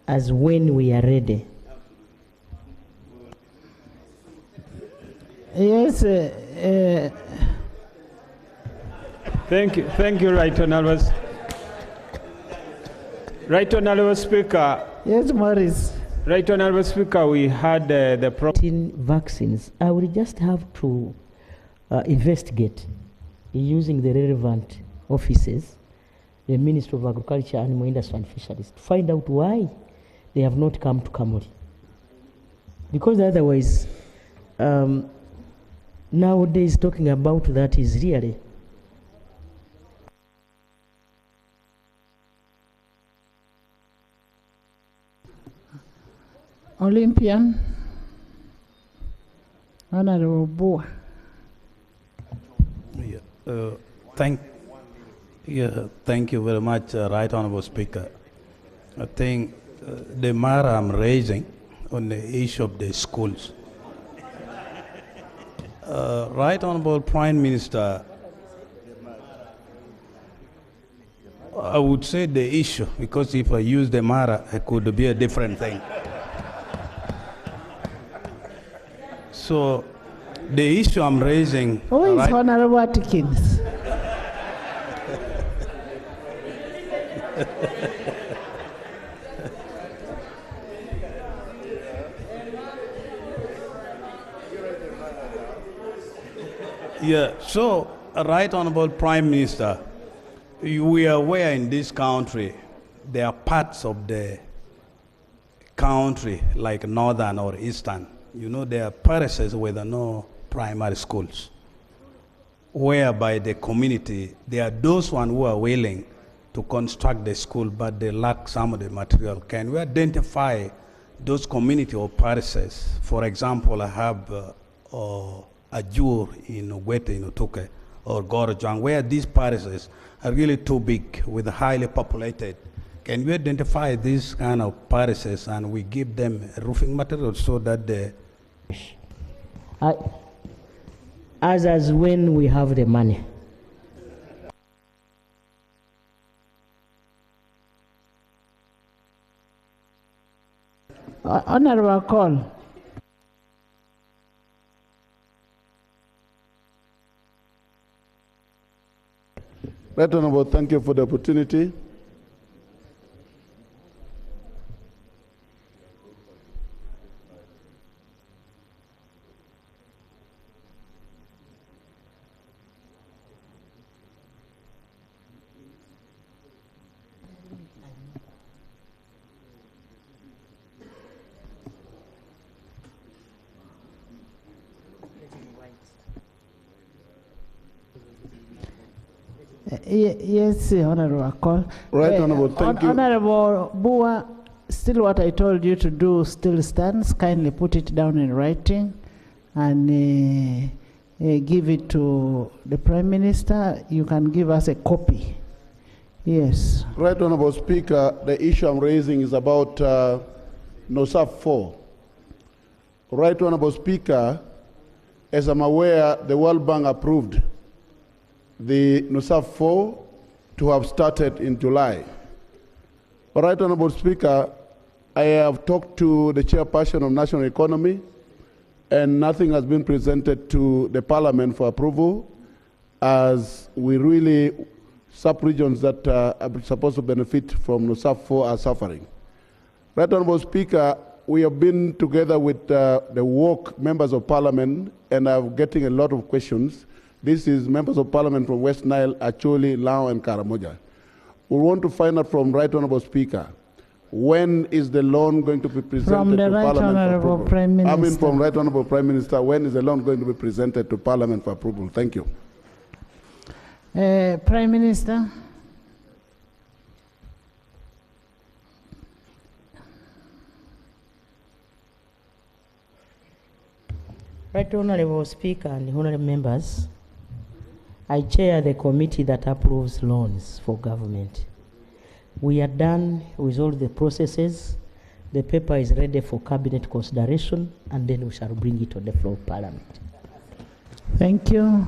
when we are ready. Yes. Thank you, Right Honourable. Right Honourable Speaker. Yes, Morris. Right Honourable Speaker, we had the vaccines. I will just have to investigate using the relevant offices, the Ministry of Agriculture, Animal Industry and Fisheries, to find out why they have not come to Cavali. Because otherwise, nowadays talking about that is really Olympian, Honorable Bua. Thank you very much, Right Honourable Speaker. I think the matter I'm raising on the issue of the schools. Right Honourable Prime Minister, I would say the issue, because if I use the matter, it could be a different thing. So, the issue I'm raising... Who is Honorable Atkins? Yeah, so, Right Honourable Prime Minister, we are aware in this country, there are parts of the country, like northern or eastern, you know, there are parishes where there are no primary schools, whereby the community, there are those one who are willing to construct the school, but they lack some of the material. Can we identify those community or parishes? For example, I have Ajur in Ogwete, in Otuke, or Gorojang, where these parishes are really too big, with highly populated. Can we identify these kind of parishes and we give them roofing material so that they... as when we have the money. Honorable Call. Right Honourable, thank you for the opportunity. Yes, Honorable Call. Right, Honourable, thank you. Honorable Bua, still what I told you to do still stands. Kindly put it down in writing and give it to the Prime Minister. You can give us a copy. Yes. Right, Honourable Speaker, the issue I'm raising is about NOSAF 4. Right, Honourable Speaker, as I'm aware, the World Bank approved the NOSAF 4 to have started in July. But Right Honourable Speaker, I have talked to the chairperson of National Economy, and nothing has been presented to the Parliament for approval, as we really, sub-regions that are supposed to benefit from NOSAF 4 are suffering. Right Honourable Speaker, we have been together with the work members of Parliament, and I'm getting a lot of questions. This is members of Parliament from West Nile, Acholi, Lao, and Karamoja. We want to find out from Right Honourable Speaker, when is the loan going to be presented from the to Right Parliament Honourable for approval? Prime Minister. I mean from Right Honourable Prime Minister, when is the loan going to be presented to Parliament for approval? Thank you. Prime Minister. Right Honourable Speaker and honourable members, I chair the committee that approves loans for government. We are done with all the processes. The paper is ready for cabinet consideration, and then we shall bring it on the floor of Parliament. Thank you.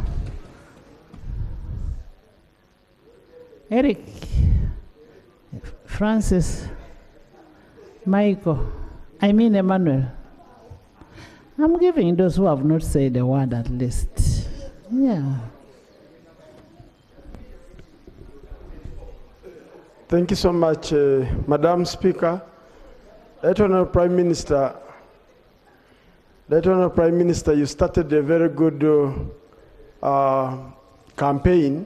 Eric, Francis, Michael, Emmanuel. I'm giving those who have not said a word at least. Yeah. Thank you so much, Madam Speaker. Right Honorable Prime Minister, you started a very good campaign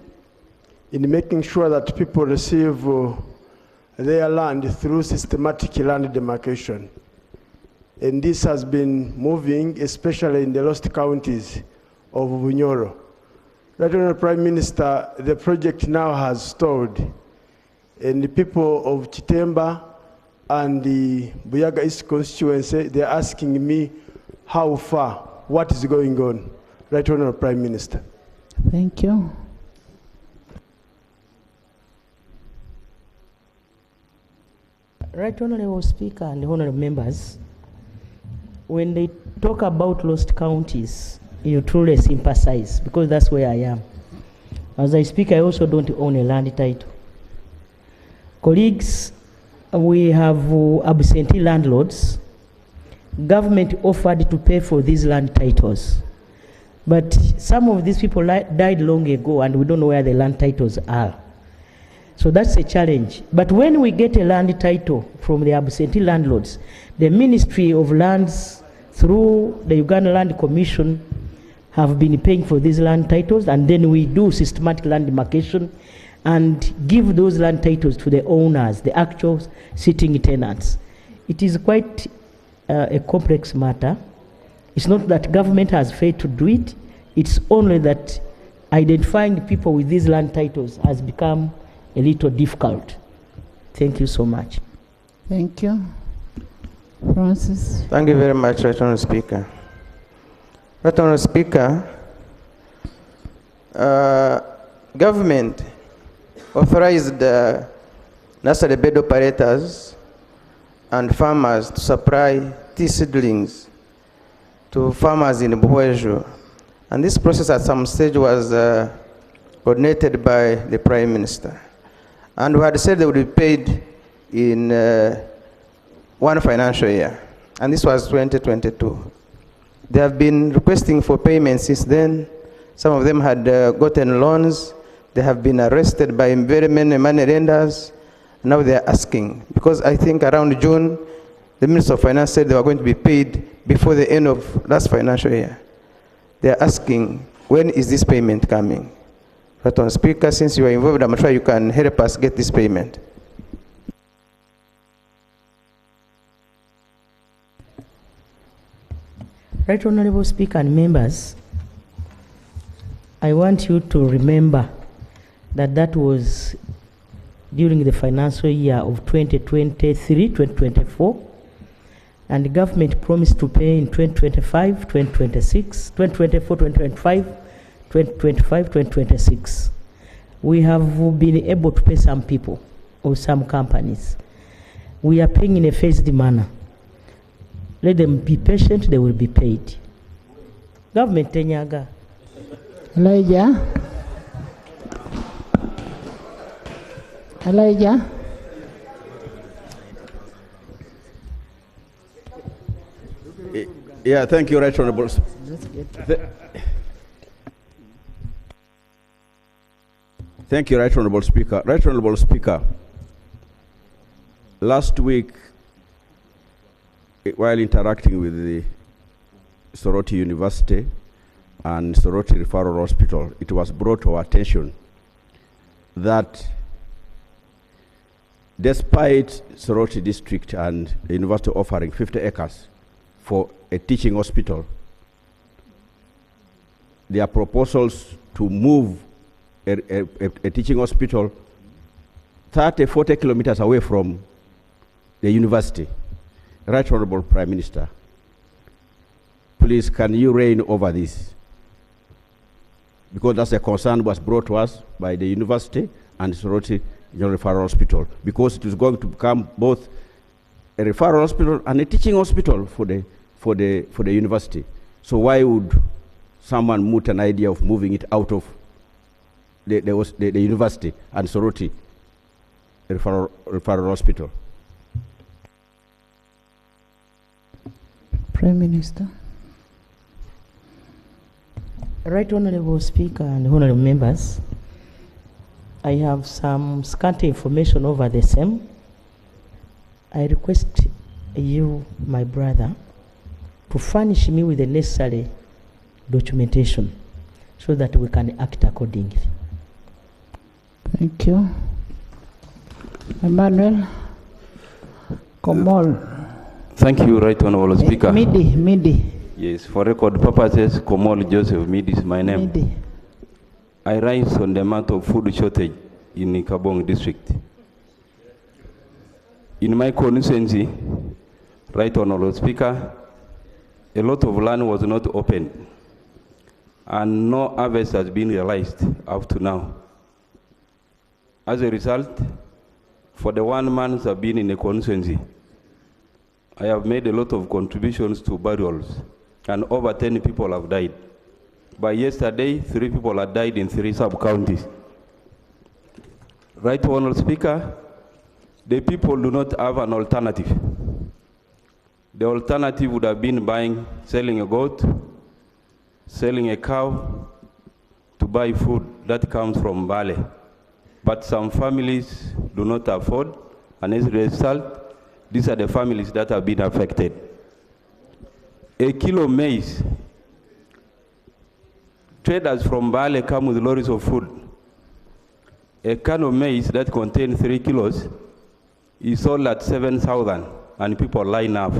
in making sure that people receive their land through systematic land demarcation. And this has been moving, especially in the lost counties of Bunyoro. Right Honorable Prime Minister, the project now has stalled. And the people of Chitemba and the Buyaga East constituency, they're asking me how far, what is going on. Right Honorable Prime Minister. Thank you. Right Honorable Speaker and honorable members, when they talk about lost counties, you truly sympathize because that's where I am. As I speak, I also don't own a land title. Colleagues, we have absentee landlords. Government offered to pay for these land titles. But some of these people died long ago and we don't know where the land titles are. So that's a challenge. But when we get a land title from the absentee landlords, the Ministry of Lands through the Uganda Land Commission have been paying for these land titles, and then we do systematic land demarcation and give those land titles to the owners, the actual sitting tenants. It is quite a complex matter. It's not that government has failed to do it, it's only that identifying people with these land titles has become a little difficult. Thank you so much. Thank you. Francis. Thank you very much, Right Honourable Speaker. Right Honourable Speaker, government authorized nursery bed operators and farmers to supply tea seedlings to farmers in Buhweju. And this process at some stage was coordinated by the Prime Minister. And we had said they would be paid in one financial year. And this was 2022. They have been requesting for payment since then. Some of them had gotten loans. They have been arrested by very many money lenders. Now they are asking, because I think around June, the Minister of Finance said they were going to be paid before the end of last financial year. They are asking, when is this payment coming? Right Honourable Speaker, since you are involved, I'm sure you can help us get this payment. Right Honorable Speaker and members, I want you to remember that that was during the financial year of 2023-2024, and the government promised to pay in 2025, 2026, 2024, 2025, 2025, 2026. We have been able to pay some people or some companies. We are paying in a phased manner. Let them be patient, they will be paid. Government tenyaga. Elijah. Elijah. Yeah, thank you, Right Honourable. Thank you, Right Honourable Speaker. Right Honourable Speaker, last week, while interacting with the Soroti University and Soroti Referral Hospital, it was brought to our attention that despite Soroti District and the university offering 50 acres for a teaching hospital, their proposals to move a teaching hospital 30, 40 kilometers away from the university. Right Honourable Prime Minister, please can you reign over this? Because that's a concern was brought to us by the university and Soroti General Referral Hospital, because it is going to become both a referral hospital and a teaching hospital for the university. So why would someone moot an idea of moving it out of the university and Soroti Referral Hospital? Prime Minister. Right Honorable Speaker and honorable members, I have some scant information over the same. I request you, my brother, to furnish me with the necessary documentation so that we can act accordingly. Thank you. Emmanuel Komol. Thank you, Right Honorable Speaker. Midi. Yes, for record purposes, Komol Joseph Midi is my name. Midi. I rise on the matter of food shortage in Kabong district. In my constituency, Right Honorable Speaker, a lot of land was not opened and no harvest has been realized up to now. As a result, for the 1 month I've been in the constituency, I have made a lot of contributions to burials and over 10 people have died. By yesterday, 3 people had died in 3 sub-counties. Right Honorable Speaker, the people do not have an alternative. The alternative would have been selling a goat, selling a cow to buy food that comes from Bale. But some families do not afford, and as a result, these are the families that have been affected. A kilo maize, traders from Bale come with lorries of food. A can of maize that contains 3 kilos is sold at 7,000, and people line up.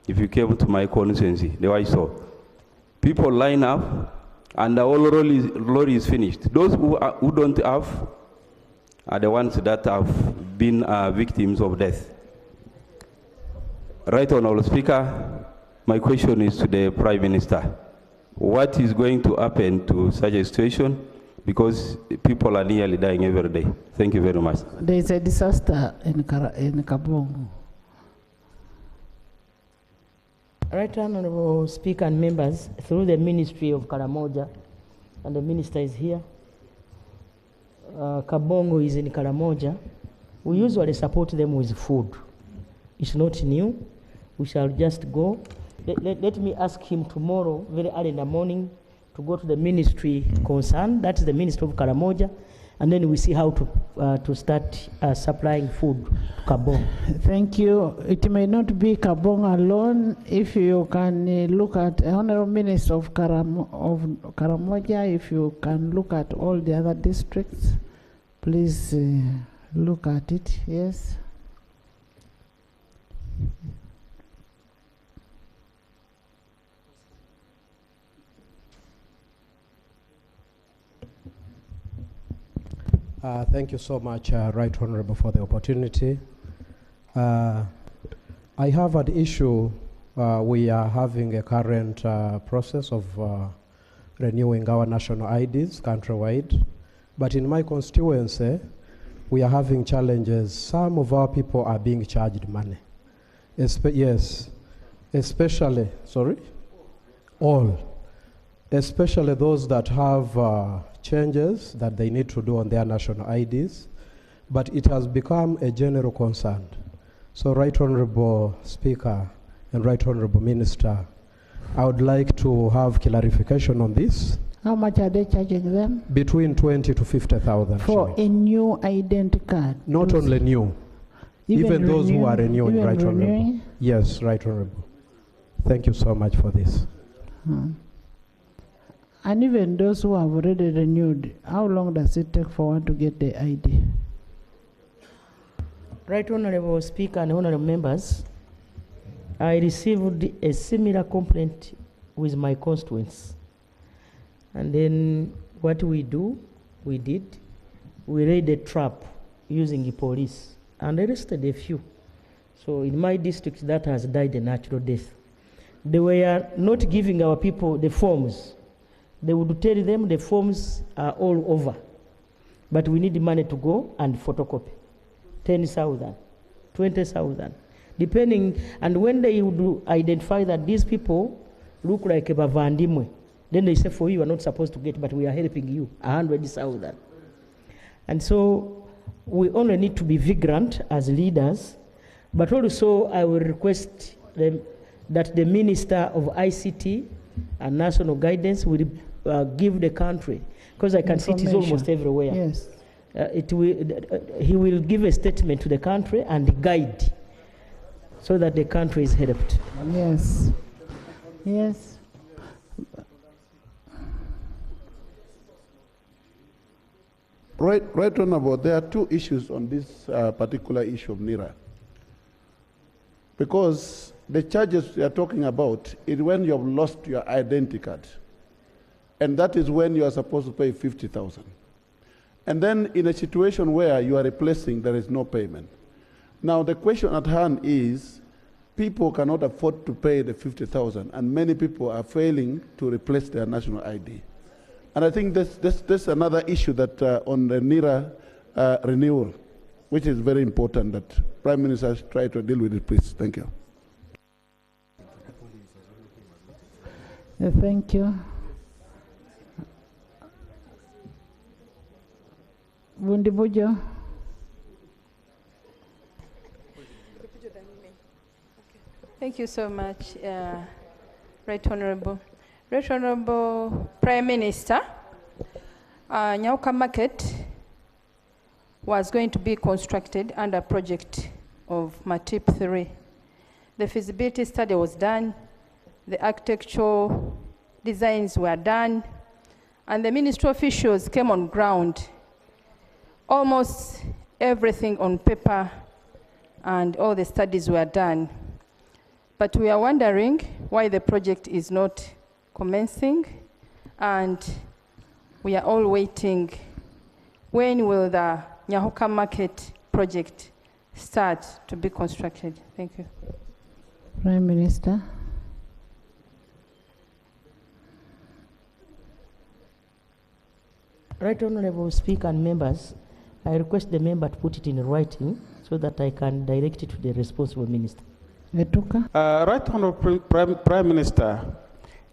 If you came to my constituency, the way I saw. People line up, and the whole lorry is finished. Those who don't have are the ones that have been victims of death. Right Honorable Speaker, my question is to the Prime Minister. What is going to happen to such a situation? Because people are nearly dying every day. Thank you very much. There is a disaster in Kabong. Right Honorable Speaker and members, through the Ministry of Karamoja, and the Minister is here, Kabongo is in Karamoja, we usually support them with food. It's not new. We shall just go. Let me ask him tomorrow, very early in the morning, to go to the ministry concerned, that's the Ministry of Karamoja, and then we see how to start supplying food to Kabong. Thank you. It may not be Kabong alone. If you can look at Honorable Minister of Karamoja, if you can look at all the other districts, please look at it. Yes. Thank you so much, Right Honorable, for the opportunity. I have an issue. We are having a current process of renewing our national IDs countrywide. But in my constituency, we are having challenges. Some of our people are being charged money. Yes, especially, especially those that have changes that they need to do on their national IDs, but it has become a general concern. So, Right Honorable Speaker and Right Honorable Minister, I would like to have clarification on this. How much are they charging them? Between 20 to 50,000. For a new identity card? Not only new, even those who are renewing, Right Honorable. Yes, Right Honorable. Thank you so much for this. And even those who have already renewed, how long does it take for one to get the ID? Right Honorable Speaker and honorable members, I received a similar complaint with my constituents. And then what we did, we laid a trap using the police and arrested a few. So in my district, that has died a natural death. They were not giving our people the forms. They would tell them the forms are all over, but we need money to go and photocopy. 10,000, 20,000, depending. And when they would identify that these people look like a bavandimwe, then they say, for you are not supposed to get, but we are helping you, 100,000. And so we only need to be vigilant as leaders, but also I will request that the Minister of ICT and National Guidance will give the country, because I can see it is almost everywhere. Yes. He will give a statement to the country and guide so that the country is helped. Yes. Yes. Right, Honorable, there are two issues on this particular issue of NIRA. Because the charges we are talking about is when you have lost your identity card. And that is when you are supposed to pay 50,000. And then in a situation where you are replacing, there is no payment. Now the question at hand is, people cannot afford to pay the 50,000, and many people are failing to replace their national ID. And I think that's another issue that on the NIRA renewal, which is very important that Prime Minister try to deal with it, please. Thank you. Thank you. Bundibujo. Thank you so much, Right Honorable. Right Honorable Prime Minister, Nyauka Market was going to be constructed under project of MATIP 3. The feasibility study was done, the architectural designs were done, and the ministry officials came on ground. Almost everything on paper and all the studies were done. But we are wondering why the project is not commencing, and we are all waiting. When will the Nyahuka Market project start to be constructed? Thank you. Prime Minister. Right Honorable Speaker and members, I request the member to put it in writing so that I can direct it to the responsible minister. Right Honorable Prime Minister,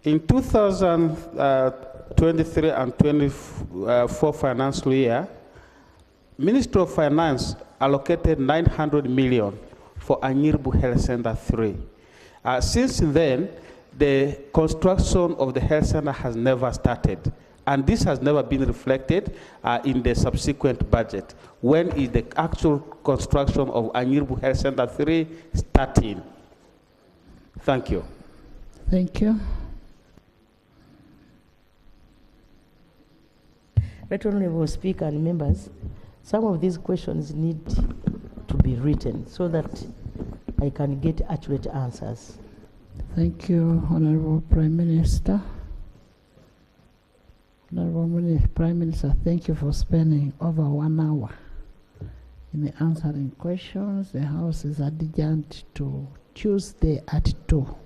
in 2023 and 24 financial year, Ministry of Finance allocated 900 million for Anyirbu Health Center 3. Since then, the construction of the health center has never started, and this has never been reflected in the subsequent budget. When is the actual construction of Anyirbu Health Center 3 starting? Thank you. Thank you. Right Honorable Speaker and members, some of these questions need to be written so that I can get accurate answers. Thank you, Honorable Prime Minister. Honorable Prime Minister, thank you for spending over 1 hour in answering questions. The House is adjourned to Tuesday at 2.